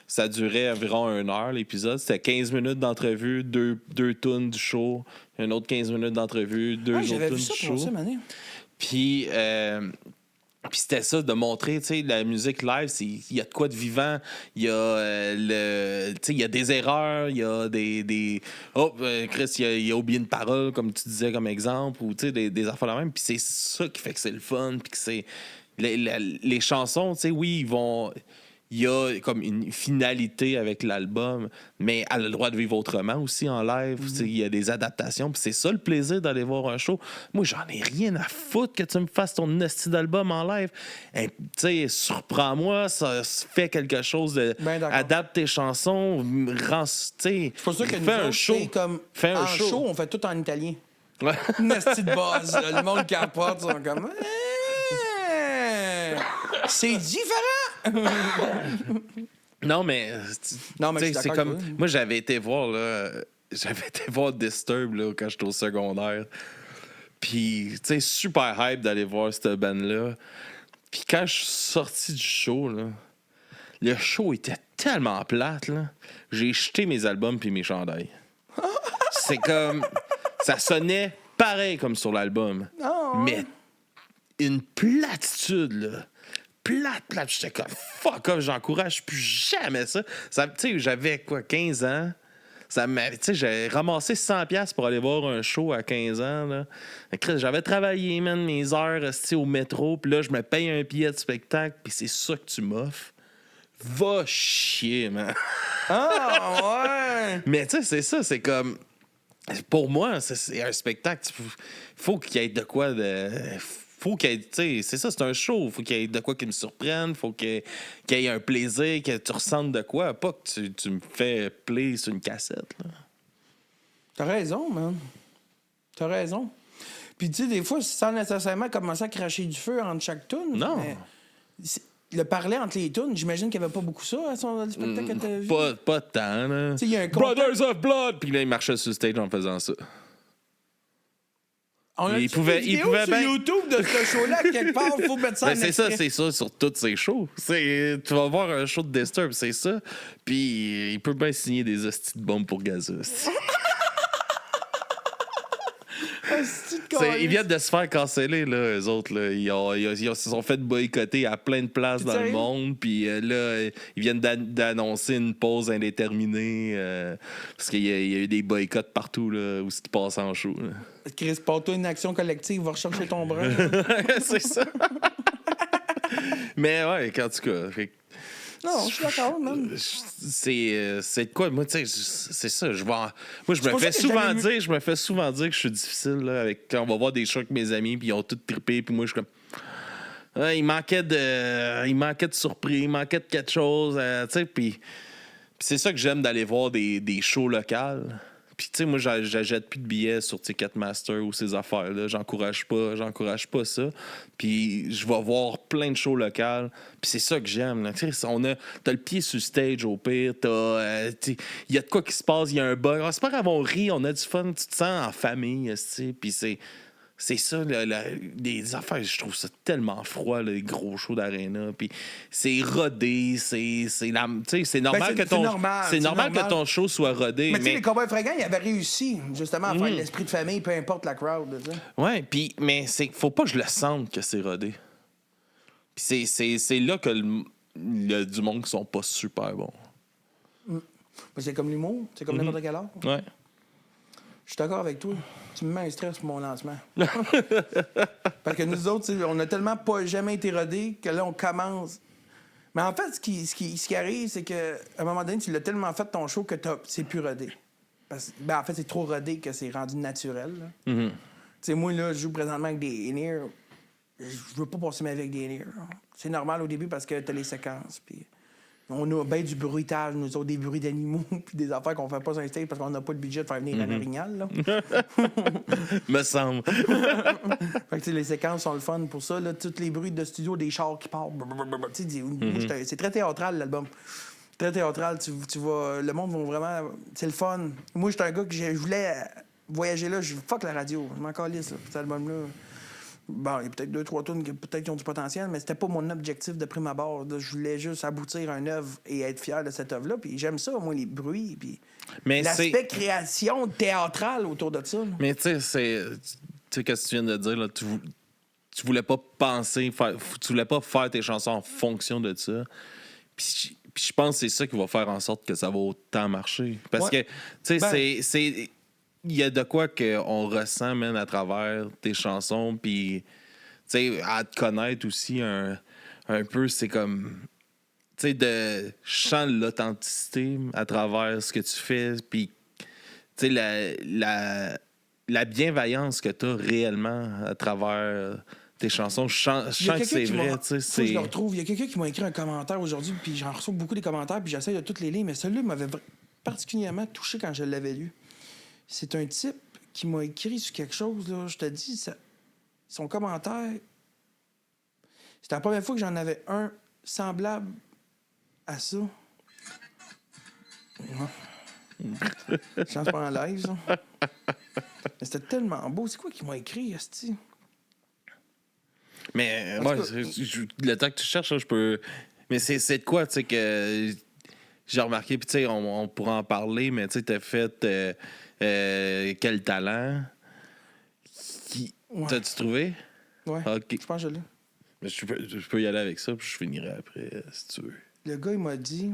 Ça durait environ 1 heure, l'épisode. C'était 15 minutes d'entrevue, deux tunes du show, un autre 15 minutes d'entrevue, deux autres j'avais tunes vu du ça show. pour ça, Mané. Puis c'était ça, de montrer, tu sais, la musique live, il y a de quoi de vivant. Il y a il y a des erreurs, il y a des oh, Chris, il a oublié une parole, comme tu disais, comme exemple, ou tu sais, des affaires la même. Puis c'est ça qui fait que c'est le fun, puis que c'est... Les chansons, tu sais, oui, ils vont... Il y a comme une finalité avec l'album, mais elle a le droit de vivre autrement aussi en live. Il y a des adaptations. Puis c'est ça le plaisir d'aller voir un show. Moi, j'en ai rien à foutre que tu me fasses ton esti d'album en live. Tu sais, surprends-moi, ça fait quelque chose de. Adapte tes chansons, C'est pour ça que nous un autres, show. Comme Fais un en show. show, on fait tout en italien. Ouais. Une esti de base. Là. Le monde capote, ils sont comme... C'est différent! Non, mais je suis c'est d'accord comme. avec toi. Moi, j'avais été voir Disturb là, quand j'étais au secondaire. Puis, tu sais, super hype d'aller voir cette band-là. Puis quand je suis sorti du show, là, le show était tellement plate, là. J'ai jeté mes albums puis mes chandails. C'est comme... Ça sonnait pareil comme sur l'album. Oh. Mais une platitude, là. Plate. J'étais comme, fuck off, j'encourage plus jamais ça. Tu sais, j'avais, 15 ans. Tu sais, j'ai ramassé 100$ pour aller voir un show à 15 ans, là. J'avais travaillé, man, mes heures, au métro, puis là, je me paye un billet de spectacle, puis c'est ça que tu m'offres. Va chier, man. Ah, ouais! Mais tu sais, c'est ça, c'est comme... Pour moi, c'est un spectacle. Faut qu'il y ait de quoi de... Faut qu'il y ait, tu sais, c'est ça, c'est un show. Faut qu'il y ait de quoi qui me surprenne. Faut qu'il y ait un plaisir, que tu ressentes de quoi. Pas que tu me fais play sur une cassette. Là. T'as raison, man. T'as raison. Puis, tu sais, des fois, sans nécessairement commencer à cracher du feu entre chaque tune. Non. Le parler entre les tunes, j'imagine qu'il n'y avait pas beaucoup ça à son spectacle que t'as vu. Pas tant, là. Tu sais, il y a un Brothers of Blood! Puis là, il marchait sur le stage en faisant ça. On a il pouvait sur bien... YouTube de ce show-là, quelque part, il faut mettre ça en c'est ça sur tous ces shows. Tu vas voir un show de Disturb, c'est ça. Puis il peut bien signer des hosties de bombes pour Gaza. Ils viennent de se faire canceller, là, eux autres. Là. Ils se sont fait boycotter à plein de places dans le monde. Puis là, ils viennent d'annoncer une pause indéterminée. Parce qu'il y a eu des boycotts partout là, où c'est passé en show. Là. Chris, porte-toi une action collective, va rechercher ton bras. C'est ça. Mais ouais, en tout cas... Non, je suis d'accord, man. C'est de quoi? Moi, tu sais, c'est ça. Moi, je me fais souvent dire que je suis difficile là, quand on va voir des shows avec mes amis, puis ils ont tous trippé, puis moi, je suis comme... il manquait de surprise, il manquait de quelque chose, tu sais, puis c'est ça que j'aime d'aller voir des shows locales. Puis, tu sais, moi, j'achète plus de billets sur Ticketmaster ou ces affaires-là. J'encourage pas ça. Puis, je vais voir plein de shows locales. Puis, c'est ça que j'aime. Tu sais, t'as le pied sur le stage au pire. Il y a de quoi qui se passe. Il y a un bug. C'est pas grave, on rit, on a du fun. Tu te sens en famille, tu sais. Puis, c'est ça, les affaires, je trouve ça tellement froid, les gros shows d'aréna. Puis c'est rodé, c'est normal que ton show soit rodé. Mais tu sais, les Cowboys Fringants, ils avaient réussi, justement, à faire l'esprit de famille, peu importe la crowd. Ouais, puis, mais faut pas que je le sente que c'est rodé. Puis c'est là que il y a du monde qui sont pas super bons. C'est comme l'humour, c'est comme n'importe quel art. Ouais. Je suis d'accord avec toi. Tu me mets un stress pour mon lancement. Parce que nous autres, on n'a tellement pas jamais été rodés que là, on commence. Mais en fait, ce qui arrive, c'est qu'à un moment donné, tu l'as tellement fait ton show que c'est plus rodé. En fait, c'est trop rodé que c'est rendu naturel. Tu sais, moi, là, je joue présentement avec des in-ears. Je veux pas passer ma vie avec des in-ears. C'est normal au début parce que t'as les séquences. Puis on a bien du bruitage, nous autres, des bruits d'animaux, puis des affaires qu'on fait pas sur un stage parce qu'on n'a pas le budget de faire venir un orignal, là. Me semble. Fait que les séquences sont le fun pour ça, là. Tous les bruits de studio, des chars qui partent. C'est très théâtral, l'album. Très théâtral. Tu vois, le monde va vraiment... C'est le fun. Moi, j'étais un gars que je voulais voyager là. Je fuck la radio. Je m'en calisse, là, cet album-là. Bon, il y a peut-être 2-3 tunes qui peut-être qui ont du potentiel, mais c'était pas mon objectif de prime abord. Là. Je voulais juste aboutir à une œuvre et être fier de cette œuvre-là. Puis j'aime ça, moi, les bruits, puis Mais l'aspect création théâtrale autour de ça. Là. Mais tu sais, tu sais, qu'est-ce que tu viens de dire, là? Tu voulais pas tu voulais pas faire tes chansons en fonction de ça. Puis je pense que c'est ça qui va faire en sorte que ça va autant marcher. Parce que, tu sais, il y a de quoi qu'on ressent, même, à travers tes chansons. Puis, tu sais, à te connaître aussi un peu, c'est comme. Tu sais, je sens l'authenticité à travers ce que tu fais. Puis, tu sais, la bienveillance que tu as réellement à travers tes chansons, je sens que c'est vrai. Tu sais, je le retrouve. Il y a quelqu'un qui m'a écrit un commentaire aujourd'hui, puis j'en reçois beaucoup des commentaires, puis j'essaie de toutes les lire, mais celui-là m'avait particulièrement touché quand je l'avais lu. C'est un type qui m'a écrit sur quelque chose, là. Je te dis, son commentaire, c'était la première fois que j'en avais un semblable à ça. Chance pas en live, ça. Mais c'était tellement beau. C'est quoi qui m'a écrit, esti? Mais ouais, le temps que tu cherches, là, je peux. Mais c'est de quoi, tu sais, que j'ai remarqué, puis tu sais, on pourra en parler, mais tu sais, t'as fait quel talent? Ouais. T'as-tu trouvé? Ouais. Okay. Je pense que je l'ai. Mais je peux y aller avec ça, puis je finirai après, si tu veux. Le gars, il m'a dit: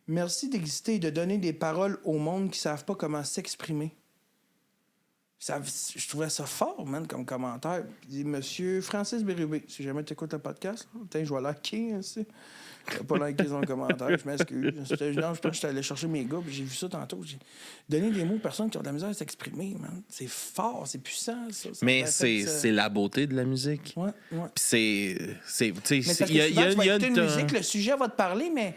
merci d'exister et de donner des paroles au monde qui savent pas comment s'exprimer. Je trouvais ça fort, man, comme commentaire. Il dit: Monsieur Francis Bérubé, si jamais tu écoutes le podcast, je vais liker, aussi. Je pas liké son commentaire, je m'excuse. Non, je pense que j'étais allé chercher mes gars, puis j'ai vu ça tantôt. J'ai donné des mots aux personnes qui ont de la misère à s'exprimer, man. C'est fort, c'est puissant, ça. Mais c'est la beauté de la musique. Ouais, ouais. Puis c'est tu sais, il y a une musique, le sujet va te parler, mais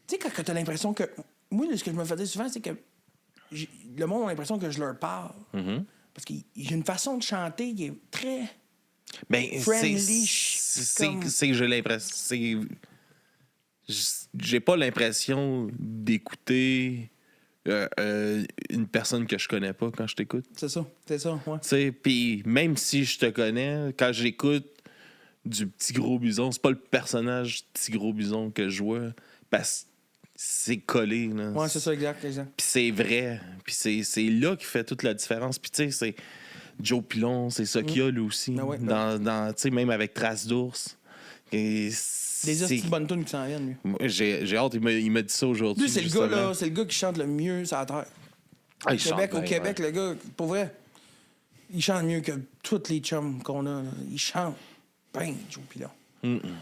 tu sais, quand tu as l'impression que. Moi, ce que je me faisais souvent, c'est que le monde a l'impression que je leur parle. Mm-hmm. Parce qu'il y a une façon de chanter qui est très friendly. C'est que j'ai l'impression. J'ai pas l'impression d'écouter une personne que je connais pas quand je t'écoute. C'est ça, ouais. Tu sais, puis même si je te connais, quand j'écoute du Petit Gros Bison, c'est pas le personnage Petit Gros Bison que je vois, parce que c'est collé. Là. Ouais, c'est ça, exact. Puis c'est vrai. Puis c'est là qui fait toute la différence. Puis tu sais, c'est Joe Pilon, c'est ça qu'il y a lui aussi. Ben ouais, tu sais, même avec Trace d'ours. Des petites bonnes tunes qui s'en viennent, lui. J'ai hâte, il m'a dit ça aujourd'hui. Lui, c'est le gars, là, c'est le gars qui chante le mieux sur la terre. Au Québec, le gars, pour vrai, il chante mieux que tous les chums qu'on a. Là. Il chante bien, Joe Pilon.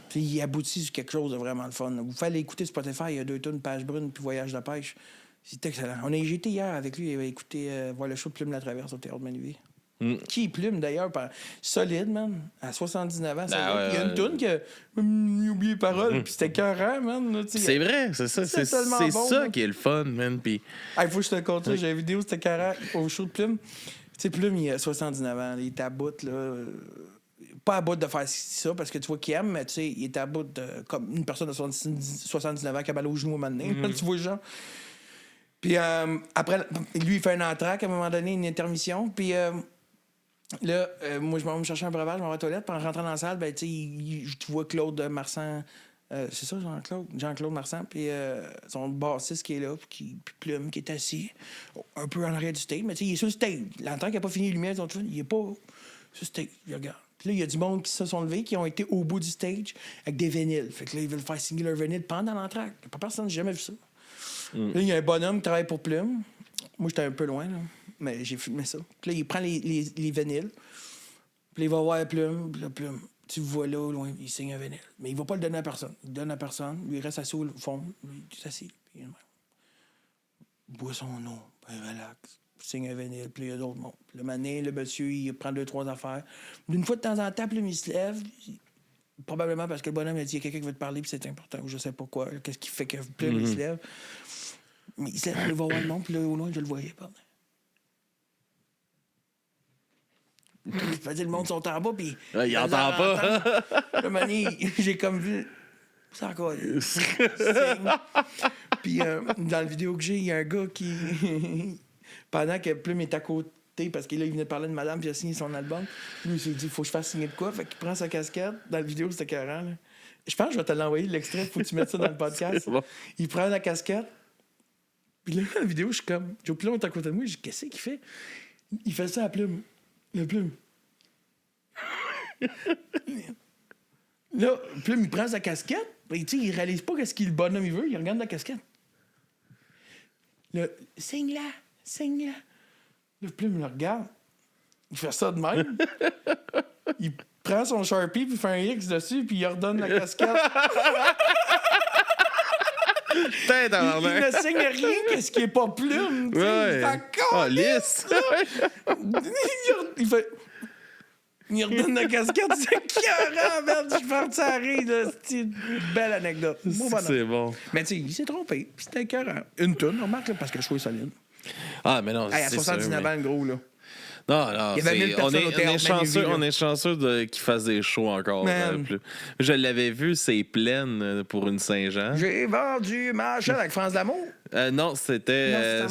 Puis il aboutit sur quelque chose de vraiment le fun. Vous fallait écouter Spotify, il y a 2 tunes, Page Brune puis Voyage de pêche. C'est excellent. J'étais hier avec lui, il avait écouté voir le show de Plume la Traverse au Théâtre de Manuvie. Qui est Plume, d'ailleurs, solide, man. À 79 ans, il y a une toune que j'ai oublié les paroles, puis c'était écœurant, man. Là, c'est vrai, c'est ça. C'est bon, ça qui est le fun, man. Puis... Il faut que je te le conte. J'ai une vidéo, c'était écœurant au show de Plume. Tu sais, Plume, il a 79 ans. Il est à bout, là. Pas à bout de faire ça, parce que tu vois qu'il aime, mais tu sais, il est à bout de... Comme une personne de 79 ans qui a mal au genou à un moment donné. Tu vois le genre. Puis après, lui, il fait un entraque à un moment donné, une intermission. Puis... là, moi, je m'en vais me chercher un breuvage, je m'en vais à la toilette, puis en rentrant dans la salle, ben, tu sais, tu vois Claude Marsan, c'est ça, Jean-Claude Marsan, puis son bassiste qui est là, puis Plume qui est assis, un peu en arrière du stage, mais tu sais, il est sur le stage. L'entend qu'il n'a pas fini les lumières, il est pas sur le stage, il regarde. Puis là, il y a du monde qui se sont levés, qui ont été au bout du stage avec des vinyles. Fait que là, ils veulent faire signer leur vinyle pendant l'entraque. Pas personne, j'ai jamais vu ça. Là, il y a un bonhomme qui travaille pour Plume. Moi, j'étais un peu loin, là. Mais j'ai filmé ça. Puis là, il prend les vinyles. Puis là, il va voir Plume. Puis là, Plume, tu le vois là, au loin, il signe un vinyle. Mais il va pas le donner à personne. Il le donne à personne. Lui, il reste assis au fond. Lui, il s'assied. Puis il boit son eau. Puis il relaxe. Il signe un vinyle. Puis là, il y a d'autres mondes. Puis le matin, le monsieur, il prend 2-3 affaires. D'une fois de temps en temps, Plume, il se lève. Probablement parce que le bonhomme a dit: il y a quelqu'un qui veut te parler, puis c'est important. Ou je sais pas quoi. Qu'est-ce qui fait que Plume, il se lève. Mais il se lève, il va voir le monde. Puis là, au loin, je le voyais pas. Le monde sont en bas, puis... il entend pas. Le mané, j'ai comme vu... C'est encore... Puis dans la vidéo que j'ai, il y a un gars qui... Pendant que Plume est à côté quitter parce que là, il venait de parler de madame puis il a signé son album. Lui, il s'est dit, faut que je fasse signer de quoi? Fait qu'il prend sa casquette. Dans la vidéo, c'était écœurant, là. Je pense que je vais te l'envoyer, l'extrait. Faut que tu mettes ça dans le podcast. Bon. Il prend la casquette. Puis là, dans la vidéo, je suis comme... Joe Pilon est à côté de moi. Je dis, qu'est-ce qu'il fait? Il fait ça à la plume. La plume. Là, Plume, il prend sa casquette. Et tu sais, il réalise pas ce qu'il le bonhomme il veut. Il regarde la casquette. Là, signe-la. Le Plume le regarde. Il fait ça de même. Il prend son Sharpie, puis il fait un X dessus, puis il redonne la casquette. Il ne signe rien qu'est-ce qui est pas Plume. Ouais. Lisse. Il fait... Il redonne la casquette, c'est écœurant, merde. Je suis parti à rire, là. C'est une belle anecdote. C'est bon. Mais tu sais, il s'est trompé, puis c'était écœurant. Une tonne, remarque, là, parce que le choix est solide. Ah, mais non, Hey, à 79 ans, le gros, là. Non, Il y avait 1000 on personnes au théâtre Manuel, on est chanceux qu'il fasse des shows encore. Plus. Je l'avais vu, c'est pleine pour une Saint-Jean. J'ai vendu ma chaîne avec France d'Amour. Non, c'était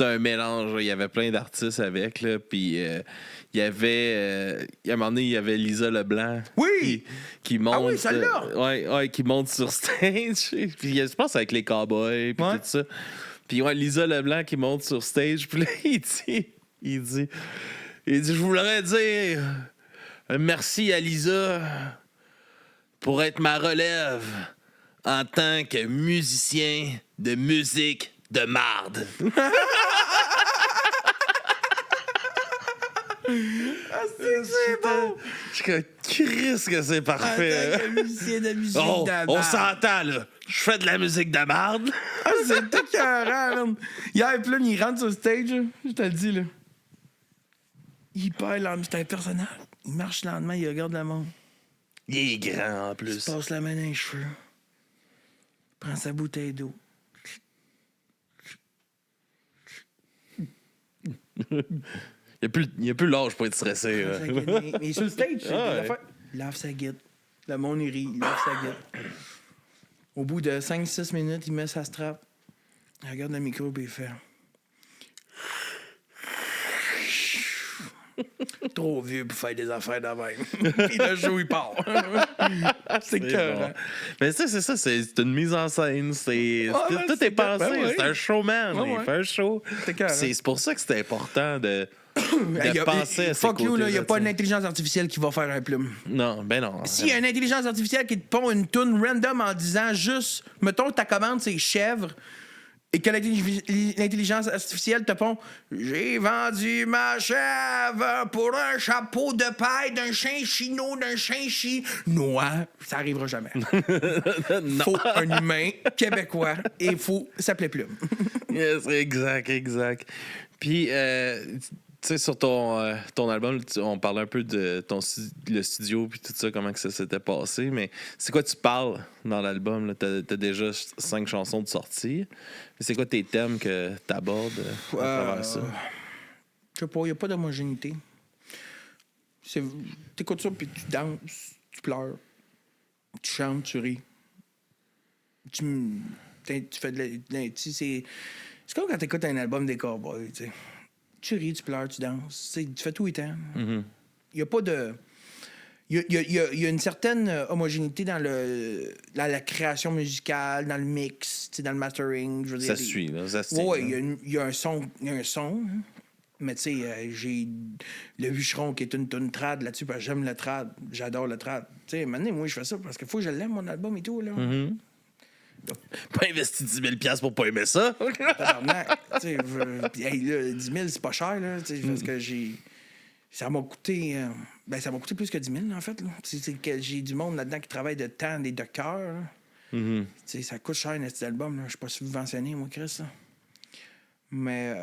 un mélange. Il y avait plein d'artistes avec. Là, puis il y avait... à un moment donné, il y avait Lisa Leblanc. Oui! Qui monte... Ah oui, celle-là! Qui monte sur stage. Puis je pense avec les cowboys puis tout ça. Puis Lisa Leblanc qui monte sur stage. Puis là, il dit, je voudrais dire merci à Lisa pour être ma relève en tant que musicien de musique de marde. C'est bon! Je suis comme, Chris, que c'est parfait. En tant que musicien de musique de marde. On s'entend, là. Je fais de la musique de marde. C'est écœurant, man. Hier, Plume, il rentre sur le stage, là. Je te le dis, là. Il perd l'âme. C'est un personnage. Il marche lentement, il regarde le monde. Il est grand, en plus. Il se passe la main dans les cheveux. Il prend sa bouteille d'eau. Il n'y a plus l'âge pour être stressé. Mais sur le stage, il lave sa guide. Le monde, il rit. Il lave sa guide. Au bout de 5-6 minutes, il met sa strap. Il regarde le micro et il fait... Trop vieux pour faire des affaires de même. Puis le show, il part. C'est cœur. Bon. Mais ça, c'est ça. C'est une mise en scène. Tout est pensé. C'est un showman. Il fait un show. C'est pour ça que c'est important de penser à ces côtés. Il n'y a pas une intelligence artificielle qui va faire un Plume. Non, ben non. S'il y a une intelligence artificielle qui te pond une toune random en disant juste, mettons que ta commande, c'est chèvre, et que l'intelligence artificielle te pond « J'ai vendu ma chèvre pour un chapeau de paille d'un chien chinois, d'un chien chinois. » Ça arrivera jamais. Faut un humain québécois et il faut s'appeler Plume. Yes, exact. Puis, tu sais, sur ton album, on parlait un peu de le studio puis tout ça, comment que ça s'était passé, mais c'est quoi tu parles dans l'album? T'as déjà 5 chansons de sortie. C'est quoi tes thèmes que t'abordes à travers ça? Je sais pas, il n'y a pas d'homogénéité. T'écoutes ça puis tu danses, tu pleures, tu chantes, tu ris. Tu fais de la... C'est comme quand t'écoutes un album des Cowboys, tu sais. Tu ris, tu pleures, tu danses. Tu fais tout le temps. Il n'y a pas de... Il y a une certaine homogénéité dans la création musicale, dans le mix, dans le mastering. Je veux dire, ça suit, là. Ça se tient. Oui, il y a un son. Hein. Mais tu sais, j'ai Le Bûcheron qui est une toune trad là-dessus, parce que j'aime le trad. J'adore le trad. Tu sais, maintenant, moi, je fais ça parce qu'il faut que je l'aime, mon album et tout, là. Pas investi 10 000$ pour pas aimer ça. Hey, là, 10 000, c'est pas cher, là, parce que ça m'a coûté... ça m'a coûté plus que 10 000, en fait. Là. C'est que j'ai du monde là-dedans qui travaille de temps, des docteurs. Ça coûte cher, cet album. Je suis pas subventionné, moi, Chris. Là. Mais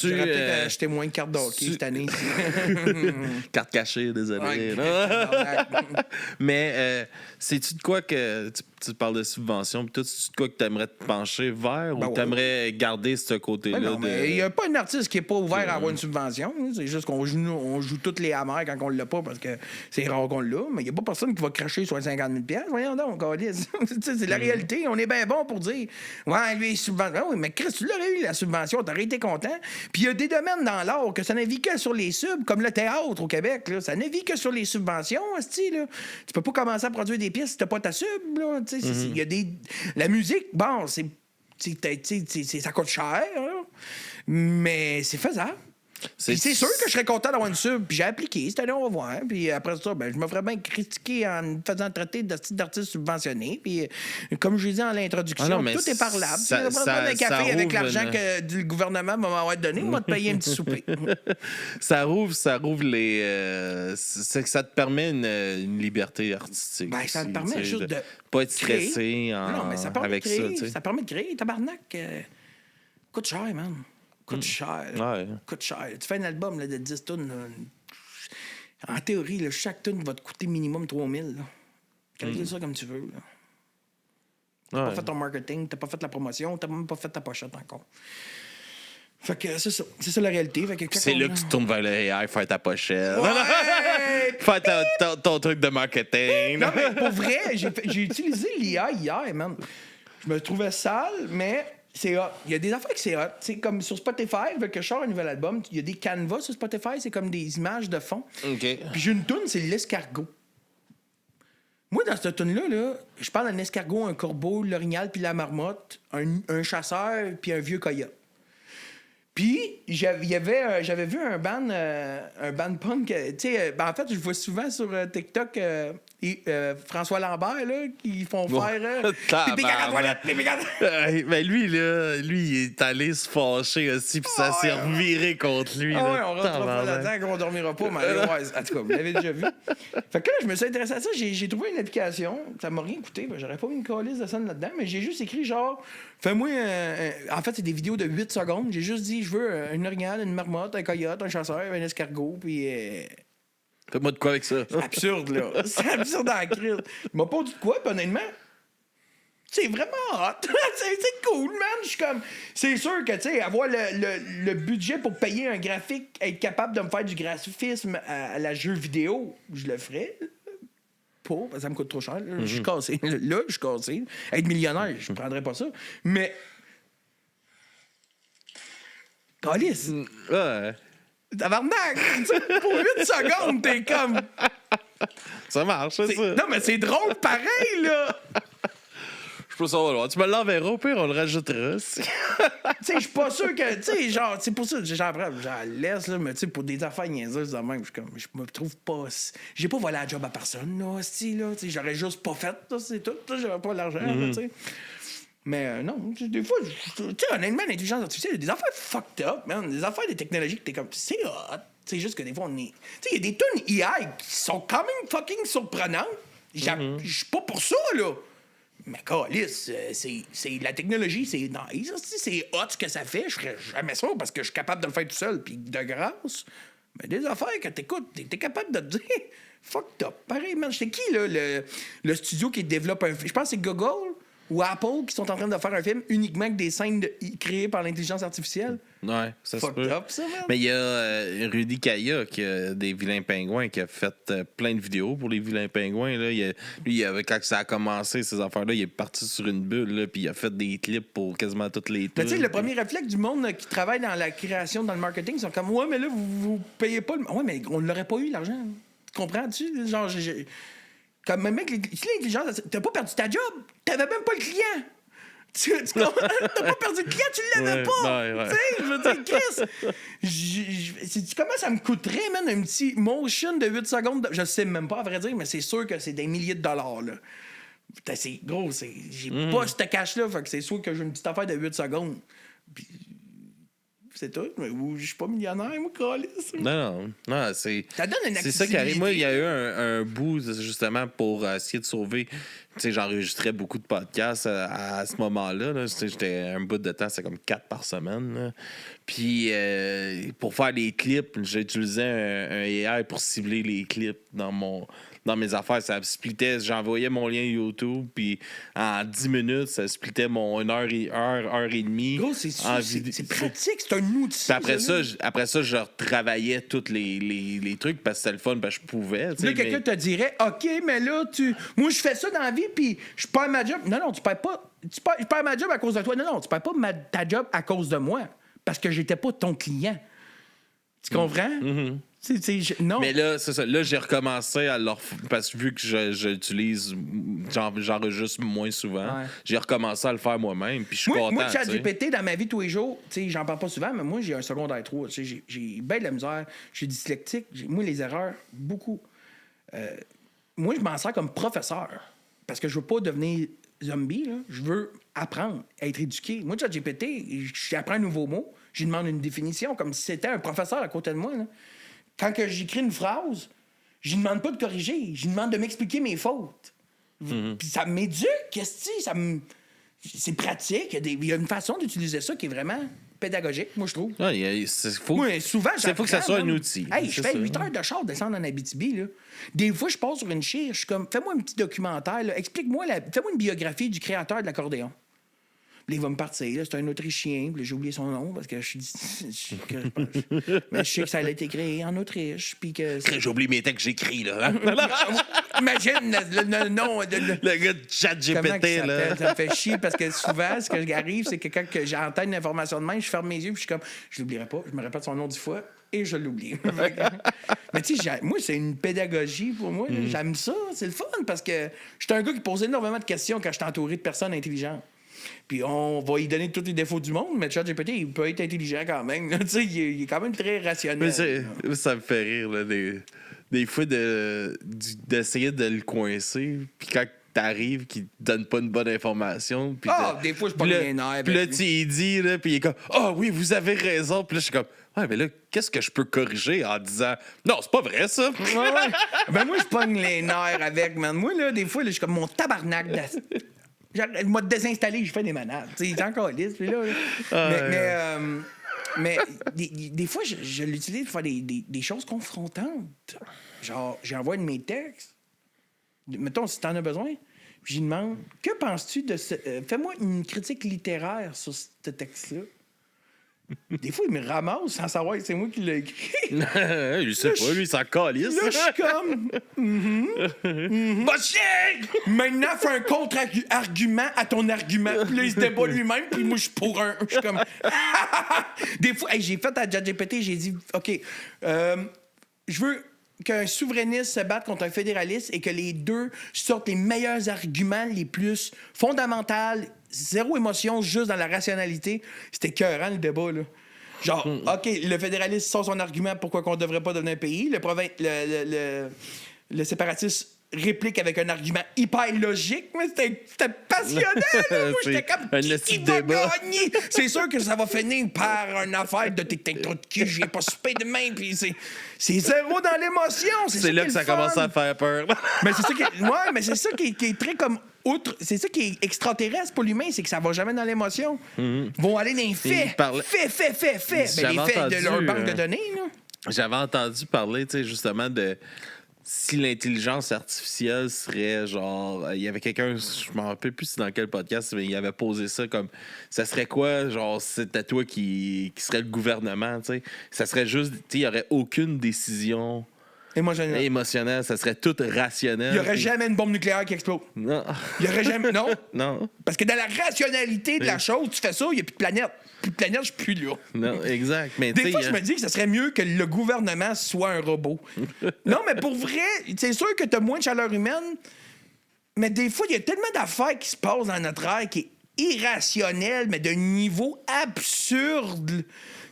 j'aurais peut-être acheté moins de cartes d'hockey cette année. Carte cachée, désolé. Mais sais-tu de quoi que tu parles de subvention, puis tout, c'est de quoi que tu aimerais te pencher vers ou tu aimerais garder ce côté-là? Il n'y a pas un artiste qui n'est pas ouvert à avoir une subvention. C'est juste qu'on joue toutes les amers quand on ne l'a pas parce que c'est rare qu'on l'a. Mais il n'y a pas personne qui va cracher sur 50 000$. Voyons donc, c'est la réalité. On est bien bon pour dire ouais, lui, il subventionne. Oui, mais Chris, tu l'aurais eu la subvention choix, t'aurais été content. Puis il y a des domaines dans l'art que ça ne vit que sur les subs, comme le théâtre au Québec, là. Ça ne vit que sur les subventions, hostie, là. Tu peux pas commencer à produire des pièces si t'as pas ta sub, là. Il y a des... La musique, bon, ça coûte cher, là. Mais c'est faisable. C'est sûr que je serais content d'avoir une sub, puis j'ai appliqué, cette année, on va voir. Puis après ça, ben, je me ferais bien critiquer en me faisant traiter d'artiste subventionné. Puis comme je l'ai dit en l'introduction, tout est parlable. Tu vas prendre un café avec l'argent que le gouvernement va m'avoir donné, on va te payer un petit souper. ça rouvre les... ça te permet une liberté artistique. Ben, ça te permet juste de pas être stressé avec ça. Ça permet de créer. Tabarnak, coûte cher, man. Coûte cher. Ouais. Coûte cher. Tu fais un album là, de 10 tonnes. En théorie, là, chaque tonne va te coûter minimum 3000. Calcule ça comme tu veux. Là. T'as pas fait ton marketing, t'as pas fait la promotion, t'as même pas fait ta pochette encore. Fait que c'est ça. C'est ça la réalité. Fait que c'est là que tu tournes vers le AI, faire ta pochette. Ouais! Faire ton truc de marketing. Non, mais pour vrai, j'ai utilisé l'IA hier, man. Je me trouvais sale, mais... c'est hot. Il y a des affaires que c'est hot. C'est comme sur Spotify, vu que je sors un nouvel album, il y a des canevas sur Spotify, c'est comme des images de fond. Okay. Puis j'ai une toune, c'est l'escargot. Moi, dans cette toune-là, là, je parle d'un escargot, un corbeau, l'orignal, puis la marmotte, un chasseur, puis un vieux coyote. Puis, j'avais vu un band punk, tu sais, en fait, je vois souvent sur TikTok François Lambert, là, qui font faire... Mais lui, il est allé se fâcher aussi, puis ça s'est reviré contre lui. Ouais, on rentrera pas là-dedans, qu'on dormira pas, mais ouais, en tout cas, vous l'avez déjà vu. Fait que là, je me suis intéressé à ça, j'ai trouvé une application, ça m'a rien coûté, j'aurais pas mis une calice de scène là-dedans, mais j'ai juste écrit genre... Fais-moi... en fait, c'est des vidéos de 8 secondes. J'ai juste dit, je veux une orignal, une marmotte, un coyote, un chasseur, un escargot, puis... Fais-moi de quoi avec ça? C'est absurde, là. C'est absurde en crise. Il m'a pas dit de quoi, puis honnêtement, c'est vraiment hot. c'est cool, man. Je suis comme... C'est sûr que, tu sais, avoir le budget pour payer un graphique, être capable de me faire du graphisme à la jeu vidéo, je le ferais. Pas, ça me coûte trop cher. Là, je suis cassé. Là, je suis cassé. Être millionnaire, je prendrais pas ça. Mais... Calice! Ouais. Tabarnak! Pour 8 secondes, t'es comme... Ça marche, c'est ça. Non, mais c'est drôle pareil, là! Je peux savoir. Tu me l'enverras, au pire, on le rajoutera. Tu sais, je suis pas sûr que... Tu sais, genre, c'est pour ça, j'en laisse, là, mais tu sais, pour des affaires niaiseuses de même, je me trouve pas... J'ai pas volé la job à personne, là, aussi, là. Tu sais, j'aurais juste pas fait, là, c'est tout. J'aurais pas l'argent, là, tu sais. Mais non, des fois, tu sais, honnêtement, l'intelligence artificielle, il y a des affaires fucked up, man. Des affaires de technologie que t'es comme, c'est hot. C'est juste que des fois, on est... Tu sais, il y a des tonnes AI qui sont quand même fucking surprenantes. Je suis pas pour ça, là. Mais câlisse, c'est la technologie, c'est nice. C'est hot ce que ça fait. Je ferais jamais ça parce que je suis capable de le faire tout seul, puis de grâce. Mais des affaires que t'écoutes, t'es capable de te dire, fucked up. Pareil, man. C'est qui, là, le studio qui développe un film? Je pense que c'est Google ou Apple qui sont en train de faire un film uniquement avec des scènes créées par l'intelligence artificielle. Ouais, ça se peut. Up, ça, man. Mais il y a Rudy Kaya qui a des vilains pingouins qui a fait plein de vidéos pour les vilains pingouins. Là. Quand ça a commencé, ces affaires-là, il est parti sur une bulle, là, puis il a fait des clips pour quasiment toutes les tu sais, le premier réflexe du monde qui travaille dans la création, dans le marketing, ils sont comme, ouais, mais là, vous payez pas le... Ouais, mais on l'aurait pas eu, l'argent. Tu comprends-tu? Genre, comme un mec, si l'intelligence, t'as pas perdu ta job, t'avais même pas le client. Tu t'as pas perdu le client, tu l'avais pas. Ouais. Tu sais, je veux dire, Chris, comment ça me coûterait, man, un petit motion de 8 secondes? Je sais même pas, à vrai dire, mais c'est sûr que c'est des milliers de dollars, là. Putain, c'est gros, j'ai pas ce cash-là, fait que c'est sûr que j'ai une petite affaire de 8 secondes. Puis, c'est tout, mais je suis pas millionnaire, moi, câlisse. Non, c'est... Ça donne une c'est ça qui arrive. Moi, il y a eu un bout, justement, pour essayer de sauver... Tu sais, j'enregistrais beaucoup de podcasts à ce moment-là. Là. J'étais un bout de temps, c'est comme 4 par semaine. Là. Puis, pour faire les clips, j'utilisais un AI pour cibler les clips dans mes affaires. Ça splittait, j'envoyais mon lien YouTube, puis en 10 minutes, ça splittait mon heure et demie. Gros, c'est pratique, c'est un outil. Puis après ça, je retravaillais tous les trucs parce que c'était le fun, parce que je pouvais. Là, quelqu'un te dirait, OK, mais là, moi, je fais ça dans la vie, puis je perds ma job. Non, tu perds pas. Je perds ma job à cause de toi. Non, tu perds pas ta job à cause de moi. parce que j'étais pas ton client. Tu comprends? Non. Mais là, c'est ça. Là, j'ai recommencé à leur. Parce que vu que je l'utilise, j'enregistre moins souvent, j'ai recommencé à le faire moi-même. Puis je suis content. Moi, ChatGPT, dans ma vie tous les jours, j'en parle pas souvent, mais moi, j'ai un secondaire 3. J'ai bien de la misère. Je suis dyslexique. Moi, les erreurs, beaucoup. Moi, je m'en sers comme professeur. Parce que je veux pas devenir zombie. Là. Je veux apprendre à être éduqué. Moi, ChatGPT, j'apprends un nouveau mot. Je lui demande une définition, comme si c'était un professeur à côté de moi. Là. Quand que j'écris une phrase, je ne demande pas de corriger, je lui demande de m'expliquer mes fautes. Puis ça m'éduque, c'est pratique. Il y a une façon d'utiliser ça qui est vraiment pédagogique, moi, je trouve. Moi, souvent, il faut que ça soit un outil. Hey, je fais 8 heures de char descendre en Abitibi. Là. Des fois, je passe sur une chire, je suis comme, fais-moi un petit documentaire, là. Explique-moi, fais-moi une biographie du créateur de l'accordéon. Puis il va me partir. Là, c'est un Autrichien. Puis j'ai oublié son nom parce que je suis. Mais je sais que ça a été créé en Autriche. Puis que. J'ai oublié mes textes que j'écris, là. Imagine le nom de. Le gars de ChatGPT, là. Ça me fait chier parce que souvent, ce qui arrive, c'est que quand j'entends une information de même, je ferme mes yeux. Puis je suis comme, je l'oublierai pas. Je me répète son nom 10 fois et je l'oublie. Mais tu sais, moi, c'est une pédagogie pour moi. J'aime ça. C'est le fun parce que je suis un gars qui posait énormément de questions quand je suis entouré de personnes intelligentes. Puis on va lui donner tous les défauts du monde, mais ChatGPT, il peut être intelligent quand même. Il est quand même très rationnel. Mais ça me fait rire, là, des fois, d'essayer de le coincer. Puis quand t'arrives, qu'il te donne pas une bonne information. Puis des fois, je parle les nerfs. Puis là, tu dis, là, puis il est comme, oui, vous avez raison. Puis là, je suis comme, mais là, qu'est-ce que je peux corriger en disant, non, c'est pas vrai, ça. Ben, moi, je pogne les nerfs avec, man. Moi, là, des fois, là, je suis comme mon tabarnak. Je m'a désinstallé, je fais des manades. Tu sais, il est encore lisse, puis là. Mais des fois, je l'utilise pour faire des choses confrontantes. Genre, j'envoie de mes textes. Mettons, si t'en as besoin. Puis j'y demande, que penses-tu de ce. Fais-moi une critique littéraire sur ce texte-là. Des fois, il me ramasse sans savoir que c'est moi qui l'ai écrit. Il sait pas, lui, il s'en calisse. Là, je suis comme... Maintenant, fais un contre-argument à ton argument. Puis là, il se débat lui-même, puis moi, je suis pour un. Je suis comme... Des fois, j'ai fait à ChatGPT, j'ai dit, OK, je veux qu'un souverainiste se batte contre un fédéraliste et que les deux sortent les meilleurs arguments les plus fondamentaux, zéro émotion, juste dans la rationalité. C'était écœurant, le débat, là. Genre, OK, le fédéraliste sort son argument pourquoi qu'on ne devrait pas devenir un pays. Le séparatiste réplique avec un argument hyper logique. Mais c'était passionnant. Moi, j'étais comme, qui va gagner? C'est sûr que ça va finir par une affaire de tes trous de cul. Je viens pas souper demain. Puis c'est zéro dans l'émotion. C'est là que ça commence à faire peur. Mais c'est ça qui est très comme... C'est ça qui est extraterrestre pour l'humain, c'est que ça va jamais dans l'émotion. Ils vont aller dans les faits. Faits. Ben, les faits de leur banque de données. Là. J'avais entendu parler, tu sais, justement, de si l'intelligence artificielle serait genre... Il y avait quelqu'un, je m'en rappelle plus dans quel podcast, mais il avait posé ça comme... Ça serait quoi, genre, c'était toi qui serait le gouvernement, tu sais? Ça serait juste... Tu sais, il n'y aurait aucune décision... émotionnel, ça serait tout rationnel. Il n'y aurait jamais une bombe nucléaire qui explose. Non. Il n'y aurait jamais. Non. Non. Parce que dans la rationalité de la chose, tu fais ça, il n'y a plus de planète. Plus de planète, je suis plus là. Non, exact. Mais des fois, je me dis que ça serait mieux que le gouvernement soit un robot. Non, mais pour vrai, c'est sûr que tu as moins de chaleur humaine, mais des fois, il y a tellement d'affaires qui se passent dans notre ère qui est irrationnel, mais d'un niveau absurde,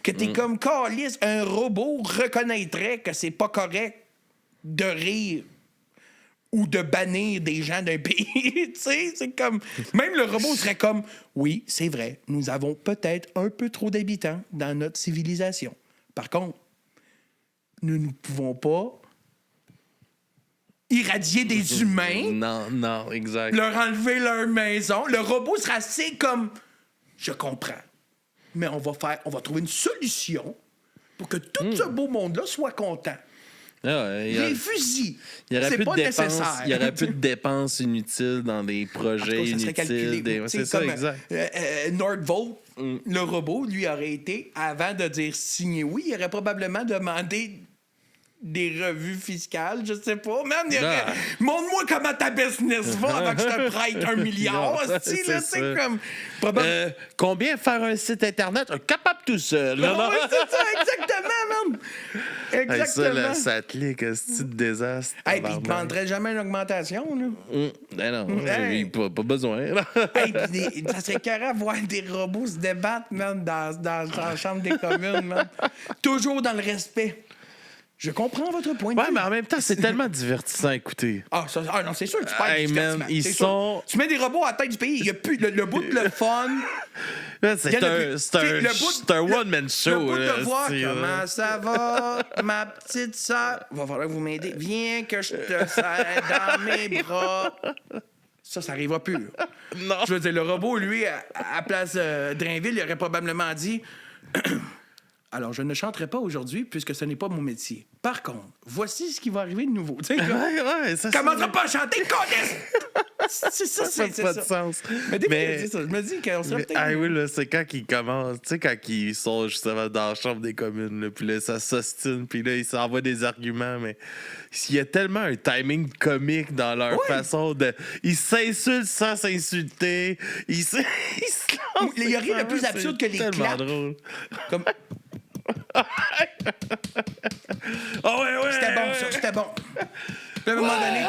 que t'es comme calice. Un robot reconnaîtrait que c'est pas correct de rire ou de bannir des gens d'un pays. Tu sais, c'est comme... Même le robot serait comme, oui, c'est vrai, nous avons peut-être un peu trop d'habitants dans notre civilisation. Par contre, nous ne pouvons pas irradier des humains. Non, exact. Leur enlever leur maison. Le robot sera assez comme, je comprends, mais on va trouver une solution pour que tout ce beau monde-là soit content. Les fusils, c'est pas nécessaire. Il y aurait plus de dépenses inutiles dans des projets inutiles. C'est ça, comme exact. Nordvolt, le robot, lui, aurait été, avant de dire signer oui, il aurait probablement demandé des revues fiscales, je sais pas. Man, Ah. montre-moi comment ta business va avant que je te prête 1 milliard. Non, Hostie, c'est là, ça. c'est comme... Combien faire un site Internet? Capable tout seul. Ah oui, c'est ça, exactement, man. Hey, ça, Exactement. la satellite, c'est de désastre. Hey, puis il ne tabarnak. demanderait jamais une augmentation, là. Ben non, Hey. pas besoin. Hey, pis ça serait carré voir des robots se débattre, man, dans la chambre des communes, man. Toujours dans le respect. Je comprends votre point de Ouais, vue. mais en même temps, c'est tellement divertissant à écouter. Ah, non, c'est sûr que tu perds Hey, du man, divertissement, ils c'est sont- sûr. Tu mets des robots à la tête du pays, il n'y a plus le bout de le fun. C'est Il y en a plus. c'est Tu sais, le un, bout- c'est un one-man Le show. bout là, de voir c'est, comment ça va, ma petite sœur. Va falloir que vous m'aider. Viens que je te serre dans mes bras. Ça n'arrivera plus. Là. Non. Je veux dire, le robot, lui, à place Drainville, il aurait probablement dit alors, je ne chanterai pas aujourd'hui puisque ce n'est pas mon métier. Par contre, voici ce qui va arriver de nouveau. Tu sais, comme, Ouais, ça, commencera pas à chanter, connaisse! C'est ça, ça fait pas de sens. Mais des fois, c'est ça. Je me dis qu'on serait peut-être. Ah oui, là, c'est quand ils commencent, tu sais, quand ils sont justement dans la chambre des communes, là, puis là, ça s'ostine, puis là, ils s'envoient des arguments, mais il y a tellement un timing comique dans leur façon de... Ils s'insultent sans s'insulter, ils se lancent. Il y a rien de plus absurde que les tellement claps. drôle. Comme... Ah ouais, ouais! C'était bon, ça, c'était bon. Puis à un moment donné,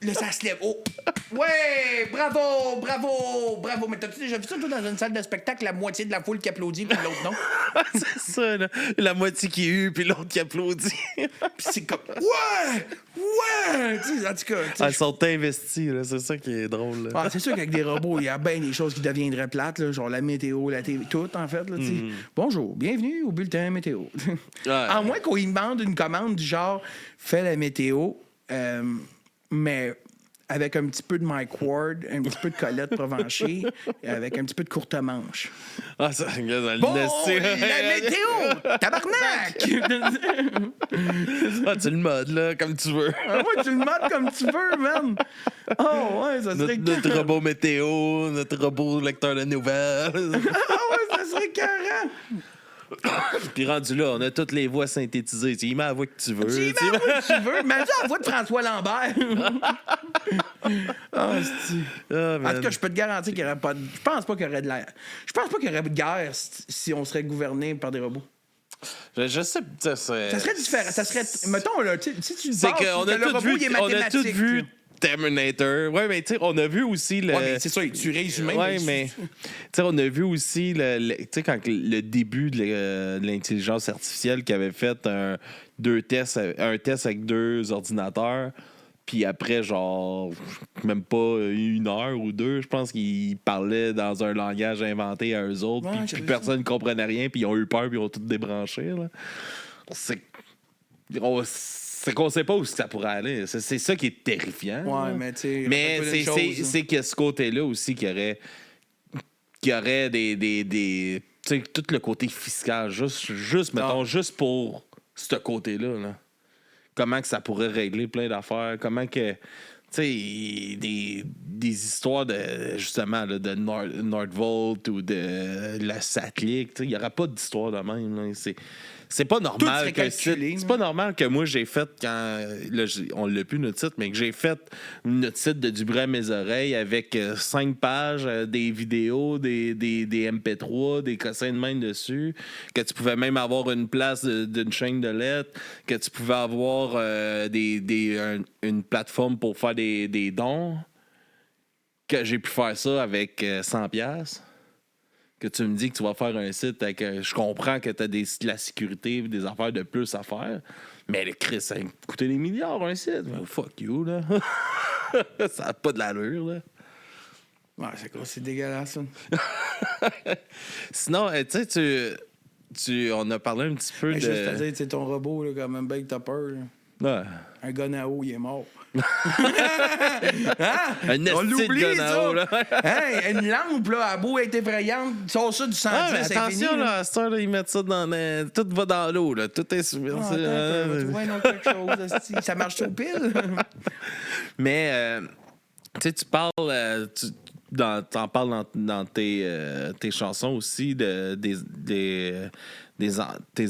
là, ça se lève. Oh! Ouais! Bravo! Bravo! Bravo! Mais t'as-tu déjà vu ça, toi, dans une salle de spectacle, la moitié de la foule qui applaudit, puis l'autre non? C'est ça, là. La moitié qui hue, puis l'autre qui applaudit. Puis c'est comme... Ouais! Ouais! Tu sais, en tout cas... tu sais, Ils sont investis, là. C'est ça qui est drôle, là. Ah, c'est sûr qu'avec des robots, il y a bien des choses qui deviendraient plates, là, genre la météo, la TV, tout, en fait. Là, tu sais. Bonjour, bienvenue au bulletin météo. À moins qu'on lui demande une commande du genre fais la météo, mais avec un petit peu de Mike Ward, un petit peu de Colette Provencher, et avec un petit peu de courte manche. Ah, ça, regarde, Bon, la météo! Tabarnak! Ah, tu le modes, là, comme tu veux. Ah, ouais, tu le modes comme tu veux, man! Oh, ouais, ça serait Notre robot météo, notre robot lecteur de nouvelles. Ah, ouais, ça serait carré! Puis rendu là, on a toutes les voix synthétisées. Tu y mets la voix que tu veux. J'ai tu sais. la voix que tu veux. Imagine la voix de François Lambert. Ah, c'est... Ah, En man. tout cas, je peux te garantir qu'il n'y aurait pas de... Je pense pas qu'il y aurait de l'air. Je pense pas qu'il y aurait de guerre si on serait gouverné par des robots. Je sais, ça serait... Ça serait différent. Ça serait... Mettons, là, si tu C'est penses qu'on que a le tous robot, vu, il est on a tous mathématique. vu là. Terminator. Ouais, mais tu sais, on a vu aussi le... Ouais, mais c'est ça, il tuerait les humains. Ouais, mais tu sais, on a vu aussi tu sais, quand le début de l'intelligence artificielle qui avait fait un test avec 2 ordinateurs, puis après, genre, même pas 1 heure ou 2, je pense qu'ils parlaient dans un langage inventé à eux autres, Ouais, puis j'avais plus personne ne comprenait rien, puis ils ont eu peur, puis ils ont tout débranché. Là. C'est qu'on sait pas où ça pourrait aller. C'est ça qui est terrifiant. Ouais, là. mais tu sais... Mais rappelle-toi d'une chose, c'est que ce côté-là aussi qu'il y aurait des tu sais, tout le côté fiscal, juste mettons, juste pour ce côté-là. Là. Comment que ça pourrait régler plein d'affaires, comment que... Tu sais, des histoires de, justement, là, de Nordvolt ou de la satellite, il n'y aura pas d'histoire de même. Là. C'est pas normal serait que calculé, c'est pas normal que moi j'ai fait quand là, on l'a plus notre titre, mais que j'ai fait notre titre de Du bruit à mes oreilles avec 5 pages, des vidéos, des MP3, des cossins de main dessus, que tu pouvais même avoir une place d'une chaîne de lettres, que tu pouvais avoir une plateforme pour faire des dons, que j'ai pu faire ça avec 100$. Que tu me dis que tu vas faire un site avec... je comprends que tu as de la sécurité et des affaires de plus à faire, mais le Chris, ça va coûter des milliards un site. Oh, fuck you, là. Ça n'a pas de l'allure, là. Ouais, c'est dégueulasse, ça. Sinon, tu sais, on a parlé un petit peu Mais de... juste à dire, tu sais, ton robot, là, quand même, big topper, Ouais. un gars Nao, il est mort. Un On esti de l'oublie, gonao, là. ça! Hey, une lampe, là, à beau être effrayante, sors ça du 110, Ah, mais c'est attention, fini, là, à cette heure-là, ils mettent ça dans... tout va dans l'eau, là. Tout est... Ah, attends, on va trouver un autre quelque chose. esti. Ça marche au pile? Mais, tu sais, tu parles... t'en parles dans tes chansons aussi, tes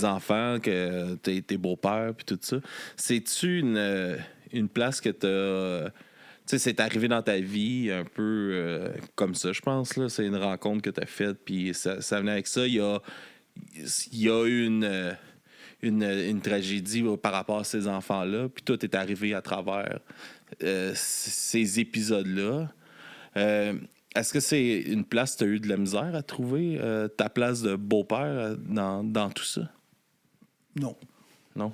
enfants, tes beaux-pères, puis tout ça. C'est-tu une place que t'as... Tu sais, c'est arrivé dans ta vie un peu comme ça, je pense. Là. C'est une rencontre que tu as faite, puis ça venait avec ça. Il y a eu une tragédie par rapport à ces enfants-là, puis tout est arrivé à travers ces épisodes-là. Est-ce que c'est une place que tu as eu de la misère à trouver, ta place de beau-père dans tout ça? Non. Non?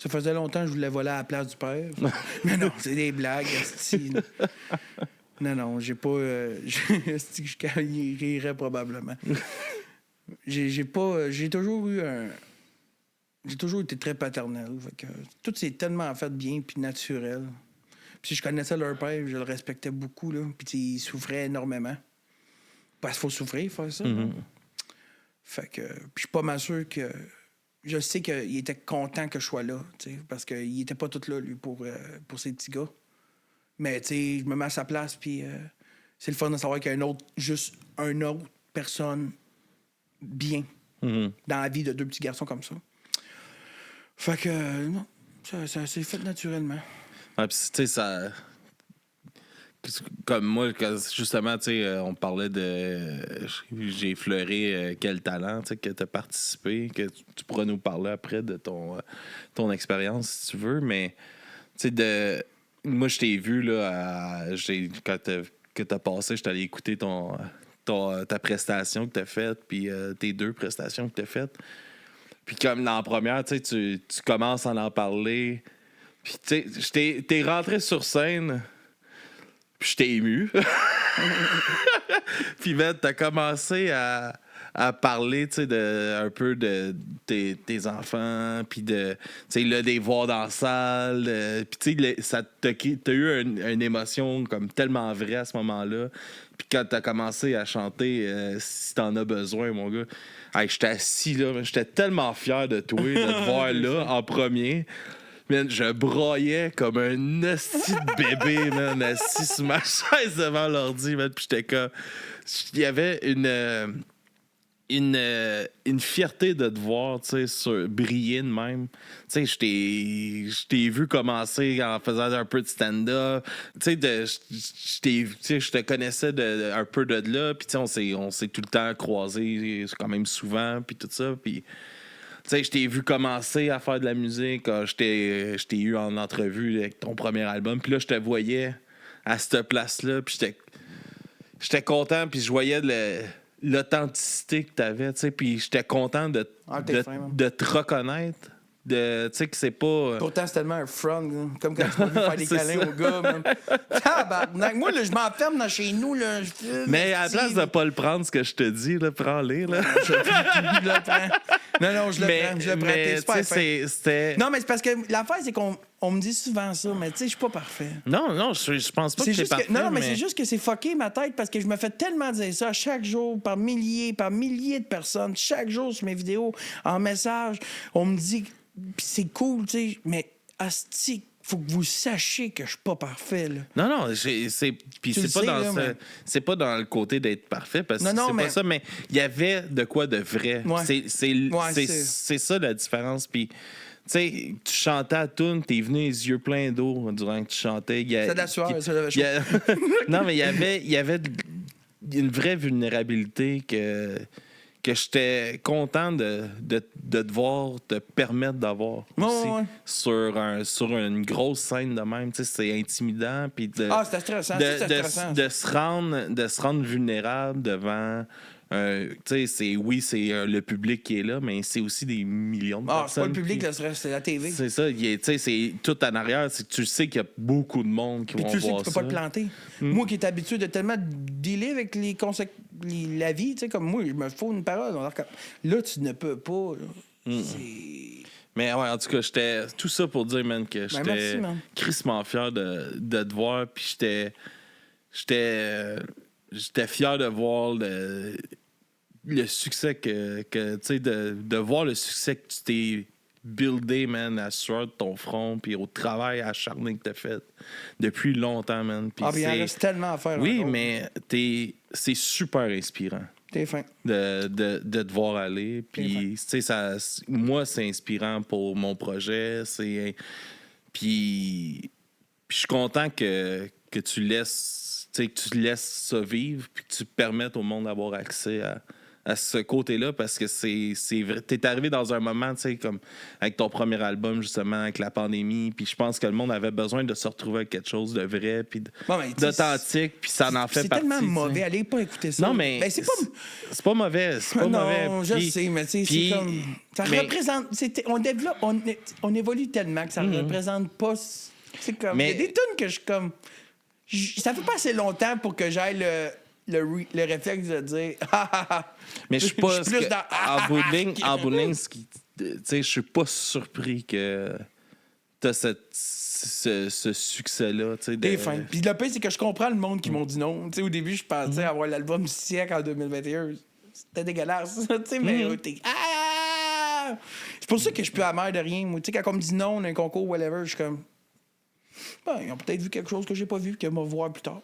Ça faisait longtemps que je voulais voler à la place du père. Mais non, c'est des blagues. Esti. Non, j'ai pas... esti, je rirais probablement. J'ai toujours eu un... J'ai toujours été très paternel. Fait que, tout s'est tellement fait bien puis naturel. Puis je connaissais leur père, je le respectais beaucoup. Là, puis il souffrait énormément. Parce qu'il faut souffrir, faire ça. Mm-hmm. Fait que... Puis je suis pas mal sûr que... Je sais qu'il était content que je sois là, parce qu'il était pas tout là, lui, pour ces petits gars. Mais, je me mets à sa place, puis c'est le fun de savoir qu'il y a juste une autre personne bien dans la vie de deux petits garçons comme ça. Fait que, non, ça s'est fait naturellement. Ouais, puis, tu sais, ça... Comme moi, justement, tu sais, on parlait de... J'ai effleuré quel talent, tu sais, que tu as participé, que tu pourras nous parler après de ton expérience, si tu veux, mais, tu sais, moi, je t'ai vu, là, quand t'as passé, je t'allais écouter ta prestation que t'as faite, puis tes deux prestations que t'as faites. Puis comme dans la première, tu sais, tu commences à en parler, puis, tu sais, t'es rentré sur scène... Puis je t'ai ému. Puis, man, t'as commencé à parler, tu sais, un peu de tes enfants, puis tu sais, là, des voir dans la salle. Puis, tu sais, t'as eu une émotion comme tellement vraie à ce moment-là. Puis quand t'as commencé à chanter Si t'en as besoin, mon gars, hey, j'étais assis là, j'étais tellement fier de toi, de te voir là, en premier. Man, je broyais comme un hostie de bébé, man, assis sur ma chaise devant l'ordi, man. Puis j'étais comme... Il y avait une fierté de te voir, tu sais, briller de même. Tu sais, je t'ai vu commencer en faisant un peu de stand-up. Tu sais, je te connaissais un peu de là, puis tu sais, on s'est tout le temps croisés quand même souvent, puis tout ça, puis... Tu sais, je t'ai vu commencer à faire de la musique. Je t'ai eu en entrevue avec ton premier album. Puis là, je te voyais à cette place-là. Puis j'étais content. Puis je voyais l'authenticité que t'avais. Tu sais, puis j'étais content de te reconnaître. Tu sais, que c'est pas... Pourtant, c'est tellement un front, là. Comme quand tu m'as vu faire des câlins aux gars, man. Tabarnak. Moi, là, je m'enferme dans chez nous, là. Mais à la place de pas le prendre, ce que je te dis, là, prends-les, là. Je le prends. Non, je le prends. Mais, tu sais, c'était... Non, mais c'est parce que l'affaire, c'est qu'on me dit souvent ça, mais tu sais, je suis pas parfait. Non, je pense pas que c'est parfait. Non, mais c'est juste que c'est fucké ma tête parce que je me fais tellement dire ça chaque jour par milliers de personnes, chaque jour sur mes vidéos, en message. On me dit, pis c'est cool, tu sais, mais asti, faut que vous sachiez que je suis pas parfait, là. Non, c'est pas dans le côté d'être parfait, parce que c'est pas ça, mais il y avait de quoi de vrai. Ouais. C'est ça la différence. Puis, tu sais, tu chantais à tune, t'es venu les yeux pleins d'eau durant que tu chantais. C'est de la sueur, ça devait chaud. Non, mais il y avait une vraie vulnérabilité que j'étais content de te voir, te permettre d'avoir aussi. Sur une grosse scène de même. Tu sais, c'est intimidant. Puis c'était stressant. De se rendre vulnérable devant... tu sais, c'est le public qui est là, mais c'est aussi des millions de personnes. C'est pas le public, c'est la TV. C'est ça. Tu sais, c'est tout en arrière. Tu sais qu'il y a beaucoup de monde qui vont voir ça. Tu sais que tu peux pas le planter. Moi qui est habitué de tellement dealer avec la vie, tu sais, comme moi, je me faut une parole. Là, tu ne peux pas. Mais ouais, en tout cas, j'étais... Tout ça pour dire, man, que j'étais crissement fier de te voir. Puis j'étais fier de voir le succès que tu sais, de voir le succès que tu t'es builder, man, à sueur de ton front, puis au travail acharné que t'as fait depuis longtemps, man. Puis il en reste tellement à faire. Oui, encore. mais c'est super inspirant. T'es fin. De te voir aller. Puis, tu sais, moi, c'est inspirant pour mon projet. Puis je suis content que tu laisses, tu sais, que tu laisses ça vivre, puis que tu permettes au monde d'avoir accès à ce côté-là, parce que c'est vrai. T'es arrivé dans un moment, tu sais, comme avec ton premier album, justement, avec la pandémie, puis je pense que le monde avait besoin de se retrouver avec quelque chose de vrai, puis d'authentique, puis ça en fait partie. C'est tellement mauvais, allez pas écouter ça. Non, mais c'est pas mauvais, c'est pas mauvais. Non, je sais, mais tu sais, c'est comme... Ça représente... On développe... On évolue tellement que ça représente pas... C'est comme... Il y a des tunes que je suis comme... Ça fait pas assez longtemps pour que j'aille le réflexe de dire mais je suis pas plus dans en bout de ligne, tu sais, je suis pas surpris que t'as ce succès-là, tu sais. T'es fin. Puis le pire, c'est que je comprends le monde qui m'ont dit non. Tu sais, au début, je pensais avoir l'album du siècle en 2021. C'était dégueulasse, tu sais, mais c'est pour ça que je suis plus amer de rien. Tu sais, quand on me dit non, un concours, whatever, je suis comme... Ben, ils ont peut-être vu quelque chose que j'ai pas vu, qu'ils vont voir plus tard.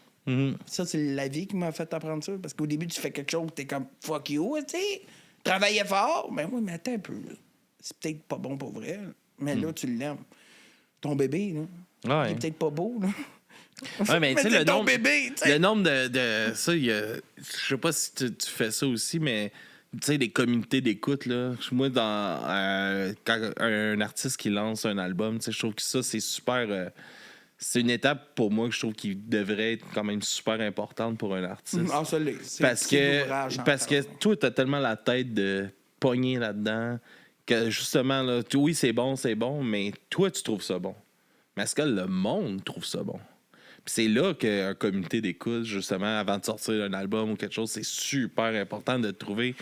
Ça, c'est la vie qui m'a fait apprendre ça. Parce qu'au début, tu fais quelque chose, t'es comme fuck you, tu sais. Travaillais fort. Ben oui, mais attends un peu. Là. C'est peut-être pas bon pour vrai. Là. Mais là, tu l'aimes. Ton bébé, là. Il est peut-être pas beau, là. Ouais, mais tu sais, le nombre de ça, je sais pas si tu fais ça aussi, mais tu sais, des communautés d'écoute, là. Moi, quand un artiste qui lance un album, tu sais, je trouve que ça, c'est super. C'est une étape pour moi que je trouve qui devrait être quand même super importante pour un artiste. Ça l'est. Parce que toi, t'as tellement la tête de pogner là-dedans que justement, là, oui, c'est bon, mais toi, tu trouves ça bon. Mais est-ce que le monde trouve ça bon? Puis c'est là qu'un comité d'écoute, justement, avant de sortir un album ou quelque chose, c'est super important de trouver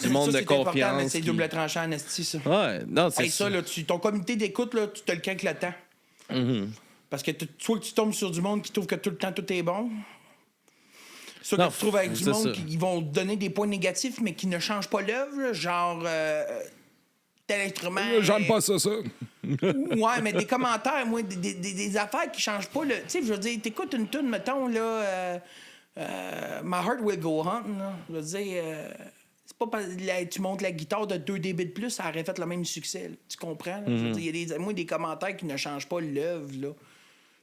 du monde de confiance. Mais c'est double tranchant en esti, ça. Ouais, non, c'est ça. Là, ton comité d'écoute, là, tu te le calques le temps. Parce que soit que tu tombes sur du monde qui trouve que tout le temps tout est bon, soit que tu trouves avec du monde qui vont te donner des points négatifs, mais qui ne changent pas l'œuvre, genre tel instrument. J'aime pas ça. Ouais, mais des commentaires, moi, des affaires qui changent pas. Tu sais, je veux dire, t'écoutes une tune, mettons, là, My Heart Will Go On, là. Je veux dire, c'est pas parce que tu montes la guitare de 2 dB de plus, ça aurait fait le même succès. Là. Tu comprends? Là? Je veux dire, il y a des commentaires qui ne changent pas l'œuvre, là.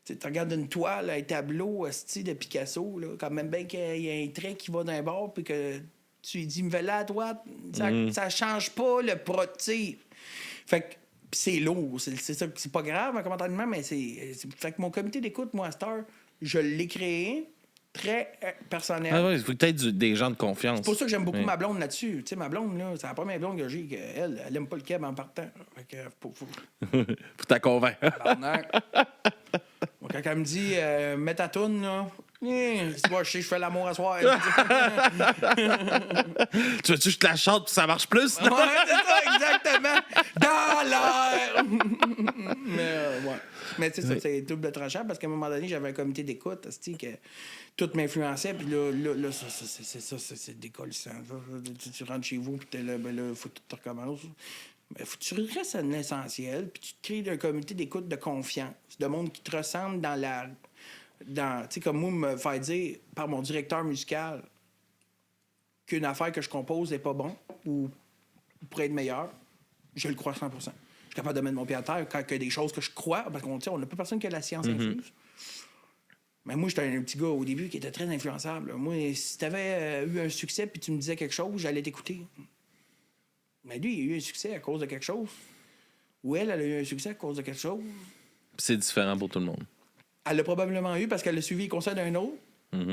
Tu regardes une toile, un tableau de Picasso, là, quand même bien qu'il y a un trait qui va d'un bord, puis que tu lui dis, me là à droite, ça change pas le produit. Fait que c'est lourd, c'est ça, c'est pas grave, un commentaire de même, mais fait que mon comité d'écoute, moi, à Star, je l'ai créé très personnel. Ah oui, il faut peut-être des gens de confiance. C'est pour ça que j'aime beaucoup ma blonde là-dessus. Tu sais, ma blonde, là, c'est la première blonde que j'ai, qu'elle, elle aime pas le keb en partant. Fait que faut t'en convaincre. Quand elle me dit mets ta toune, là. Je fais l'amour à soir. Tu veux-tu que je te la chante puis ça marche plus? Ouais, c'est ça, exactement. Dans l'air! Mais tu sais, ça, c'est double tranchant parce qu'à un moment donné, j'avais un comité d'écoute, que tout m'influençait. Puis là, c'est décollissant. Tu rentres chez vous, puis t'es là, ben là, faut que tu recommences. Mais faut que tu restes à l'essentiel, puis tu te crées un comité d'écoute de confiance, de monde qui te ressemble tu sais, comme moi, me faire dire par mon directeur musical qu'une affaire que je compose n'est pas bon ou pourrait être meilleure, je le crois 100%. Je suis capable de mettre mon pied à terre quand il y a des choses que je crois, parce qu'on n'a pas personne qui a la science infuse. Mais moi, j'étais un petit gars au début qui était très influençable. Moi, si tu avais eu un succès puis tu me disais quelque chose, j'allais t'écouter. Mais lui, il a eu un succès à cause de quelque chose. Ou elle a eu un succès à cause de quelque chose. C'est différent pour tout le monde. Elle l'a probablement eu parce qu'elle a suivi les conseils d'un autre.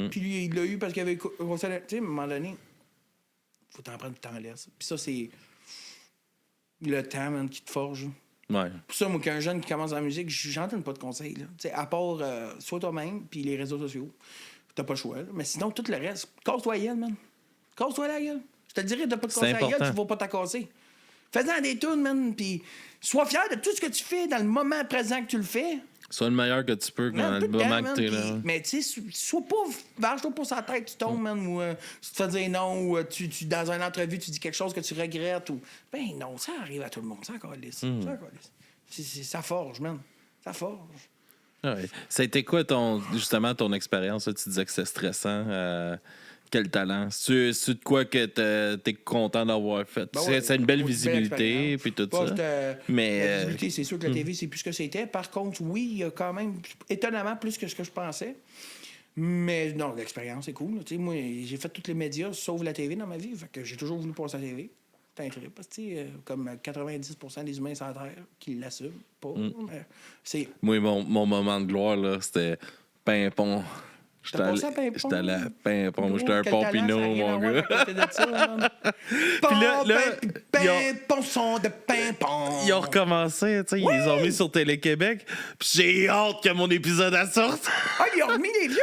Puis lui, il l'a eu parce qu'il avait conseil d'un... Tu sais, à un moment donné, faut t'en prendre, tu t'en laisses. Puis ça, c'est le temps, man, qui te forge. Ouais. Pour ça, moi, qu'un jeune qui commence en musique, j'en donne pas de conseils. Tu sais, à part sois toi-même puis les réseaux sociaux. T'as pas le choix. Là. Mais sinon, tout le reste, casse-toi la gueule, man. Casse-toi la gueule. Je te dirais, t'as pas de casser la gueule, tu vas pas t'accasser. Fais-en des tunes, man, puis sois fier de tout ce que tu fais dans le moment présent que tu le fais. Sois le meilleur que tu peux quand Man, le tout le temps, moment man, que t'es là. mais tu sais, sois pas. Varge-toi pas sa tête, tu tombes, man, ou tu te fais dire non, ou dans une entrevue, tu dis quelque chose que tu regrettes, ou. Ben non, ça arrive à tout le monde, ça calisse. Ça calisse. Ça forge, man. Ça forge. Ah ouais. Ça a été quoi, justement, ton expérience? Là? Tu disais que c'était stressant. Quel talent? C'est de quoi que t'es content d'avoir fait? Ben ouais, c'est une belle une visibilité, expérience. puis tout Pas, ça. Mais, la visibilité, c'est sûr que la TV, c'est plus ce que c'était. Par contre, oui, il y a quand même étonnamment plus que ce que je pensais. Mais non, l'expérience, c'est cool. Tu sais, moi, j'ai fait tous les médias, sauf la TV dans ma vie. Fait que j'ai toujours voulu passer à la TV. C'est un trip. Parce que, tu sais, comme 90% des humains sur la Terre qui l'assument pas. Mais c'est... Moi, mon moment de gloire, là, c'était Pimpon. T'as passé à Pimpon? J'étais allé à Pimpon. J'étais un Quel talent, ça a Pompino, rien à mon voir gars. à côté de ça, man. Puis là, Pimpon, son de Pimpon. Ils ont recommencé, tu sais, ils les ont mis sur Télé-Québec. Puis j'ai hâte que mon épisode sorte. Ah, ils ont remis les vieux?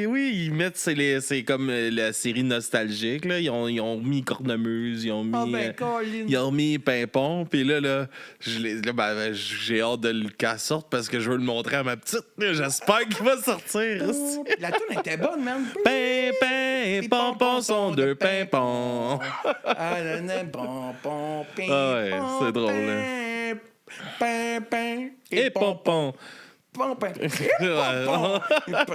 Oui, ils mettent, c'est comme la série nostalgique, là. Ils ont mis Cornemuse, ils ont mis... Colin. ils ont mis Pimpon, puis là j'ai hâte qu'elle sorte parce que je veux le montrer à ma petite. J'espère qu'il va sortir. La toune était bonne, man. Pimpin, Pompon sont deux pimpons. Ah, pompon, Ouais, c'est drôle, hein. Pimpin Et Pompon. Pompin. Et pompon. En tout cas,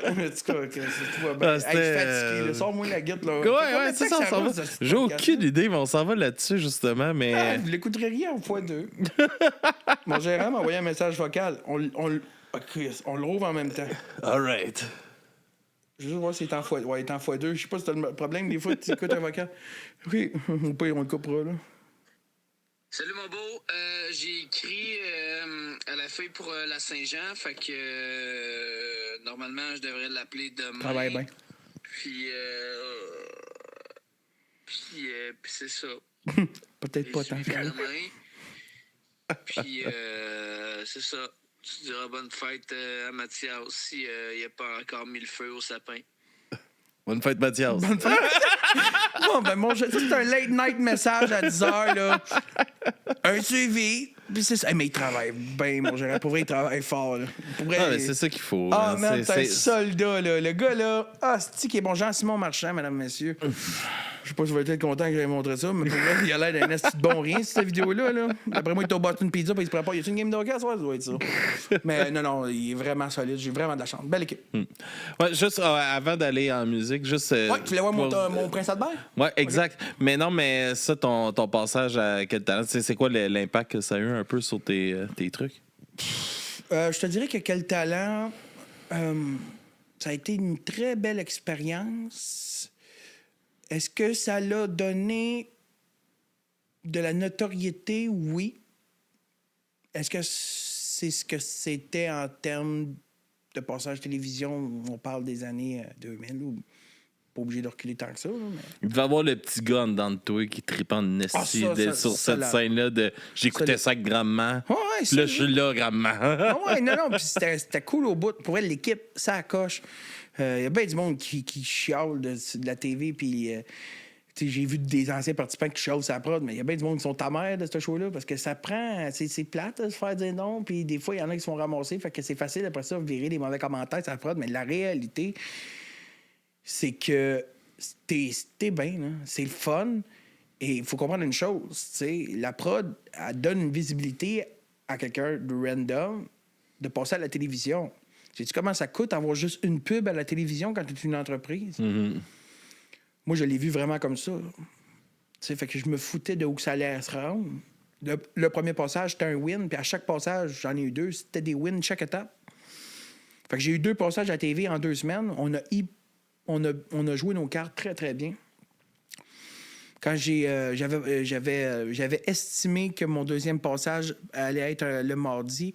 tu vois bien. Je suis fatigué, là. Sors-moi la guette, là. Ouais, c'est ça, on s'en va. J'ai aucune idée, mais on s'en va là-dessus, justement, mais... Ah, vous l'écouterez rien en x2. Mon gérant m'a envoyé un message vocal. On le rouvre en même temps. All right. Je veux juste voir s'il est en x2. Ouais, il est en x2. Je sais pas si t'as le problème. Des fois, tu écoutes un vocal. Oui, ou pas, on le coupera, là. Salut mon beau, j'ai écrit à la feuille pour la Saint-Jean, fait que normalement je devrais l'appeler demain. Travaille bien. Puis c'est ça. Peut-être pas tant. Demain. Puis c'est ça. Tu diras bonne fête à Mathias si il n'a pas encore mis le feu au sapin. Bonne fête, Mathias. Bonne fête. Bon, ben, ça, c'est un late night message à 10h, là. Un suivi. Puis c'est ça. Hey, mais il travaille bien, mon gérant. Pour vrai, il travaille fort, là. Pour vrai, Ah, mais c'est ça qu'il faut. Ah, hein. man, t'es un soldat, là. Le gars, là. Ah, c'est qui est bon. Jean-Simon Marchand, mesdames, messieurs. Je sais pas si vous allez être content que j'aie montré ça, mais pour vrai, il a l'air d'un esti de bon rien, cette vidéo-là, là. Après moi, il t'a battu une pizza, puis il se prépare. Y a-tu une game de hockey à soir? Ça doit être ça. Mais non, il est vraiment solide. J'ai vraiment de la chance. Belle équipe. Ouais, juste avant d'aller en musique, juste. Ouais, tu voulais voir mon Prince Albert? Ouais, exact. Okay. Mais non, mais ça, ton passage à Quel talent, c'est quoi l'impact que ça a eu un peu sur tes trucs? Je te dirais que Quel talent, ça a été une très belle expérience. Est-ce que ça l'a donné de la notoriété? Oui. Est-ce que c'est ce que c'était en termes de passage télévision? On parle des années 2000 ou pas obligé de reculer tant que ça. Là, mais... Il devait avoir le petit gars en dedans de toi qui tripait en esti sur cette scène-là de j'écoutais ça avec grand-mère. Ouais, puis là, je suis là, grand-mère. Ouais, non, puis c'était cool au bout. Pour elle, l'équipe, ça coche. Il y a bien du monde qui chiale de la TV, puis j'ai vu des anciens participants qui chialent sur la prod, mais il y a bien du monde qui sont ta mère de ce show-là, parce que ça prend... C'est plate de se faire dire non, puis des fois, il y en a qui se font ramasser, fait que c'est facile après ça de virer des mauvais commentaires sur la prod, mais la réalité, c'est que t'es bien, là. C'est le fun, et il faut comprendre une chose, t'sais, la prod, elle donne une visibilité à quelqu'un de random de passer à la télévision. Sais-tu comment ça coûte avoir juste une pub à la télévision quand tu es une entreprise? Mm-hmm. Moi, je l'ai vu vraiment comme ça. T'sais, fait que je me foutais de où ça allait se rendre. Le premier passage, c'était un win, puis à chaque passage, j'en ai eu 2, c'était des wins chaque étape. Fait que j'ai eu 2 passages à la TV en 2 semaines. On a joué nos cartes très, très bien. Quand j'avais estimé que mon deuxième passage allait être le mardi,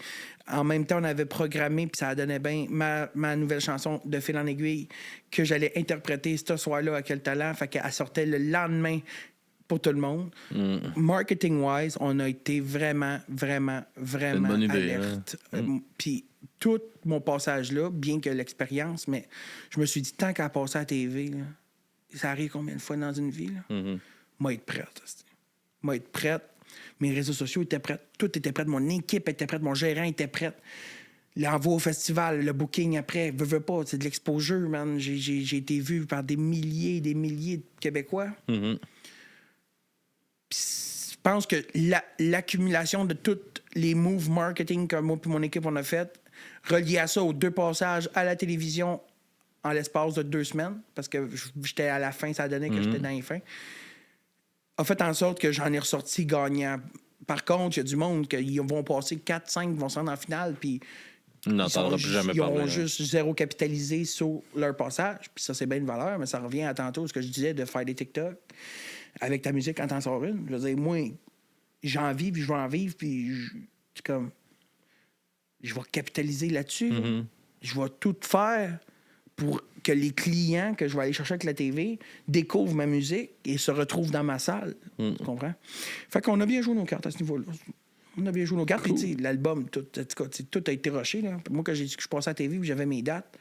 en même temps, on avait programmé, puis ça donnait bien ma nouvelle chanson de Fil en aiguille que j'allais interpréter ce soir-là à Quel talent. Fait qu'elle sortait le lendemain pour tout le monde. Marketing-wise, on a été vraiment, vraiment, vraiment bonne idée, alerte. Puis tout mon passage-là, bien que l'expérience, mais je me suis dit, tant qu'à passer à la TV, là, ça arrive combien de fois dans une vie? Là? Moi, être prête. Moi, être prête. Mes réseaux sociaux étaient prêts. Tout était prêt. Mon équipe était prête. Mon gérant était prêt. l'envoi au festival, le booking après, veux pas, c'est de l'exposure, man. J'ai été vu par des milliers et des milliers de Québécois. Mm-hmm. Je pense que l'accumulation de tous les moves marketing que moi et mon équipe on a fait, relié à ça aux 2 passages à la télévision en l'espace de 2 semaines, parce que j'étais à la fin, ça donnait que j'étais dans les fins, a fait en sorte que j'en ai ressorti gagnant. Par contre, il y a du monde qui vont passer 4-5, vont se rendre en finale, puis On n'entendra plus jamais ils parler. ont juste zéro capitalisé sur leur passage, puis ça, c'est bien une valeur, mais ça revient à tantôt ce que je disais de faire des TikTok avec ta musique quand t'en sors une. Je veux dire, moi, j'en vis, puis je vais en vivre, puis comme... Je vais capitaliser là-dessus. Mm-hmm. Je vais tout faire pour que les clients que je vais aller chercher avec la TV découvrent ma musique et se retrouvent dans ma salle. Tu comprends? Fait qu'on a bien joué nos cartes à ce niveau-là. On a bien joué nos cartes. Puis, tu sais, l'album, tout a été rushé. Là. Moi, quand j'ai dit que je passais à la TV, j'avais mes dates.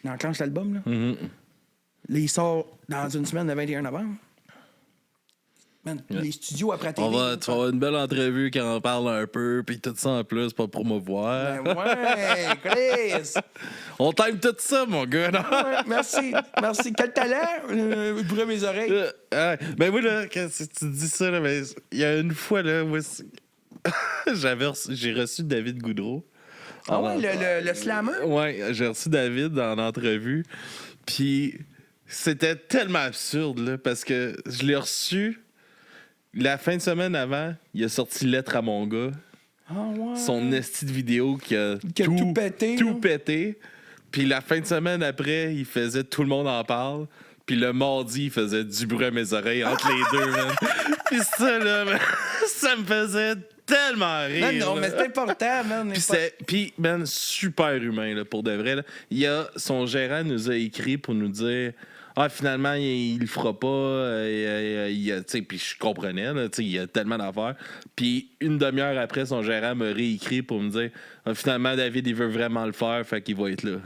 On enclenche l'album. Là. Mm-hmm. Là, il sort dans une semaine, le 21 novembre. Man, les studios après la TV. Tu vas avoir une belle entrevue quand on parle un peu, puis tout ça en plus, pas pour promouvoir. Ben ouais, Chris! On t'aime tout ça, mon gars. Non? Ouais, merci. Quel talent! Brûle mes oreilles. Ben moi, là, quand tu dis ça, là, ben, il y a une fois, là, moi, j'ai reçu David Goudreau. Ah ouais, le slammer? Ouais, j'ai reçu David en entrevue. Puis c'était tellement absurde, là, parce que je l'ai reçu la fin de semaine avant, il a sorti Lettre à mon gars. Ah ouais. Son esti de vidéo qui a tout pété. Tout là. pété. Puis la fin de semaine après, il faisait Tout le monde en parle. Puis le mardi, il faisait Du bruit à mes oreilles entre les deux, man. Puis ça, là, man, ça me faisait tellement rire. Non, là. mais c'est important, man. Puis, man, super humain, là, pour de vrai. Là. Son gérant nous a écrit pour nous dire... Ah, finalement, il le fera pas. Puis je comprenais, là, il y a tellement d'affaires. Puis une demi-heure après, son gérant m'a réécrit pour me dire ah, finalement, David, il veut vraiment le faire, fait qu'il va être là.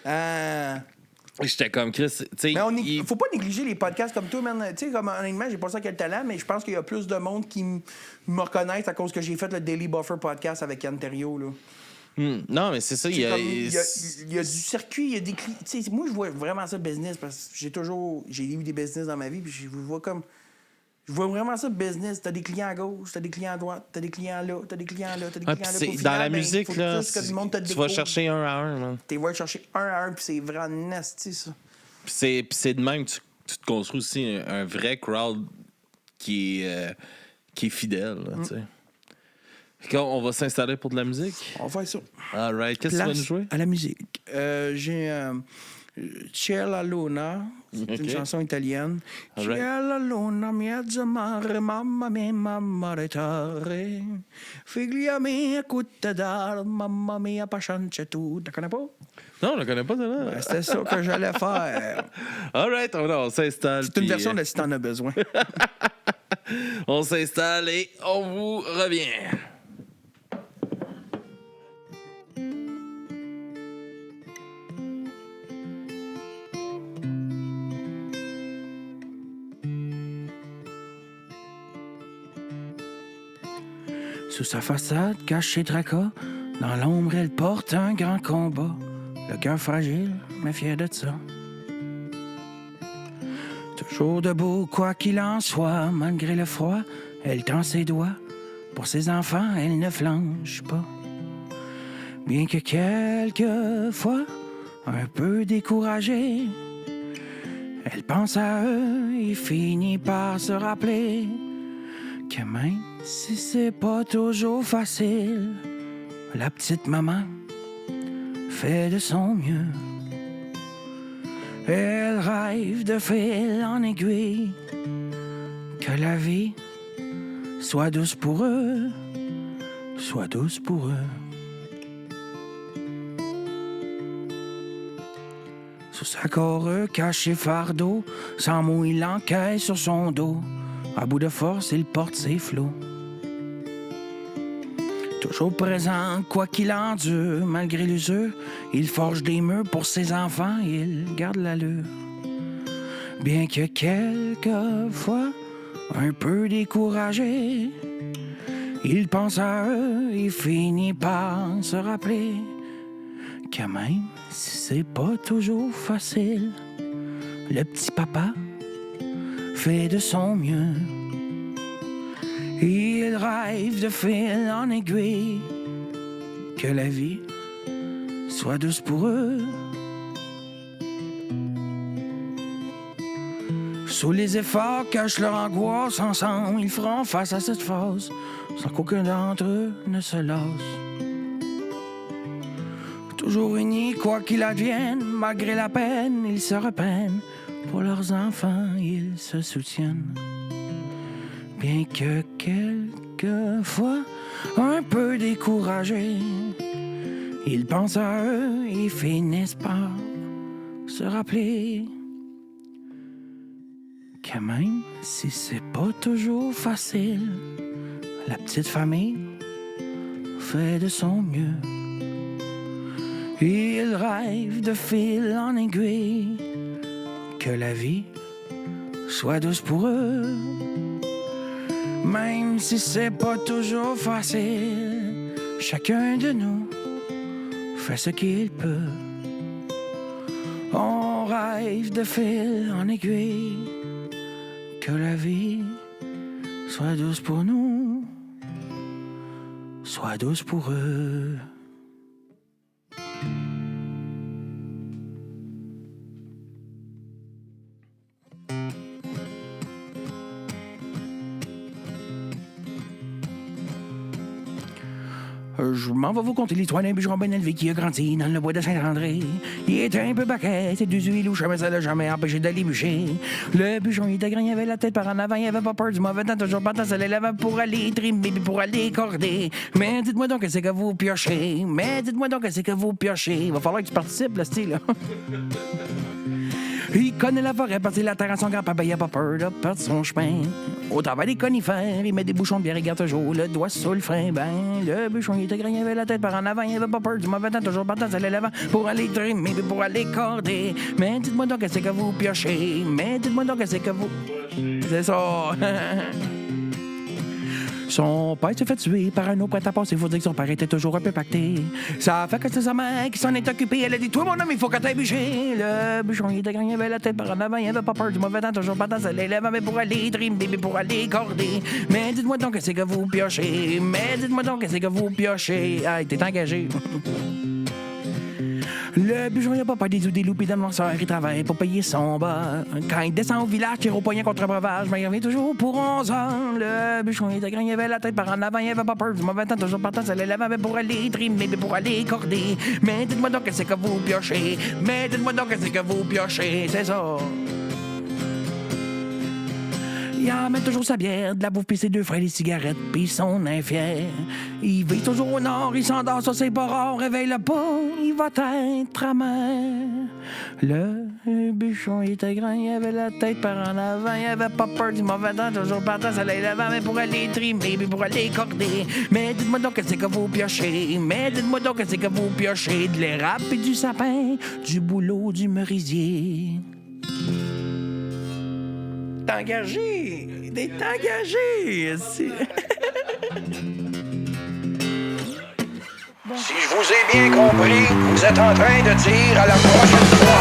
Ah. J'étais comme Chris. Mais faut pas négliger les podcasts comme toi, man. Tu sais, comme honnêtement, j'ai pas ça quel talent, mais je pense qu'il y a plus de monde qui me reconnaissent à cause que j'ai fait le Daily Buffer podcast avec Yann Terriot, là. Non, mais c'est ça. Il y a du circuit, il y a des clients. Moi, je vois vraiment ça business parce que j'ai eu des business dans ma vie, puis je vois vraiment ça business. T'as des clients à gauche, t'as des clients à droite, t'as des clients là, t'as des clients là, t'as des clients là. Dans la musique, là, tu vas chercher un à un, man. Tu vas chercher un à un, puis c'est vraiment nasty, ça. Puis c'est de même que tu te construis aussi un vrai crowd qui est fidèle, tu sais. Quand on va s'installer pour de la musique? On va faire ça. All right. Qu'est-ce que tu vas nous jouer? À la musique. J'ai Ciel la Luna. C'est une chanson italienne. All Ciel right. la Luna, mezzo mare, mamma mia, retare. Figlia mia, cutte d'ar, mamma mia, patience tu. Tu connais pas? Non, on ne connaît pas, ça, là. Ben, c'était ça que j'allais faire. All right, on s'installe. C'est une version de Si t'en as besoin. On s'installe et on vous revient. Sous sa façade cachée tracas, dans l'ombre, elle porte un grand combat. Le cœur fragile, mais fier de ça. Toujours debout, quoi qu'il en soit, malgré le froid, elle tend ses doigts. Pour ses enfants, elle ne flanche pas. Bien que quelquefois, un peu découragée, elle pense à eux et finit par se rappeler que même si c'est pas toujours facile, la petite maman fait de son mieux. Elle rêve de fil en aiguille, que la vie soit douce pour eux, soit douce pour eux. Sous sa corps caché fardeau, sans mots il encaisse sur son dos. À bout de force, il porte ses flots. Toujours présent, quoi qu'il endure, malgré l'usure, il forge des murs pour ses enfants, il garde l'allure. Bien que quelquefois, un peu découragé, il pense à eux et finit par se rappeler Que même si c'est pas toujours facile, le petit papa fait de son mieux. Il rêve de fil en aiguille, que la vie soit douce pour eux. Sous les efforts cachent leur angoisse, ensemble ils feront face à cette phase, sans qu'aucun d'entre eux ne se lasse. Toujours unis, quoi qu'il advienne, malgré la peine, ils se repeinent. Pour leurs enfants, ils se soutiennent. Bien que quelquefois, un peu découragés, ils pensent à eux et finissent par se rappeler que même si c'est pas toujours facile, la petite famille fait de son mieux. Ils rêvent de fil en aiguille, que la vie soit douce pour eux. Même si c'est pas toujours facile, chacun de nous fait ce qu'il peut. On rêve de fil en aiguille, que la vie soit douce pour nous, soit douce pour eux. Je m'en vais vous conter l'histoire d'un bûcheron bien élevé qui a grandi dans le bois de Saint-André. Il était un peu baquette et d'huile ou jamais ça l'a jamais empêché d'aller bûcher. Le bûcheron il était grand, il avait la tête par en avant, il avait pas peur du mauvais temps, toujours partant ça l'élève pour aller trimer puis pour aller corder. Mais dites-moi donc qu'est-ce que vous piochez, mais dites-moi donc qu'est-ce que vous piochez. Il va falloir que tu participes là, style là. Il connaît la forêt, parti la terre à son grand-papa, il a pas peur de perdre son chemin. Au travers des conifères, il met des bouchons de bière, il garde toujours le doigt sur le frein. Ben, le bûcheron, il était grand, il avait la tête par en avant, il avait pas peur du mauvais temps, toujours partant, ça l'élève pour aller trimer, puis pour aller corder. Mais dites-moi donc qu'est-ce que vous piochez, mais dites-moi donc qu'est-ce que vous... C'est ça. Son père s'est fait tuer par un autre prêt-à-passer. Il faut dire que son père était toujours un peu pacté. Ça fait que c'est sa mère qui s'en est occupée. Elle a dit, toi, mon homme, il faut que t'aies bûché. Le bûcheron, il était grand, il avait la tête par en avant. Il avait pas peur du mauvais temps, toujours partant, ça l'élève. Mais pour aller trimer, pour aller corder. Mais dites-moi donc qu'est-ce que vous piochez. Mais dites-moi donc qu'est-ce que vous piochez. Ah, t'es engagé. Le bûcheron, il a pas peur des loups pis de noirceur, il travaille pour payer son bas. Quand il descend au village, tire au poignet contre un breuvage, mais il revient toujours pour 11 ans. Le bûcheron, il était grand, il avait la tête par en avant, il avait pas peur du mauvais temps, toujours partant, ça l'élève, mais pour aller trimer, mais pour aller corder. Mais dites-moi donc qu'est-ce que vous piochez, mais dites-moi donc qu'est-ce que vous piochez, c'est ça. Il amène toujours sa bière, de la bouffe pis ses 2 frères, des cigarettes pis son infier. Il vit toujours au nord, il s'endort sur ses bords, réveille-le pas, il va être amer. Le bûcheron il était grand, il avait la tête par en avant, il avait pas peur du mauvais temps, toujours partant, ça l'allait l'avant, mais pour aller trimer, puis pour aller corder. Mais dites-moi donc qu'est-ce que vous piochez, mais dites-moi donc qu'est-ce que vous piochez, de l'érable pis du sapin, du bouleau, du merisier. T'es engagé! T'es engagé! Si je vous ai bien compris, vous êtes en train de dire à la prochaine fois.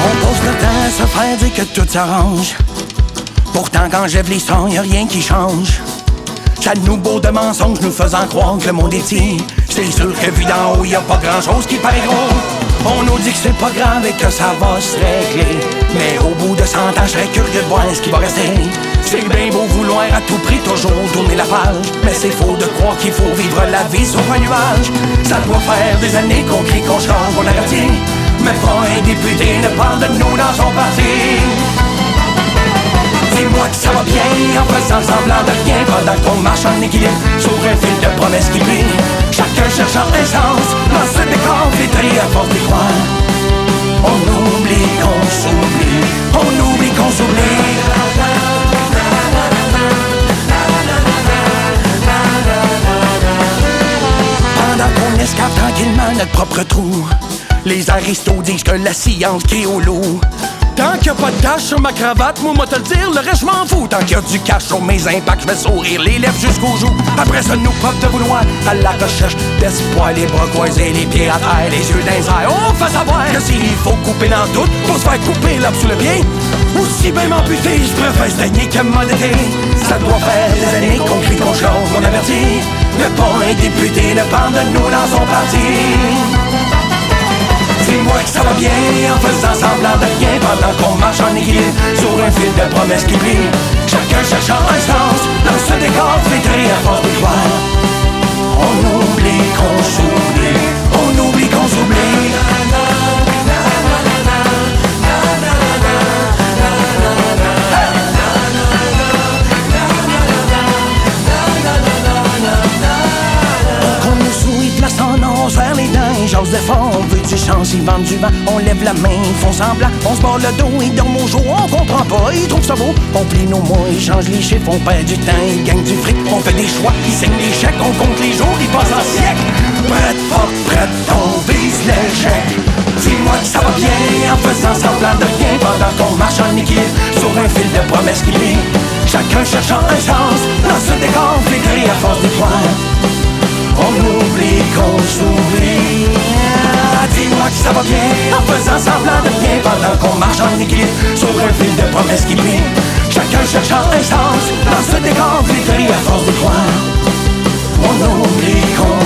On passe le temps à se faire dire que tout s'arrange. Pourtant quand j'ève les sons, y'a rien qui change. Chaque nouveau de mensonges nous faisant croire que le monde est petit. C'est sûr que vu d'en haut, y a pas grand-chose qui paraît gros. On nous dit que c'est pas grave et que ça va se régler. Mais au bout de 100 ans, je serais curieux de voir ce qui va rester. C'est bien beau vouloir à tout prix toujours tourner la page, mais c'est faux de croire qu'il faut vivre la vie sur un nuage. Ça doit faire des années qu'on crie, qu'on change, qu'on a dit. Mais pas un député ne parle de nous dans son parti. Dis-moi que ça va bien en faisant semblant de rien, pendant qu'on marche en équilibre sur un fil de promesses qui brille. Chacun cherchant un sens dans ce décor vitré à force d'y croire. On oublie qu'on s'oublie, on oublie qu'on s'oublie. Pendant qu'on escape tranquillement notre propre trou, les aristos disent que la science crie au loup. Tant qu'il y a pas de cash sur ma cravate, moi te le dire, le reste je m'en fous. Tant qu'il y a du cash sur mes impacts, je vais sourire les lèvres jusqu'aux joues. Après ça, nous pop de vouloir à la recherche d'espoir, les bras croisés, les pieds à terre, les yeux dans les airs. On fait savoir que s'il faut couper dans tout pour se faire couper l'herbe sous le pied, aussi bien m'amputer, je préfère saigner que m'endetter. Ça doit faire des années qu'on crie, qu'on chante, qu'on avertit. Ne pas un député ne parle de nous dans son parti. Dis-moi que ça va bien en faisant semblant de rien pendant qu'on marche en équilibre sur un fil de promesses qui brille. Chacun cherchant un sens dans ce décor flétré à force de croire. On oublie qu'on s'oublie, on oublie qu'on s'oublie. Qu'on nous souille, place en os vers les dents. J'ose de fond, on veut du chance, ils vendent du vent. On lève la main, ils font semblant. On se barre le dos, ils dorment au jour. On comprend pas, ils trouvent ça beau. On plie nos mois, ils changent les chiffres. On perd du temps, ils gagnent du fric. On fait des choix, ils signent des chèques. On compte les jours, ils passent en siècle. Prête, porte, prête, on vise l'échec. Dis-moi que ça va bien en faisant semblant de rien pendant qu'on marche en équilibre sur un fil de promesses qui brille. Chacun cherchant un sens dans ce décor flétri à force d'espoir. On oublie qu'on s'oublie. Dis-moi que ça va bien en faisant semblant de rien pendant qu'on marche en équilibre sur un fil de promesses qui brille. Chacun cherchant un sens dans ce décor flétri à force de croire. On oublie qu'on